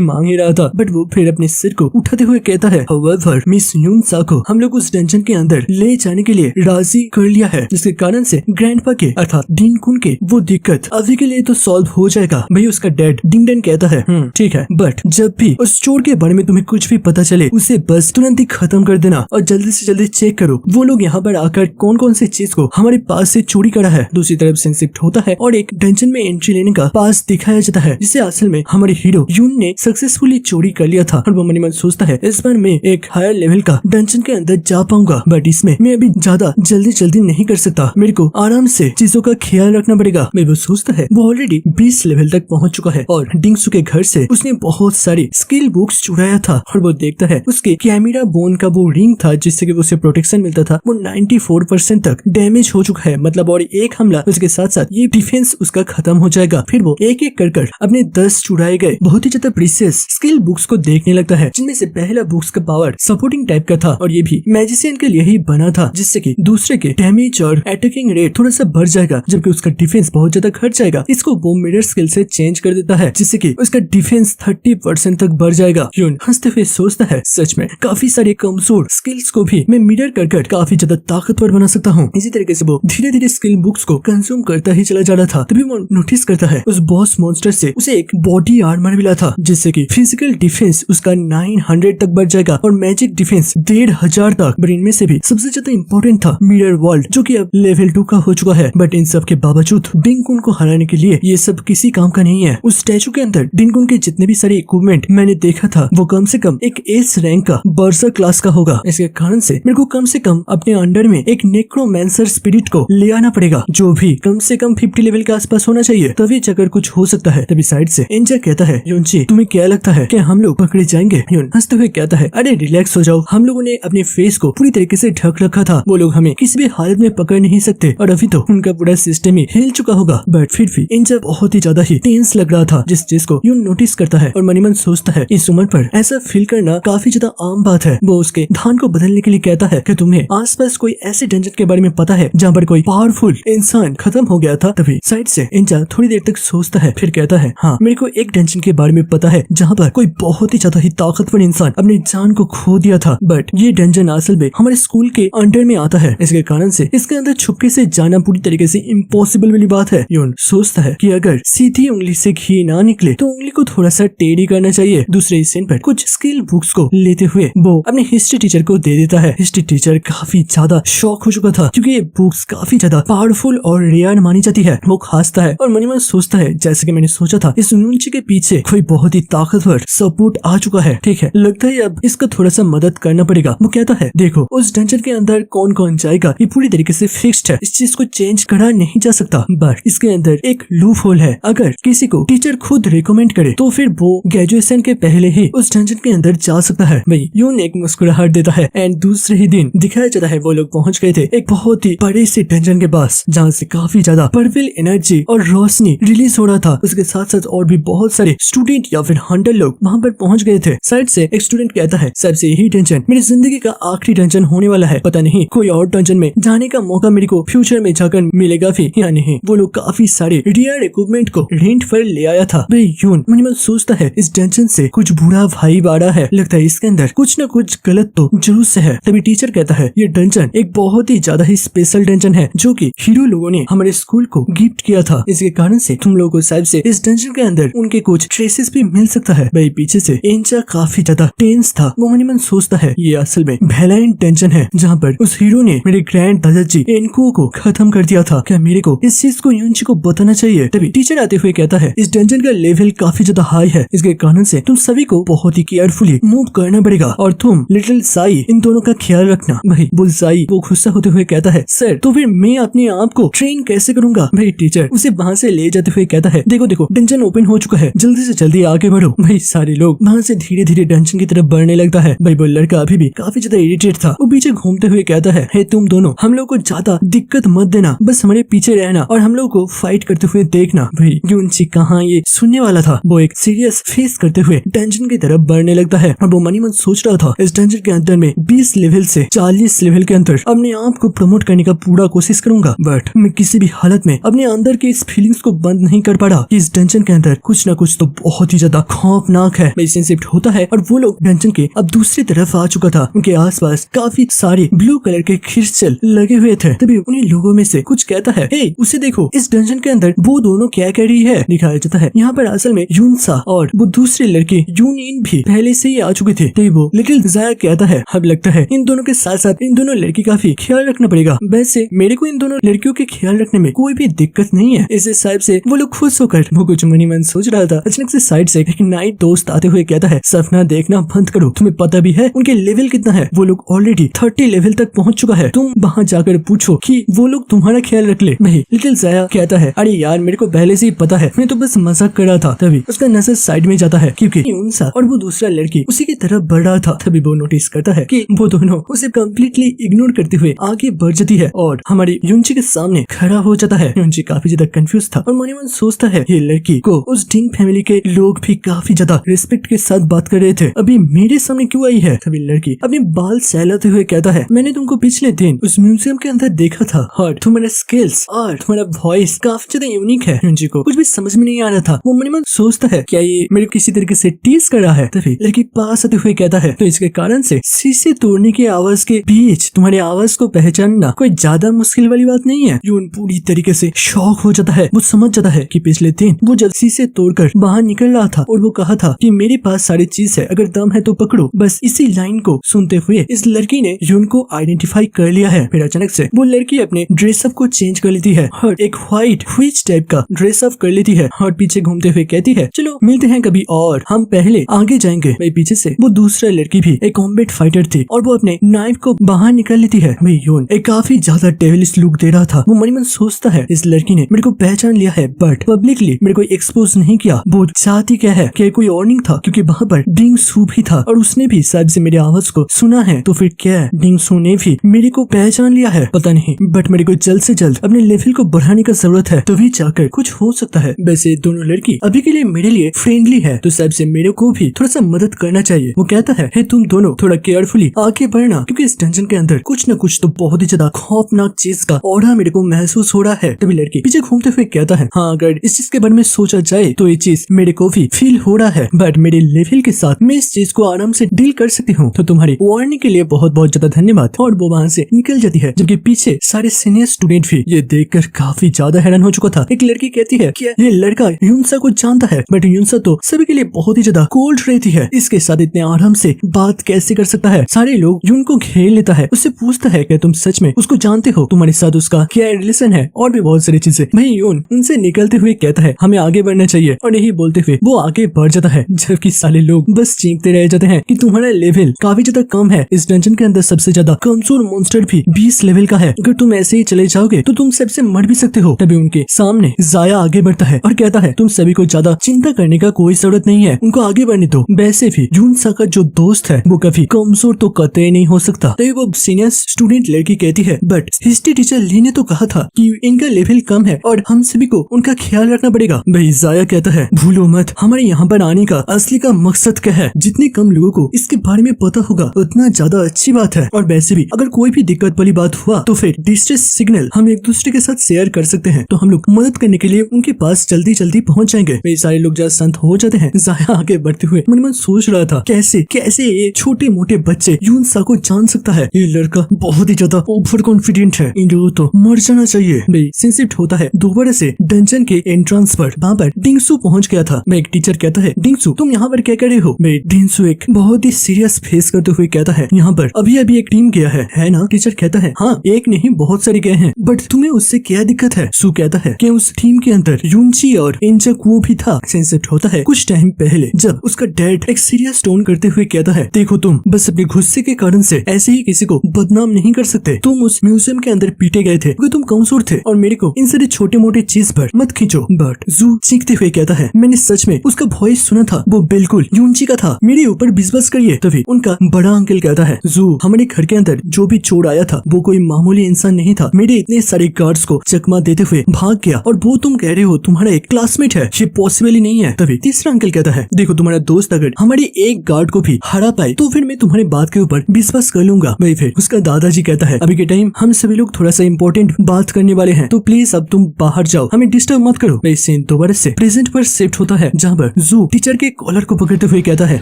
मांग ही रहा था, बट वो फिर अपने सिर को उठाते हुए कहता है, however, मिस यूनसा को हम लोग उस डंजन के अंदर ले जाने के लिए राजी कर लिया है, जिसके कारण से ग्रैंडपा के अर्थात डिन कुन के वो दिक्कत अभी के लिए तो सॉल्व हो जाएगा। भाई उसका डैड डिंगडन कहता है ठीक है, बट जब भी उस चोर के बारे में तुम्हें कुछ भी पता चले उसे बस तुरंत ही खत्म कर देना और जल्दी से जल्दी चेक करो वो लोग यहाँ पर आकर कौन कौन सी चीज को हमारे पास से चोरी करा है। दूसरी तरफ से शिफ्ट होता है और एक डंजन में एंट्री लेने का पास दिखाया जाता है, जिसे असल में हमारे हीरो यून ने सक्सेसफुली चोरी कर लिया था। और वो मन ही मन सोचता है इस बार मैं एक हायर लेवल का डंजन के अंदर जा पाऊंगा, बट इसमें मैं अभी ज्यादा जल्दी नहीं कर सकता, मेरे को आराम से चीजों का ख्याल रखना पड़ेगा। मैं वो सोचता है वो ऑलरेडी 20 लेवल तक पहुंच चुका है और डिंगसू के घर से उसने बहुत सारी स्किल बुक्स चुराया था। और वो देखता है उसके कैमरा बोन का वो रिंग था जिससे कि उसे प्रोटेक्शन मिलता था, वो 94% तक डैमेज हो चुका है। मतलब और एक हमला उसके साथ साथ ये डिफेंस उसका खत्म हो जाएगा। फिर वो एक एक कर अपने 10 चुराए गए बहुत ही ज्यादा प्रीशियस स्किल बुक्स को देखने लगता है, जिनमें से पहला बुक्स का पावर सपोर्टिंग टाइप का था और ये भी मैजिशियन के लिए ही बना था, जिससे कि दूसरे के डैमेज और अटैकिंग रेट थोड़ा सा बढ़ जाएगा, जबकि उसका डिफेंस बहुत ज्यादा घट जाएगा। इसको वो मिरर स्किल से चेंज कर देता है, जिससे कि उसका डिफेंस 30% तक बढ़ जाएगा। यून हंसते हुए सोचता है सच में काफी सारे कमजोर स्किल्स को भी मैं मिरर कर काफी ज्यादा ताकतवर बना सकता हूँ। इसी तरीके से वो धीरे धीरे स्किल बुक्स को कंज्यूम करता ही चला जा रहा था। तभी वो नोटिस करता है उस बॉस मॉन्स्टर से उसे एक बॉडी आर्मर मिला था, जिससे कि फिजिकल डिफेंस उसका 900 तक बढ़ जाएगा और मैजिक डिफेंस 1500 तक। पर इनमें से भी सबसे ज्यादा इंपॉर्टेंट था मिरर वर्ल्ड, जो कि अब लेवल 2 का हो चुका है। बट इन सब के बावजूद डिंगकुन को हराने के लिए ये सब किसी काम का नहीं है। उस स्टैचू के अंदर डिंगकुन के जितने भी सारे इक्विपमेंट मैंने देखा था वो कम से कम एक एस रैंक का बर्सर क्लास का होगा। इसके कारण से मेरे को कम से कम अपने अंडर में एक नेक्रोमैंसर स्पिरिट को ले आना पड़ेगा, जो भी कम से कम 50 लेवल के आसपास होना चाहिए, तभी जाकर कुछ हो सकता है। तभी साइड से एंजा कहता है यूनची तुम्हें क्या लगता है कि हम लोग पकड़े जाएंगे? यून हंसते हुए कहता है अरे रिलैक्स हो जाओ, हम लोगों ने अपने फेस को पूरी तरीके से ढक रखा था, वो लोग हमें किसी भी हालत में पकड़ नहीं सकते और अभी तो उनका पूरा सिस्टम ही हिल चुका होगा। बट फिर भी एंजा बहुत ही ज्यादा ही टेंस लग रहा था, जिस चीज को यून नोटिस करता है और मनीमन सोचता है इस उम्र पर ऐसा फील करना काफी ज्यादा आम बात है। वो उसके ध्यान को बदलने के लिए कहता है कि तुम्हें आसपास कोई ऐसे डंजन के बारे में पता है जहाँ पर कोई पावरफुल इंसान खत्म हो गया था? तभी साइड से एंजा थोड़ी देर तक सोचता है, फिर कहता है हाँ मेरे को एक डंजन के बारे में पता है जहाँ पर कोई बहुत ही ज्यादा ही ताकतवर इंसान अपनी जान को खो दिया था, बट ये डंजन असल में हमारे स्कूल के अंडर में आता है। इसके कारण से इसके अंदर छुपके से जाना पूरी तरीके से इम्पॉसिबल वाली बात है। यून सोचता है कि अगर सीधी उंगली से घी ना निकले तो उंगली को थोड़ा सा टेढ़ी करना चाहिए। दूसरे हिस्से पर कुछ स्किल बुक्स को लेते हुए वो अपने हिस्ट्री टीचर को दे देता है। हिस्ट्री टीचर काफी ज्यादा शॉक हो चुका था क्योंकि ये बुक्स काफी ज्यादा पावरफुल और रेयर मानी जाती है। वो हंसता है और मन ही मन सोचता है जैसे कि मैंने सोचा था इस यूनची के पीछे कोई बहुत ही ताकतवर सपोर्ट आ चुका है। ठीक है, लगता है अब इसका थोड़ा सा मदद करना पड़ेगा। वो कहता है देखो उस डंजन के अंदर कौन कौन जाएगा ये पूरी तरीके से फिक्स्ड है, इस चीज को चेंज करा नहीं जा सकता, बट इसके अंदर एक लूप होल है। अगर किसी को टीचर खुद रिकमेंड करे तो फिर वो ग्रेजुएशन के पहले ही उस डंजन के अंदर जा सकता है। भाई यून एक मुस्कुराहट देता है एंड दूसरे ही दिन दिखाया जाता है वो लोग पहुंच गए थे एक बहुत ही बड़े से डंजन के पास, जहाँ से काफी ज्यादा पर्पल एनर्जी और रोशनी रिलीज हो रहा था। उसके साथ साथ और भी बहुत सारे स्टूडेंट या फिर हंटर लोग वहाँ पर पहुंच गए थे। साइड से एक स्टूडेंट कहता है सबसे यही डंजन मेरी जिंदगी का आखिरी डंजन होने वाला है, पता नहीं कोई और डंजन में जाने का मौका मेरे को फ्यूचर में जाकर मिलेगा भी या नहीं। वो लोग काफी सारे रेयर इक्विपमेंट को रेंट पर ले आया था। भाई यून मन ही मन सोचता है इस डंजन से कुछ बुरा वाइब आ रहा है, लगता है इसके अंदर कुछ न कुछ गलत तो जरूर से है। तभी टीचर कहता है ये डंजन एक बहुत ही ज्यादा ही स्पेशल डंजन है जो कि हीरो लोगों ने हमारे स्कूल को गिफ्ट किया था, इसके कारण से तुम लोगों को शायद से इस डंजन के अंदर उनके कुछ ट्रेसेस भी मिल सकता है। भाई पीछे से एंजा काफी ज्यादा टेंस था। वो मन ही मन सोचता है ये असल में वैलेंटाइन डंजन है जहाँ पर उस हीरो ने मेरे ग्रैंड दादाजी एनको को खत्म कर दिया था। क्या मेरे को इस चीज को यूनची को बताना चाहिए? तभी टीचर आते हुए कहता है इस डंजन का लेवल काफी ज्यादा हाई है, इसके कारण से तुम सभी को बहुत ही केयरफुली मूव करना पड़ेगा और तुम लिटिल साई इन दोनों का ख्याल रखना। भाई बुलसाई वो गुस्सा होते हुए कहता है सर तो फिर मैं अपने आप को ट्रेन कैसे करूंगा? भाई टीचर उसे वहाँ से ले जाते हुए कहता है देखो देखो डंजन ओपन हो चुका है, जल्दी से जल्दी आगे बढ़ो। भाई सारे लोग वहाँ से धीरे धीरे डंजन की तरफ बढ़ने लगता है। भाई वो लड़का अभी भी काफी ज्यादा इरिटेट था। वो पीछे घूमते हुए कहता है हे तुम दोनों हम लोग को ज्यादा दिक्कत मत देना, बस हमारे पीछे रहना और हम लोग को फाइट करते हुए देखना। भाई यूनची कहाँ ये सुनने वाला था, वो एक सीरियस फेस करते हुए डंजन की तरफ बढ़ने लगता लगता है और वो मनी मन सोच रहा था इस डंजन के अंदर में 20 लेवल से 40 लेवल के अंदर अपने आप को प्रमोट करने का पूरा कोशिश करूंगा, बट मैं किसी भी हालत में अपने अंदर के इस फीलिंग्स को बंद नहीं कर पा रहा कि इस डंजन के अंदर कुछ ना कुछ तो बहुत ही ज्यादा खौफनाक है। मैं शिफ्ट होता है और वो लोग डंजन के अब दूसरी तरफ आ चुका था। उनके आसपास काफी सारे ब्लू कलर के क्रिस्टल लगे हुए थे। तभी उन्हीं लोगों में से कुछ कहता है, हे उसे देखो, इस डंजन के अंदर वो दोनों क्या कर रही है। दिखाया जाता है यहाँ पर असल में यूनसा और वो दूसरे लड़के यूनिन भी पहले से ही आ चुके थे। तभी वो लिटिल जाया कहता है, अब लगता है इन दोनों के साथ साथ इन दोनों लड़की का भी ख्याल रखना पड़ेगा। वैसे मेरे को इन दोनों लड़कियों के ख्याल रखने में कोई भी दिक्कत नहीं है। इस हिसाब से वो लोग खुश होकर वो कुछ मनी मन सोच रहा था। अचानक से साइड से एक नाइट दोस्त आते हुए कहता है, सपना देखना बंद करो, तुम्हें पता भी है उनके लेवल कितना है। वो लोग ऑलरेडी 30 लेवल तक पहुंच चुका है। तुम वहां जाकर पूछो कि वो लोग तुम्हारा ख्याल रख ले। नहीं, लिटिल जाया कहता है, अरे यार मेरे को पहले से ही पता है, मैं तो बस मजाक कर रहा था। तभी उसका नजर साइड में जाता है क्योंकि यूनसा और वो दूसरा लड़की उसी की तरफ बढ़ रहा था। तभी वो नोटिस करता है कि वो दोनों उसे कम्प्लीटली इग्नोर करते हुए आगे बढ़ जाती है और हमारी यूनची के सामने खड़ा हो जाता है। यूनची काफी ज्यादा कंफ्यूज था और मनी मन सोचता है ये लड़की को उस डिंग फैमिली के लोग भी काफी ज्यादा रिस्पेक्ट के साथ बात कर रहे थे, अभी मेरे सामने क्यों आई है। तभी लड़की अपने बाल सहलाते हुए कहता है, मैंने तुमको पिछले दिन उस म्यूजियम के अंदर देखा था और तुम्हारा स्किल्स और तुम्हारा वॉइस काफी ज्यादा यूनिक है। यूनची को कुछ भी समझ में नहीं आ रहा था। वो मनी मन सोचता है क्या ये मेरे किसी तरीके से टीज कर रहा है। तभी लड़की पास आते हुए कहता है, तो इसके कारण से शीशे तोड़ने की आवाज के बीच तुम्हारी आवाज को पहचानना कोई ज्यादा मुश्किल वाली बात नहीं है। यून पूरी तरीके से शॉक हो जाता है। वो समझ जाता है कि पिछले दिन वो जब शीशे तोड़कर बाहर निकल रहा था और वो कहा था कि मेरे पास सारी चीज है, अगर दम है तो पकड़ो। बस इसी लाइन को सुनते हुए इस लड़की ने यून को आइडेंटिफाई कर लिया है। फिर अचानक से वो लड़की अपने ड्रेसअप को चेंज कर लेती है और एक व्हाइट विच टाइप का ड्रेसअप कर लेती है और पीछे घूमते हुए कहती है, चलो मिलते हैं कभी और हम पहले आगे जाएंगे। भाई पीछे से वो दूसरा लड़की भी एक कॉम्बैट फाइटर थी और वो अपने नाइफ को बाहर निकाल लेती है। भाई यून एक काफी ज्यादा डेविलिश लुक दे रहा था। वो मनी मन सोचता है इस लड़की ने मेरे को पहचान लिया है बट पब्लिकली मेरे को एक्सपोज नहीं किया। वो चाहती क्या है कि कोई और नहीं था क्योंकि वहाँ पर डिंग सू भी था और उसने भी शायद से मेरी आवाज को सुना है। तो फिर क्या है, डिंग सू ने भी मेरे को पहचान लिया है, पता नहीं, बट मेरे को जल्द से जल्द अपने लेवल को बढ़ाने का जरूरत है, तभी जाकर कुछ हो सकता है। वैसे दोनों लड़की अभी के लिए मेरे लिए फ्रेंडली है तो शायद से मेरे को भी थोड़ा सा मदद करना चाहिए। वो कहता है, हे तुम दोनों थोड़ा केयरफुली आगे बढ़ना क्योंकि इस डंजन के अंदर कुछ न कुछ तो बहुत ही ज्यादा खौफनाक चीज का ऑर्डर मेरे को महसूस हो रहा है। तभी लड़की पीछे घूमते हुए कहता है, हाँ अगर इस चीज के बारे में सोचा जाए तो ये चीज मेरे को भी फील हो रहा है बट मेरे लेवल के साथ मैं इस चीज को आराम से डील कर सकती हूँ, तो तुम्हारी वार्निंग के लिए बहुत बहुत ज्यादा धन्यवाद। और वो वहाँ से निकल जाती है जबकि पीछे सारे सीनियर स्टूडेंट भी ये देखकर काफी ज्यादा हैरान हो चुका था। एक लड़की कहती है कि ये लड़का यूनसा को जानता है बट यूनसा तो सभी के लिए बहुत ही ज्यादा कोल्ड रहती है, इसके साथ इतने आराम से बात कैसे कर सकता है। सारे लोग यून को घेर लेता है, उससे पूछता है कि तुम सच में उसको जानते हो, तुम्हारे साथ उसका क्या रिलेशन है और भी बहुत सारी चीजें। वही यून उनसे निकलते हुए कहता है हमें आगे बढ़ना चाहिए और यही बोलते हुए वो आगे बढ़ जाता है जबकि सारे लोग बस चीखते रह जाते हैं कि तुम्हारा लेवल काफी ज्यादा कम है। इस डंजन के अंदर सबसे ज्यादा कमजोर मॉन्स्टर भी 20 लेवल का है, अगर तुम ऐसे ही चले जाओगे तो तुम सबसे मर भी सकते हो। तभी उनके सामने जाया आगे बढ़ता है और कहता है तुम सभी को ज्यादा चिंता करने का कोई जरूरत नहीं है, उनको आगे बढ़ने दो। वैसे भी यूनसा का जो दोस्त है वो कभी कमजोर तो कतई नहीं हो सकता। तभी वो सीनियर स्टूडेंट लड़की कहती है बट हिस्ट्री टीचर ली ने तो कहा था कि इनका लेवल कम है और हम सभी को उनका ख्याल रखना पड़ेगा। भाई जाया कहता है भूलो मत हमारे यहाँ पर आने का असली का मकसद क्या है, जितने कम लोगों को इसके बारे में पता होगा उतना ज्यादा अच्छी बात है। और वैसे भी अगर कोई भी दिक्कत वाली बात हुआ तो फिर डिस्ट्रेस सिग्नल हम एक दूसरे के साथ शेयर कर सकते हैं, तो हम लोग मदद करने के लिए उनके पास जल्दी जल्दी पहुँच जाएंगे। वे सारे लोग जब संत हो जाते हैं। जाया आगे बढ़ते हुए मन मन सोच रहा था कैसे कैसे ये छोटे मोटे बच्चे यूनसा को जान सकता है, ये लड़का बहुत ही ज्यादा ओवर कॉन्फिडेंट है, इन लोगों तो मर जाना चाहिए। भाई शिफ्ट होता है दोबारा से डंजन के एंट्रेंस पर, वहाँ पर डिंगसू पहुँच गया था। मैं एक टीचर कहता है डिंगसू तुम यहाँ पर क्या कर रहे हो। मैं डिंगसू एक बहुत ही सीरियस फेस करते हुए कहता है यहाँ पर अभी अभी एक टीम गया है ना। टीचर कहता है हाँ एक नहीं बहुत सारे गए हैं बट तुम्हें उससे क्या दिक्कत है। सू कहता है कि उस टीम के अंदर यूनची और इंजक वो भी था। शिफ्ट होता है कुछ टाइम पहले जब उसका डैड एक सीरियस टोन करते हुए कहता है देखो तुम बस अपने गुस्से के कारण से ऐसे ही किसी को बदनाम नहीं कर सकते, तुम उस म्यूजियम के अंदर पीटे गए थे क्योंकि तुम कमजोर थे और मेरे को इन सारे छोटे मोटे चीज पर मत खींचो। बट जू चीखते हुए कहता है मैंने सच में उसका वॉइस सुना था, वो बिल्कुल यूनची का था, मेरे ऊपर विश्वास करिए। तभी उनका बड़ा अंकल कहता है जू हमारे घर के अंदर जो भी चोर आया था वो कोई मामूली इंसान नहीं था, मेरे इतने सारे गार्ड्स को चकमा देते हुए भाग गया और वो तुम कह रहे हो तुम्हारा एक क्लासमेट है, ये पॉसिबल ही नहीं है। तभी तीसरा अंकल कहता है देखो तुम्हारा दोस्त अगर हमारी यदि एक गार्ड को भी हरा पाए तो फिर मैं तुम्हारी बात के ऊपर विश्वास कर लूंगा। वही फिर उसका दादाजी कहता है अभी के टाइम हम सभी लोग थोड़ा सा इंपॉर्टेंट बात करने वाले हैं, तो प्लीज अब तुम बाहर जाओ, हमें डिस्टर्ब मत करो। वही सीन दोबारा से प्रेजेंट पर शिफ्ट होता है, जहाँ पर जू टीचर के कॉलर को पकड़ते हुए कहता है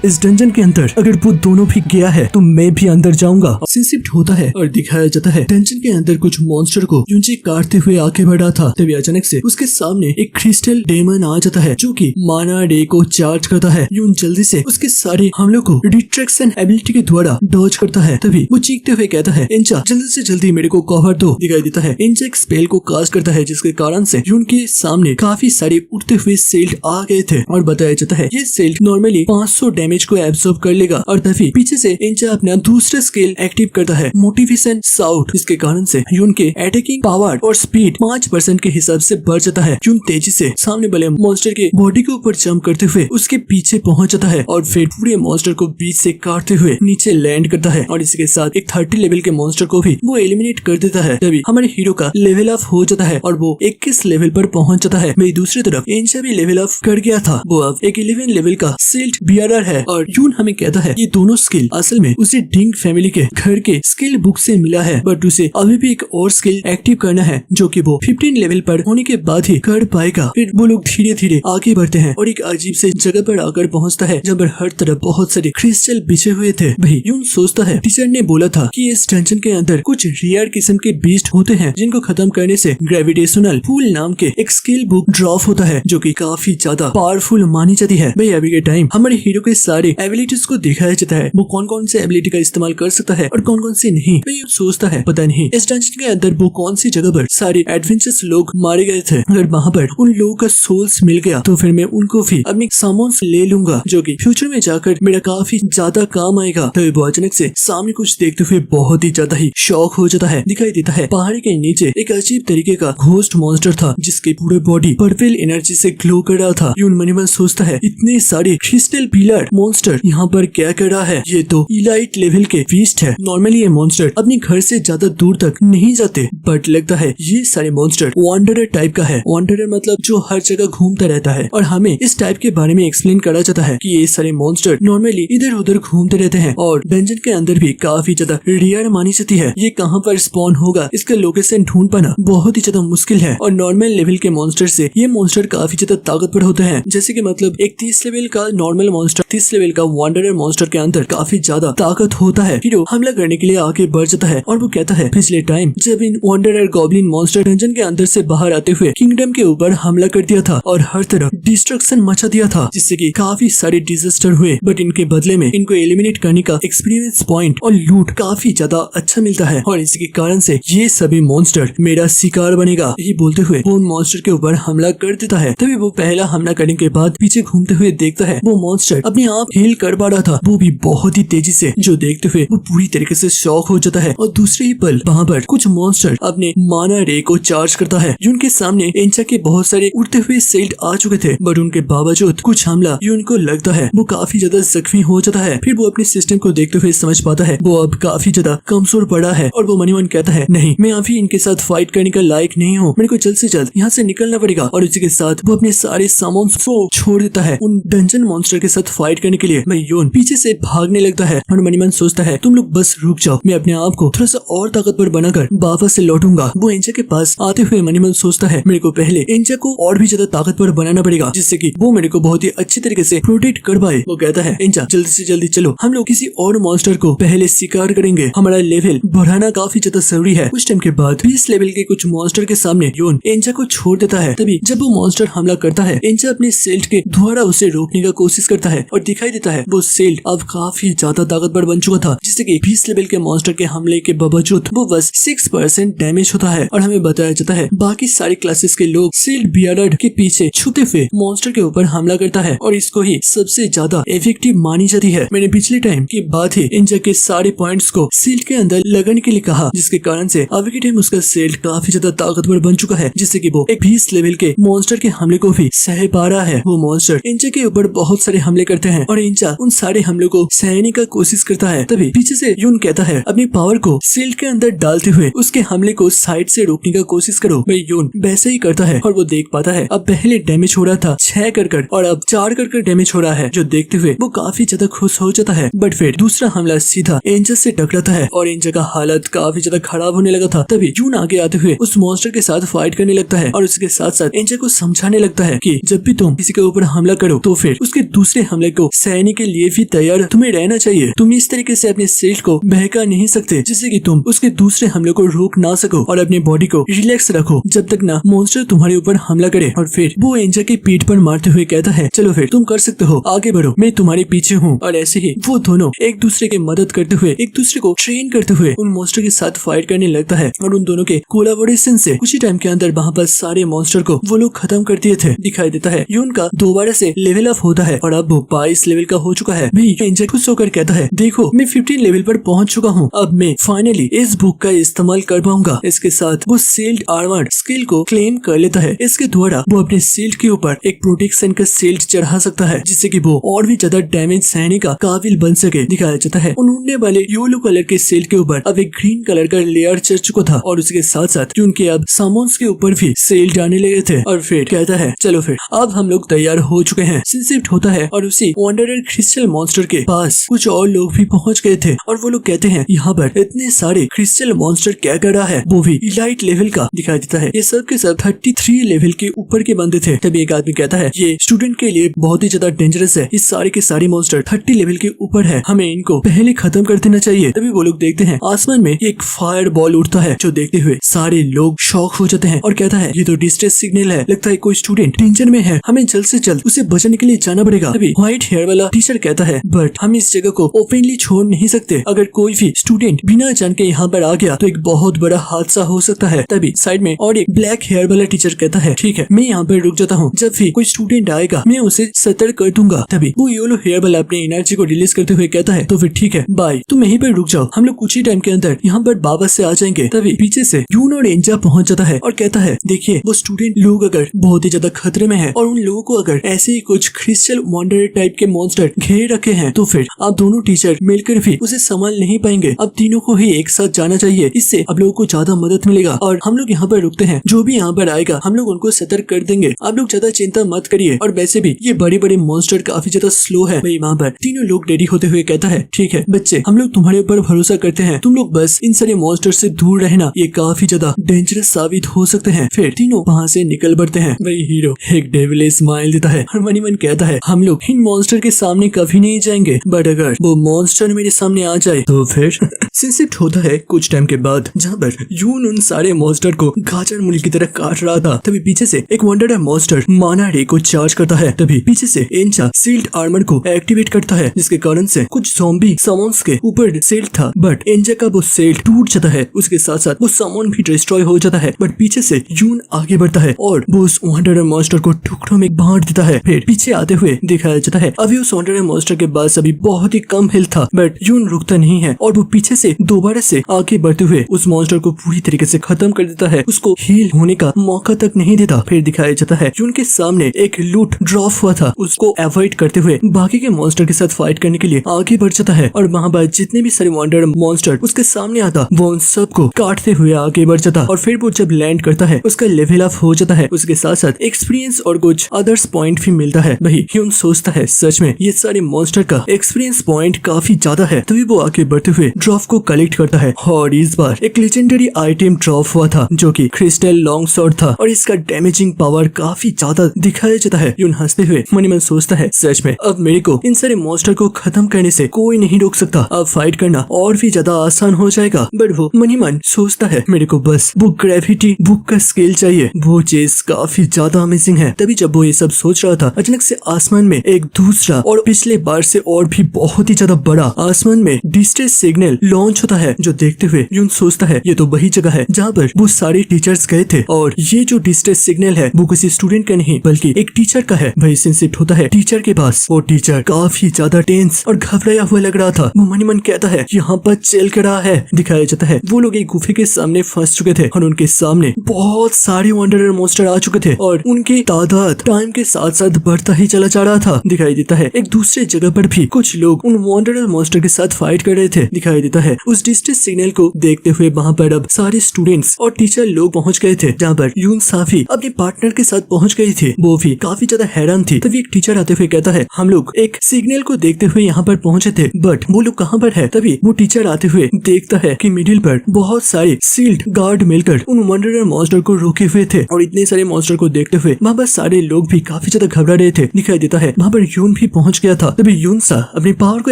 इस डंजन के अंदर अगर वो दोनों भी गया है तो मैं भी अंदर जाऊंगा। सीन शिफ्ट होता है और दिखाया जाता है डंजन के अंदर कुछ मॉन्स्टर को यूंजी काटते हुए आगे बढ़ा था। तभी अचानक से उसके सामने एक क्रिस्टल डेमन आ जाता है जो कि माना डे को चार्ज करता है। यूं जल्दी से उसके सारे हमलों को रिट्रैक्शन एबिलिटी के द्वारा डॉज करता है। तभी वो चीखते हुए कहता है इंचा जल्दी से जल्दी मेरे को कवर दो। दिखाई देता है इंचा एक स्पेल को कास्ट करता है जिसके कारण से यून के सामने काफी सारे उड़ते हुए सेल्ट आ गए थे और बताया जाता है ये सेल्ट नॉर्मली 500 डैमेज को एब्सॉर्ब कर लेगा। और तभी पीछे से इंचा अपना दूसरा स्किल एक्टिव करता है मोटिवेशन साउट, जिसके कारण से यून के अटैकिंग पावर और स्पीड 5% के हिसाब से बढ़ जाता है। यून तेजी से सामने वाले मॉन्स्टर के बॉडी के ऊपर जंप करते हुए उसके पीछे पहुंच जाता है और फिर पूरे मॉन्स्टर को बीच से काटते हुए नीचे लैंड करता है और इसके साथ एक 30 लेवल के मॉन्स्टर को भी वो एलिमिनेट कर देता है। तभी हमारे हीरो का लेवल अप हो जाता है और वो 21 लेवल पर पहुंच जाता है। वही दूसरी तरफ इंचा भी लेवल अप कर गया था, वो अब एक 11 लेवल का सील्ड बियरर है। और यून हमें कहता है ये दोनों स्किल असल में उसे डिंग फैमिली के घर के स्किल बुक से मिला है, बट उसे अभी भी एक और स्किल एक्टिव करना है जो कि वो 15 लेवल पर होने के बाद ही कर पाएगा। फिर वो लोग धीरे धीरे आगे बढ़ते हैं और एक अजीब से जगह पर आकर पहुंचता है जहाँ पर हर तरफ बहुत सारे क्रिस्टल बिछे हुए थे। भाई यून सोचता है टीचर ने बोला था कि इस डंजन के अंदर कुछ रेयर किस्म के बीस्ट होते हैं जिनको खत्म करने से ग्रेविटेशनल पूल नाम के एक स्किल बुक ड्रॉप होता है जो कि काफी ज्यादा पावरफुल मानी जाती है। भाई अभी के टाइम हमारे हीरो के सारे एबिलिटीज को दिखाया जाता है, वो कौन कौन से एबिलिटी का इस्तेमाल कर सकता है और कौन कौन से नहीं। भाई सोचता है पता नहीं इस डंजन के अंदर वो कौन सी जगह पर सारे एडवेंचर्स लोग मारे गए थे, अगर वहाँ पर उन लोगों का सोल्स मिल गया तो फिर मैं उनको भी अपने सामान ले लूंगा जो कि फ्यूचर में जाकर मेरा काफी ज्यादा काम आएगा। तभी वो अचानक से सामने कुछ देखते हुए बहुत ही ज्यादा ही शॉक हो जाता है। दिखाई देता है पहाड़ी के नीचे एक अजीब तरीके का घोस्ट मॉन्स्टर था जिसकी पूरे बॉडी पर्पल एनर्जी से ग्लो कर रहा था। यून मनी मन सोचता है इतने सारे क्रिस्टल पिलर मॉन्स्टर यहाँ पर क्या कर रहा है, ये तो इलाइट लेवल के बीस्ट है। नॉर्मली ये मॉन्स्टर अपने घर से ज्यादा दूर तक नहीं जाते, बट लगता है ये सारे मॉन्स्टर वांडरर टाइप का है। वांडरर मतलब जो हर जगह घूमता रहता है और हमें इस टाइप के बारे में एक्सप्लेन करा जाता है कि ये सारे मॉन्स्टर नॉर्मली इधर उधर घूमते रहते हैं और डंजन के अंदर भी काफी ज्यादा रेयर मानी जाती है। ये कहाँ पर स्पॉन होगा इसका लोकेशन ढूंढ पाना बहुत ही ज्यादा मुश्किल है और नॉर्मल लेवल के मॉन्स्टर से ये मॉन्स्टर काफी ज्यादा ताकतवर होते हैं। जैसे कि मतलब एक 30 लेवल का नॉर्मल मॉन्स्टर 30 लेवल का वांडरर मॉन्स्टर के अंदर काफी ज्यादा ताकत होता है। हीरो हमला करने के लिए आगे बढ़ जाता है और वो कहता है पिछले टाइम जब इन वांडरर गॉब्लिन मॉन्स्टर डंजन के अंदर से बाहर आते हुए किंगडम के ऊपर हमला कर दिया था और हर तरफ डिस्ट्रक्शन मचा दिया था जिससे कि काफी सारे डिजास्टर हुए, बट इनके बदले में इनको एलिमिनेट करने का एक्सपीरियंस पॉइंट और लूट काफी ज्यादा अच्छा मिलता है और इसी के कारण से ये सभी मॉन्स्टर मेरा शिकार बनेगा। ये बोलते हुए वो मॉन्स्टर के ऊपर हमला कर देता है। तभी वो पहला हमला करने के बाद पीछे घूमते हुए देखता है वो मॉन्स्टर अपने आप हील कर पा रहा था, वो भी बहुत ही तेजी से, जो देखते हुए वो पूरी तरीके से शॉक हो जाता है। और दूसरे ही पल वहाँ पर कुछ मॉन्स्टर अपने माना रे को चार्ज करता है। उनके सामने इंचा के बहुत सारे उड़ते हुए सेल्ट आ चुके थे, बट उनके बावजूद कुछ हमला उनको लगता है वो काफी ज्यादा जख्मी हो जाता है। फिर वो अपने सिस्टम को देखते हुए समझ पाता है वो अब काफी ज्यादा कमजोर पड़ा है और वो मनी मन कहता है नहीं, मैं अभी इनके साथ फाइट करने का लायक नहीं हूँ, मेरे को जल्द से जल्द यहाँ से निकलना पड़ेगा। और इसी के साथ वो अपने सारे सामान को छोड़ देता है उन डंजन मॉन्स्टर के साथ फाइट करने के लिए। यून पीछे से भागने लगता है और मनी मन सोचता है तुम लोग बस रुक जाओ, मैं अपने आप को थोड़ा सा और ताकतवर बनाकर वापस से लौटूंगा। वो इंचा के पास आते हुए मनी मन सोचता है मेरे को पहले इंचा को और भी ज्यादा ताकतवर बनाना पड़ेगा जिससे कि वो मेरे को बहुत ही अच्छी तरीके से प्रोटेक्ट कर पाए। वो कहता है इंचा जल्दी से जल्दी चलो, हम लोग किसी और मॉन्स्टर को पहले शिकार करेंगे, हमारा लेवल बढ़ाना काफी ज्यादा जरूरी है। उस टाइम के बाद 20 लेवल के कुछ मॉन्स्टर के सामने यून इंचा को छोड़ देता है। तभी जब वो मॉन्स्टर हमला करता है इंचा अपने सेल्ट के द्वारा उसे रोकने का कोशिश करता है और दिखाई देता है वो सेल्ट अब काफी ज्यादा ताकतवर बन चुका था जिससे कि 20 लेवल के मॉन्स्टर के हमले के बावजूद वो बस 6% डैमेज होता है। और हमें बताया जाता है बाकी सारे क्लासेस के लोग सील्ड बियर्ड के पीछे छुपते हुए मॉन्स्टर के ऊपर हमला करता है और इसको ही सबसे ज्यादा इफेक्टिव मानी जाती है। मैंने पिछले टाइम की बात ही इंचा के सारे पॉइंट्स को सील्ड के अंदर लगाने के लिए कहा, जिसके कारण से अभी के टाइम उसका सील्ड काफी ज्यादा ताकतवर बन चुका है जिससे कि वो एक 20 लेवल के मॉन्स्टर के हमले को भी सह पा रहा है। वो मॉन्स्टर इंचा के ऊपर बहुत सारे हमले करते हैं और इंचा उन सारे हमलों को सहने का कोशिश करता है। तभी पीछे से यून कहता है अपनी पावर को सील्ड के अंदर डालते हुए उसके हमले को साइड से रोकने का कोशिश करो। भाई यून वैसे ही करता है और वो देख पाता है अब पहले डैमेज हो रहा था 6 कर और अब 4 कर डैमेज हो रहा है, जो देखते देखते हुए वो काफी ज्यादा खुश हो जाता है। बट फिर दूसरा हमला सीधा एंजल से टकराता है और एंजल का हालत काफी ज्यादा खराब होने लगा था। तभी यून आगे आते हुए उस मॉन्स्टर के साथ फाइट करने लगता है और उसके साथ साथ एंजल को समझाने लगता है कि जब भी तुम किसी के ऊपर हमला करो तो फिर उसके दूसरे हमले को सहने के लिए भी तैयार तुम्हें रहना चाहिए। तुम इस तरीके से अपने शील्ड को बहका नहीं सकते जिससे कि तुम उसके दूसरे हमले को रोक ना सको और अपनी बॉडी को रिलैक्स रखो जब तक ना मॉन्स्टर तुम्हारे ऊपर हमला करे। और फिर वो एंजल की पीठ पर मारते हुए कहता है चलो फिर तुम कर सकते हो, आगे बढ़ो, मैं तुम्हारे पीछे हूँ। और ऐसे ही वो दोनों एक दूसरे की मदद करते हुए एक दूसरे को ट्रेन करते हुए उन मॉन्स्टर के साथ फाइट करने लगता है और उन दोनों के कोलाबोरेशन से कुछ ही टाइम के अंदर वहाँ पर सारे मॉन्स्टर को वो लोग खत्म कर दिए थे। दिखाई देता है यून का दोबारा से लेवल अप होता है और अब वो 22 लेवल का हो चुका है। एंजल खुश होकर कहता है देखो मैं 15 लेवल पर पहुंच चुका हूँ, अब मैं फाइनली इस बुक का इस्तेमाल कर पाऊंगा। इसके साथ वो सील्ड आर्मर स्किल को क्लेम कर लेता है। इसके द्वारा वो अपने सील्ड के ऊपर एक प्रोटेक्शन का सील्ड चढ़ा सकता है जिससे कि वो और भी ज्यादा डैमेज सहने का काबिल बन सके। दिखाया जाता है उन उड़ने वाले येलो कलर के सील्ड के ऊपर अब एक ग्रीन कलर का लेयर चढ़ चुका था और उसके साथ साथ उनके अब सामोन्स के ऊपर भी सील्ड आने लगे थे। और फिर कहता है चलो फिर अब हम लोग तैयार हो चुके हैं। शिफ्ट होता है और उसी वंडरर क्रिस्टल मॉन्स्टर के पास कुछ और लोग भी पहुंच गए थे और वो लोग कहते हैं यहाँ पर इतने सारे क्रिस्टल मॉन्स्टर क्या कर रहा है, वो भी इलाइट लेवल का। दिखाई देता है ये सब के सब 33 लेवल के ऊपर के बंदे थे। तभी एक आदमी कहता है ये स्टूडेंट के लिए बहुत ही ज्यादा डेंजरस है, इस सारे के सारे मॉन्स्टर 30 लेवल के ऊपर है, हमें इनको पहले खत्म कर देना चाहिए। तभी वो लोग देखते हैं आसमान में एक फायर बॉल उड़ता है जो देखते हुए सारे लोग शॉक हो जाते हैं और कहता है ये तो डिस्ट्रेस सिग्नल है, लगता है कोई स्टूडेंट डेंजर में है, हमें जल्द से जल्द उसे बचाने के लिए जाना पड़ेगा। तभी व्हाइट हेयर वाला टीचर कहता है बट हम इस जगह को ओपनली छोड़ नहीं सकते, अगर कोई भी स्टूडेंट बिना जान के यहाँ पर आ गया तो एक बहुत बड़ा हादसा हो सकता है। तभी साइड में और एक ब्लैक हेयर वाला टीचर कहता है ठीक है मैं यहाँ पर रुक जाता हूँ, जब भी कोई स्टूडेंट आएगा मैं उसे सतर्क कर दूंगा। तभी वो येलो हेयर वाला अपनी एनर्जी को रिलीज करते हुए कहता है तो फिर ठीक है बाय, तुम यहीं पर रुक जाओ, हम लोग कुछ ही टाइम के अंदर यहाँ पर वापस से आ जाएंगे। तभी पीछे से यून और एंजा पहुंच जाता है और कहता है देखिए वो स्टूडेंट लोग अगर बहुत ही ज्यादा खतरे में है और उन लोगों को अगर ऐसे ही कुछ क्रिस्टल वंडर टाइप के मॉन्स्टर घेर रखे हैं तो फिर आप दोनों टीचर मिलकर भी उसे संभाल नहीं पाएंगे, अब तीनों को ही एक साथ जाना चाहिए, इससे अब लोगों को ज्यादा मदद मिलेगा। और हम लोग यहाँ पर रुकते हैं, जो भी यहाँ पर आएगा हम लोग उनको सतर्क कर देंगे, आप लोग ज्यादा चिंता मत करिए। और वैसे भी ये बड़े बड़े मॉन्स्टर काफी ज्यादा स्लो है। भाई वहाँ पर तीनों लोग रेडी होते हुए कहता है ठीक है बच्चे हम लोग तुम्हारे ऊपर भरोसा करते हैं, तुम लोग बस इन सारे मॉन्स्टर से दूर रहना, ये काफी ज्यादा डेंजरस साबित हो सकते हैं। फिर तीनों वहाँ से निकल पड़ते हैं। भाई हीरो एक डेविल स्माइल देता है और मन ही मन कहता है हम लोग इन मॉन्स्टर के सामने कभी नहीं जाएंगे, बट अगर वो मॉन्स्टर मेरे सामने आ जाए तो फिर शिफ्ट होता है कुछ टाइम के बाद जहाँ पर यून उन सारे मॉन्स्टर को गाजर मूली की तरह काट रहा था। तभी पीछे से एक वंडर मॉन्स्टर माना रे को चार्ज करता है। तभी पीछे से एंचा सील्ड आर्मर को एक्टिवेट करता है जिसके कारण से कुछ ज़ॉम्बी सामोन्स के ऊपर सील्ड था, बट एंजा का वो सील्ड टूट जाता है, उसके साथ साथ वो सामोन भी डिस्ट्रॉय हो जाता है। बट पीछे से यून आगे बढ़ता है और वो उस वंडर मॉन्स्टर को टुकड़ों में बांट देता है। फिर पीछे आते हुए दिखाया जाता है अभी उस वंडर मॉन्स्टर के पास अभी बहुत ही कम हेल्थ था, बट यून रुकता नहीं है और वो पीछे से दोबारा से आगे बढ़ते हुए उस मॉन्स्टर को पूरी तरीके से खत्म कर देता है, उसको हील होने का मौका तक नहीं देता। फिर दिखाया जाता है यून के सामने एक लूट ड्रॉप हुआ था, उसको अवॉइड करते हुए बाकी के मॉन्स्टर के साथ फाइट करने के लिए आगे बढ़ जाता है और वहाँ पर जितने भी सारे वंडर मॉन्स्टर उसके सामने आता वो उन सबको काटते हुए आगे बढ़ जाता। और फिर वो जब लैंड करता है उसका लेवल अप हो जाता है, उसके साथ साथ एक्सपीरियंस और कुछ अदर्स पॉइंट भी मिलता है। वही यून सोचता है सच में ये सारे मॉन्स्टर का एक्सपीरियंस पॉइंट काफी ज्यादा है। तभी वो आगे बढ़ते हुए ड्रॉप को कलेक्ट करता है और इस बार एक लेजेंडरी आइटम ड्रॉप हुआ था जो कि क्रिस्टल लॉन्ग स्वॉर्ड था और इसका डैमेजिंग पावर काफी ज्यादा दिखाया जाता है। यून हंसते हुए मन ही मन सोचता है सच में अब मेरे को इन सारे मॉन्स्टर को खत्म करने से कोई नहीं रोक सकता, अब फाइट करना और भी ज्यादा आसान हो जाएगा। बट वो मन ही मन सोचता है मेरे को बस वो ग्रेविटी बुक का स्केल चाहिए, वो चीज काफी ज्यादा अमेजिंग है। तभी जब वो ये सब सोच रहा था अचानक से आसमान में एक दूसरा और पिछले बार से और भी बहुत ही ज्यादा बड़ा आसमान में डिस्ट्रेस सिग्नल लॉन्च होता है, जो देखते हुए यून सोचता है ये तो वही जगह है जहाँ पर वो सारे टीचर्स गए थे और ये जो डिस्ट्रेस सिग्नल है वो किसी स्टूडेंट का नहीं बल्कि एक टीचर का है। वही शिफ्ट होता है टीचर के पास, वो टीचर काफी ज्यादा टेंस और घबराया हुआ लग रहा था। वो मन ही मन कहता है यहाँ पर चल के रहा है। दिखाया जाता है वो लोग एक गुफे के सामने फंस चुके थे और उनके सामने बहुत सारे वंडरर मॉन्स्टर आ चुके थे और उनकी तादाद टाइम के साथ साथ बढ़ता ही चला जा रहा था। दिखाई देता है एक दूसरे जगह पर भी कुछ लोग उन वंडरर मॉन्स्टर के साथ फाइट कर रहे थे। दिखाई देता है उस डिस्ट्रेस सिग्नल को देखते हुए वहाँ पर अब सारे स्टूडेंट्स और टीचर लोग पहुँच गए थे, जहाँ पर यून साफी अपने पार्टनर के साथ पहुँच गई थी। वो भी काफी ज्यादा हैरान थी। तभी एक टीचर आते हुए कहता है हम लोग एक सिग्नल को देखते हुए यहाँ पर पहुंचे थे, बट वो लोग कहाँ पर है। तभी वो टीचर आते हुए देखता है कि मिडिल पर बहुत सारे सील्ड गार्ड मिलकर उन वंडरर मॉन्स्टर को रोके हुए थे और इतने सारे मॉन्स्टर को देखते हुए वहाँ पर सारे लोग भी काफी ज्यादा घबरा रहे थे। दिखाई देता है वहाँ पर यून भी पहुंच गया था। तभी यूनसा अपनी पावर को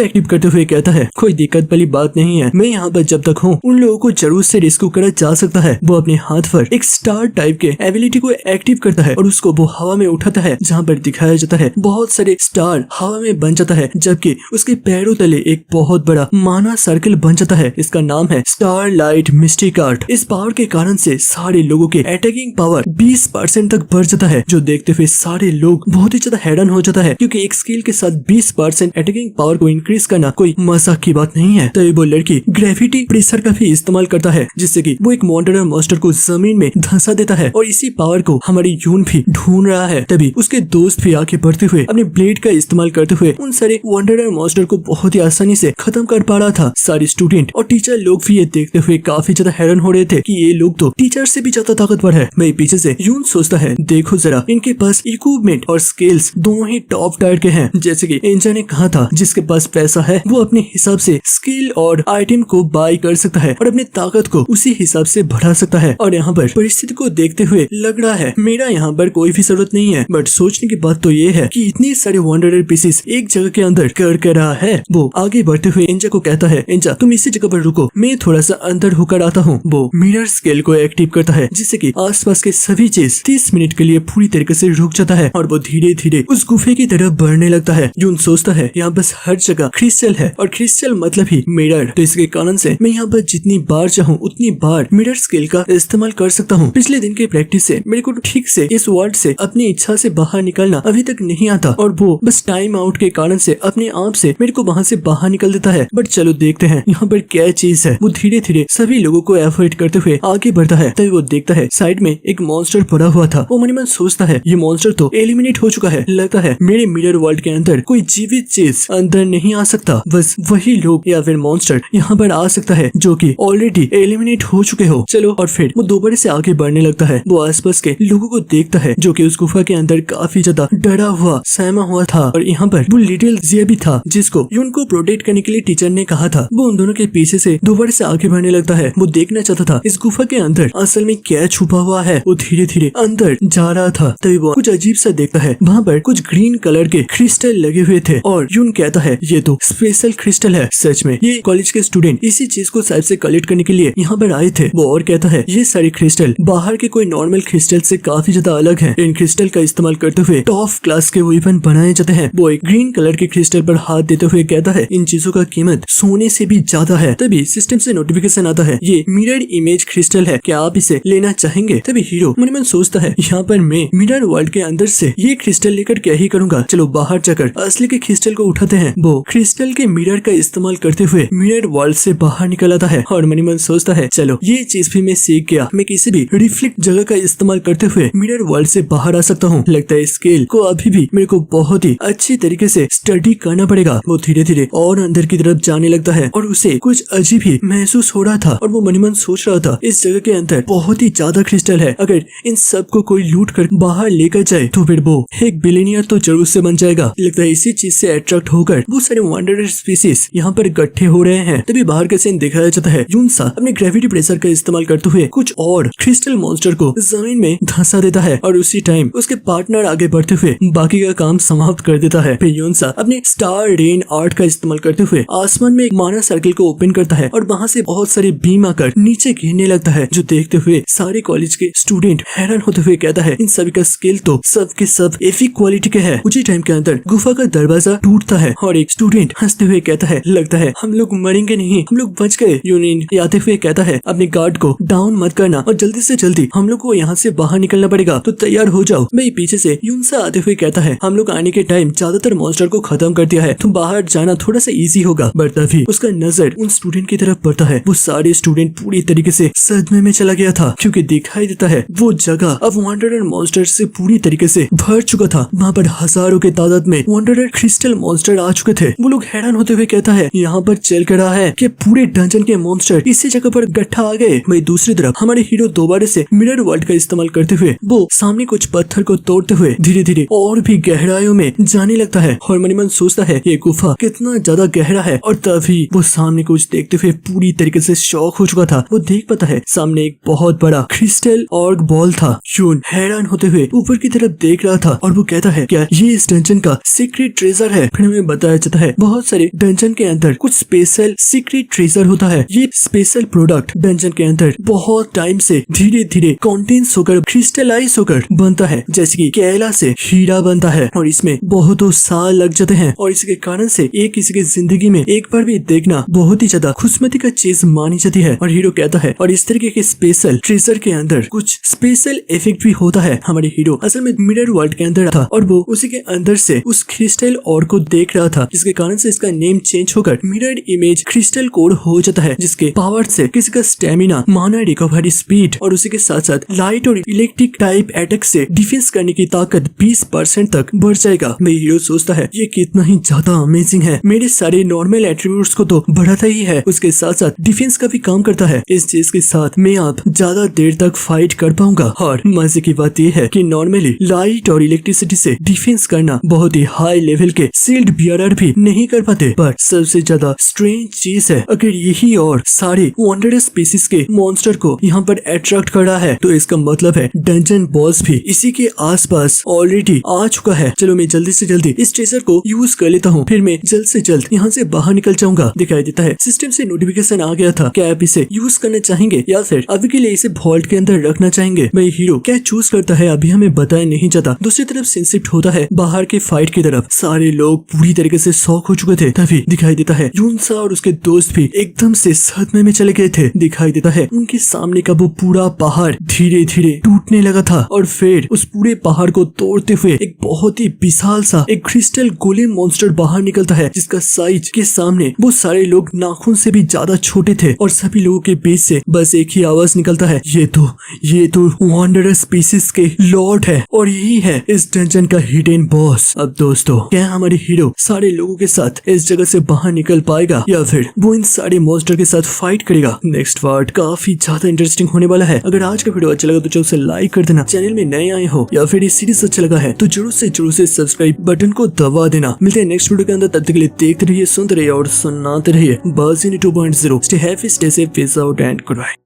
एक्टिव करते हुए कहता है कोई दिक्कत वाली बात नहीं है, मैं यहाँ पर जब तक हूँ उन लोगों को जरूर से रेस्क्यू करा जा सकता है। वो अपने हाथ पर एक स्टार टाइप के एबिलिटी को एक्टिव करता है और उसको वो हवा में उठाता है, जहाँ पर दिखाया जाता है बहुत सारे स्टार हवा में बन जाता है, जबकि उसके पैरों तले एक बहुत बड़ा माना सर्कल बन जाता है। इसका नाम है स्टार लाइट मिस्टिक आर्ट। इस पावर के कारण से सारे लोगों के अटैकिंग पावर 20% तक बढ़ जाता है, जो देखते हुए सारे लोग बहुत ही ज्यादा हैरान हो जाता है, क्योंकि एक स्किल के साथ 20% अटैकिंग पावर को इंक्रीज करना कोई मजाक की बात नहीं है। तभी वो लड़की ग्रेविटी प्रेशर का भी इस्तेमाल करता है, जिससे कि वो एक वंडरर मॉन्स्टर को जमीन में धंसा देता है और इसी पावर को हमारी यून भी ढूंढ रहा है। तभी उसके दोस्त भी आगे बढ़ते हुए अपने ब्लेड का इस्तेमाल करते हुए उन सारे वंडरर मॉन्स्टर को बहुत ही आसानी से खत्म कर पा रहा था। सारे स्टूडेंट और टीचर लोग भी ये देखते हुए काफी ज्यादा हैरान हो रहे थे कि ये लोग तो टीचर से भी ज्यादा ताकतवर है। मैं पीछे से यून सोचता है देखो जरा, इनके पास इक्विपमेंट और स्किल्स दोनों ही टॉप टायर के हैं। जैसे कि एंजा ने कहा था, जिसके पास पैसा है वो अपने हिसाब से स्किल और आइटम को बाय कर सकता है और अपनी ताकत को उसी हिसाब से बढ़ा सकता है। और यहाँ पर परिस्थिति को देखते हुए लग रहा है मेरा यहाँ पर कोई भी जरूरत नहीं है, बट सोचने की बात तो ये है कि इतने सारे वंडरर पीसेस एक जगह के अंदर कर रहा है। वो आगे बढ़ते हुए एंजा को कहता है एंजा तुम इसी जगह पर रुको, मैं थोड़ा सा अंदर होकर आता हूँ। वो मिरर स्केल को एक्टिव करता है, जिससे कि आसपास के सभी चीज 30 मिनट के लिए पूरी तरीके से रुक जाता है और वो धीरे धीरे उस गुफे की तरफ बढ़ने लगता है। यून सोचता है यहाँ बस हर जगह क्रिस्टल है और क्रिस्टल मतलब ही मिरर, तो इसके कारण से मैं यहाँ पर जितनी बार चाहूँ उतनी बार मिरर स्केल का इस्तेमाल कर सकता हूँ। पिछले दिन के प्रैक्टिस से मेरे को ठीक से इस वर्ल्ड से अपनी इच्छा से बाहर निकलना अभी तक नहीं आता और वो बस टाइम आउट के कारण से अपने आप से मेरे को वहाँ से बाहर निकल देता है। बट चलो देखते हैं यहाँ पर क्या चीज है। वो धीरे धीरे सभी लोगों को एवॉइड करते हुए आगे बढ़ता है। तभी वो देखता है साइड में एक मॉन्स्टर पड़ा हुआ था। वो मन ही मन सोचता है ये मॉन्स्टर तो एलिमिनेट हो चुका है, लगता है मेरे मिरर वर्ल्ड के अंदर कोई जीवित चीज अंदर नहीं आ सकता, बस वही लोग या फिर मॉन्स्टर यहाँ पर आ सकता है जो कि ऑलरेडी एलिमिनेट हो चुके हो। चलो, और फिर वो दोबारा से आगे बढ़ने लगता है। वो आसपास के लोगों को देखता है जो कि उस गुफा के अंदर काफी ज्यादा डरा हुआ सहमा हुआ था और यहाँ पर वो लिटिल जिया भी था, जिसको यून को प्रोटेक्ट करने के लिए टीचर ने कहा था। वो उन दोनों के पीछे से दोबारा से आगे बढ़ने लगता है। वो देखना चाहता था इस गुफा के अंदर असल में क्या छुपा हुआ है। वो धीरे धीरे अंदर जा रहा था। तभी वो कुछ अजीब सा देखता है, वहाँ पर कुछ ग्रीन कलर के क्रिस्टल लगे हुए थे और यून कहता है ये तो स्पेशल क्रिस्टल है। सच में ये कॉलेज के स्टूडेंट इसी चीज को शायद से कलेक्ट करने के लिए यहाँ पर आए थे। वो और कहता है ये सारे क्रिस्टल बाहर के कोई नॉर्मल क्रिस्टल से काफी ज्यादा अलग है। इन क्रिस्टल का इस्तेमाल करते हुए टॉप क्लास के वेपन बनाए जाते हैं। वो एक ग्रीन कलर के क्रिस्टल पर हाथ देते हुए कहता है इन चीजों का कीमत सोने से भी ज्यादा है। तभी सिस्टम से नोटिफिकेशन आता है ये मिरर इमेज क्रिस्टल है, क्या आप इसे लेना चाहेंगे। तभी हीरो मन मन सोचता है यहाँ पर मैं मिरर वर्ल्ड के अंदर से ये क्रिस्टल लेकर क्या ही करूंगा, चलो बाहर जाकर असली के क्रिस्टल को उठाते हैं। वो क्रिस्टल के मिरर का इस्तेमाल करते हुए मिरर वर्ल्ड से बाहर निकल आता है और मन सोचता है चलो ये चीज भी मैं सीख गया, मैं किसी भी रिफ्लेक्ट जगह का इस्तेमाल करते हुए मिरर वर्ल्ड से बाहर आ सकता हूँ। लगता है स्केल को अभी भी मेरे को बहुत ही अच्छी तरीके से स्टडी करना पड़ेगा। वो धीरे धीरे और अंदर की तरफ जाने लगता है और उसे कुछ अजीब ही महसूस हो रहा था और वो मन सोच रहा था इस जगह के अंदर बहुत ही ज्यादा क्रिस्टल है, अगर इन सब को कोई लूट कर बाहर लेकर जाए तो फिर वो एक बिलियनियर तो जरूर से बन जाएगा। लगता है इसी चीज से अट्रैक्ट होकर वो सारे वंडरर स्पीसीज यहाँ पर इकट्ठे हो रहे हैं। तभी बाहर का सीन दिखाया जाता है। यूनसा अपने ग्रेविटी प्रेशर का इस्तेमाल करते हुए कुछ और क्रिस्टल मॉन्स्टर को जमीन में धंसा देता है और उसी टाइम उसके पार्टनर आगे बढ़ते हुए बाकी का काम समाप्त कर देता है। फिर यूनसा अपने स्टार रेन आर्ट का इस्तेमाल करते हुए आसमान में एक माना सर्किल को ओपन करता है और वहाँ से बहुत सारे बीम आकर नीचे गिरने लगता है, जो देखते हुए सारे कॉलेज के स्टूडेंट हैरान होते हुए कहता है इन सभी का स्किल तो सबके सब एपिक क्वालिटी के है। उसी टाइम के अंदर गुफा का दरवाजा टूटता है और एक स्टूडेंट हंसते हुए कहता है लगता है हम लोग मरेंगे नहीं, हम लोग बच गए। यूनियन आते हुए कहता है अपने गार्ड को डाउन मत करना और जल्दी से जल्दी हम लोग को यहाँ से बाहर निकलना पड़ेगा, तो तैयार हो जाओ। भाई पीछे से यूनसा आते हुए कहता है हम लोग आने के टाइम ज्यादातर मॉन्स्टर को खत्म कर दिया है, तो बाहर जाना थोड़ा सा इजी होगा। बट तभी उसका नजर उन स्टूडेंट की तरफ पड़ता है। वो सारे स्टूडेंट पूरी तरीके से सदमे में चला गया था, क्योंकि दिखाई देता है वो जगह अब वंडरर मॉन्स्टर से पूरी तरीके से भर चुका था। वहाँ पर हजारों के तादाद में वंडरर क्रिस्टल मॉन्स्टर आ चुके थे। वो लोग हैरान होते हुए कहता है यहाँ पर चल कर रहा है कि पूरे डंजन के मॉन्स्टर इसी जगह पर इकट्ठा आ गए। वही दूसरी तरफ हमारे हीरो दोबारा से मिरर वर्ल्ड का इस्तेमाल करते हुए वो सामने कुछ पत्थर को तोड़ते हुए धीरे धीरे और भी गहराइयों में जाने लगता है और मन ही मन सोचता है ये गुफा कितना ज्यादा गहरा है। और तभी वो सामने कुछ देखते हुए पूरी तरीके से शॉक हो चुका था। वो देख पाता है सामने एक बहुत बड़ा क्रिस्टल ऑर्ग बॉल था। जून हैरान होते हुए ऊपर की तरफ देख रहा था और वो कहता है क्या ये इस डंजन का सीक्रेट ट्रेजर है। फिर हमें बताया जाता है बहुत सारे डंजन के अंदर कुछ स्पेशल सीक्रेट ट्रेजर होता है। ये स्पेशल प्रोडक्ट डंजन के अंदर बहुत टाइम से धीरे धीरे कॉन्टेंस होकर क्रिस्टलाइज होकर बनता है, जैसे कि केला से हीरा बनता है और इसमें बहुतों साल लग जाते हैं। और इसके कारण से एक किसी की जिंदगी में एक बार भी देखना बहुत ही ज्यादा खुशमती का चीज मानी जाती है। और हीरो कहता है और इस तरीके के स्पेशल ट्रेजर के अंदर कुछ स्पेशल इफेक्ट भी होता है। हमारे हीरो असल में मिरर वर्ल्ड के अंदर था और वो उसी के अंदर से उस क्रिस्टल और को देख रहा था, जिसके कारण से इसका नेम चेंज होकर मिरर इमेज क्रिस्टल कोड हो जाता है, जिसके पावर से किसी का स्टेमिना, माना रिकवरी स्पीड और उसी के साथ साथ लाइट और इलेक्ट्रिक टाइप अटैक से डिफेंस करने की ताकत 20% तक बढ़ जाएगा। मेरे हीरो सोचता है ये कितना ही ज्यादा अमेजिंग है, मेरे सारे नॉर्मल एट्रीब्यूट्स को तो बढ़ाता ही है, उसके साथ साथ डिफेंस का भी काम करता है। इस चीज के साथ मैं अब ज्यादा देर तक फाइट कर पाऊंगा। और मजे की बात यह है कि नॉर्मली लाइट और इलेक्ट्रिसिटी से डिफेंस करना बहुत ही हाई लेवल के सील्ड बियरर भी नहीं कर पाते। पर सबसे ज्यादा स्ट्रेंज चीज है अगर यही और सारे वंडरस स्पीसीज के मॉन्स्टर को यहाँ पर अट्रैक्ट कर रहा है तो इसका मतलब है डंजन बॉस भी इसी के आसपास ऑलरेडी आ चुका है। चलो मैं जल्दी से जल्दी इस ट्रेजर को यूज कर लेता हूँ, फिर मैं जल्द से जल्द यहाँ से बाहर निकल जाऊंगा। दिखाई देता है सिस्टम से नोटिफिकेशन आ गया था। क्या आप इसे यूज करना चाहेंगे या फिर अभी के लिए इसे वॉल्ट के अंदर रखना चाहेंगे? भाई हीरो क्या चूज करता है अभी हमें बताया नहीं जाता। दूसरी तरफ शिफ्ट होता है बाहर के फाइट की तरफ। सारे लोग पूरी तरीके से शॉक हो चुके थे। तभी दिखाई देता है यूनसा और उसके दोस्त भी एकदम से सदमे में चले गए थे। दिखाई देता है उनके सामने का वो पूरा पहाड़ धीरे धीरे टूटने लगा था और फिर उस पूरे पहाड़ को तोड़ते हुए एक बहुत ही विशाल सा एक क्रिस्टल गोलेम मॉन्स्टर बाहर निकलता है, जिसका साइज के सामने वो सारे लोग नाखून से भी ज्यादा छोटे थे। और सभी लोगों के बीच से बस एक ही आवाज निकलता है ये तो वंडरस स्पीसीज के लॉर्ड है और यही है इस डंजन का हिडन बॉस। अब दोस्तों क्या हमारे हीरो सारे लोगों के साथ इस जगह से बाहर निकल पाएगा या फिर वो इन सारे मॉन्स्टर के साथ फाइट करेगा? नेक्स्ट पार्ट काफी ज्यादा इंटरेस्टिंग होने वाला है। अगर आज का वीडियो अच्छा लगा तो जरूर से लाइक कर देना। चैनल में नए आए हो या फिर ये सीरीज अच्छा लगा है तो जरूर से सब्सक्राइब बटन को दबा देना। मिलते हैं नेक्स्ट वीडियो के अंदर, तब तक के लिए देखते रहिए, सुनते रहिए और सुनाते रहिए Baazi 2.0। Stay happy, stay safe, peace out and good bye.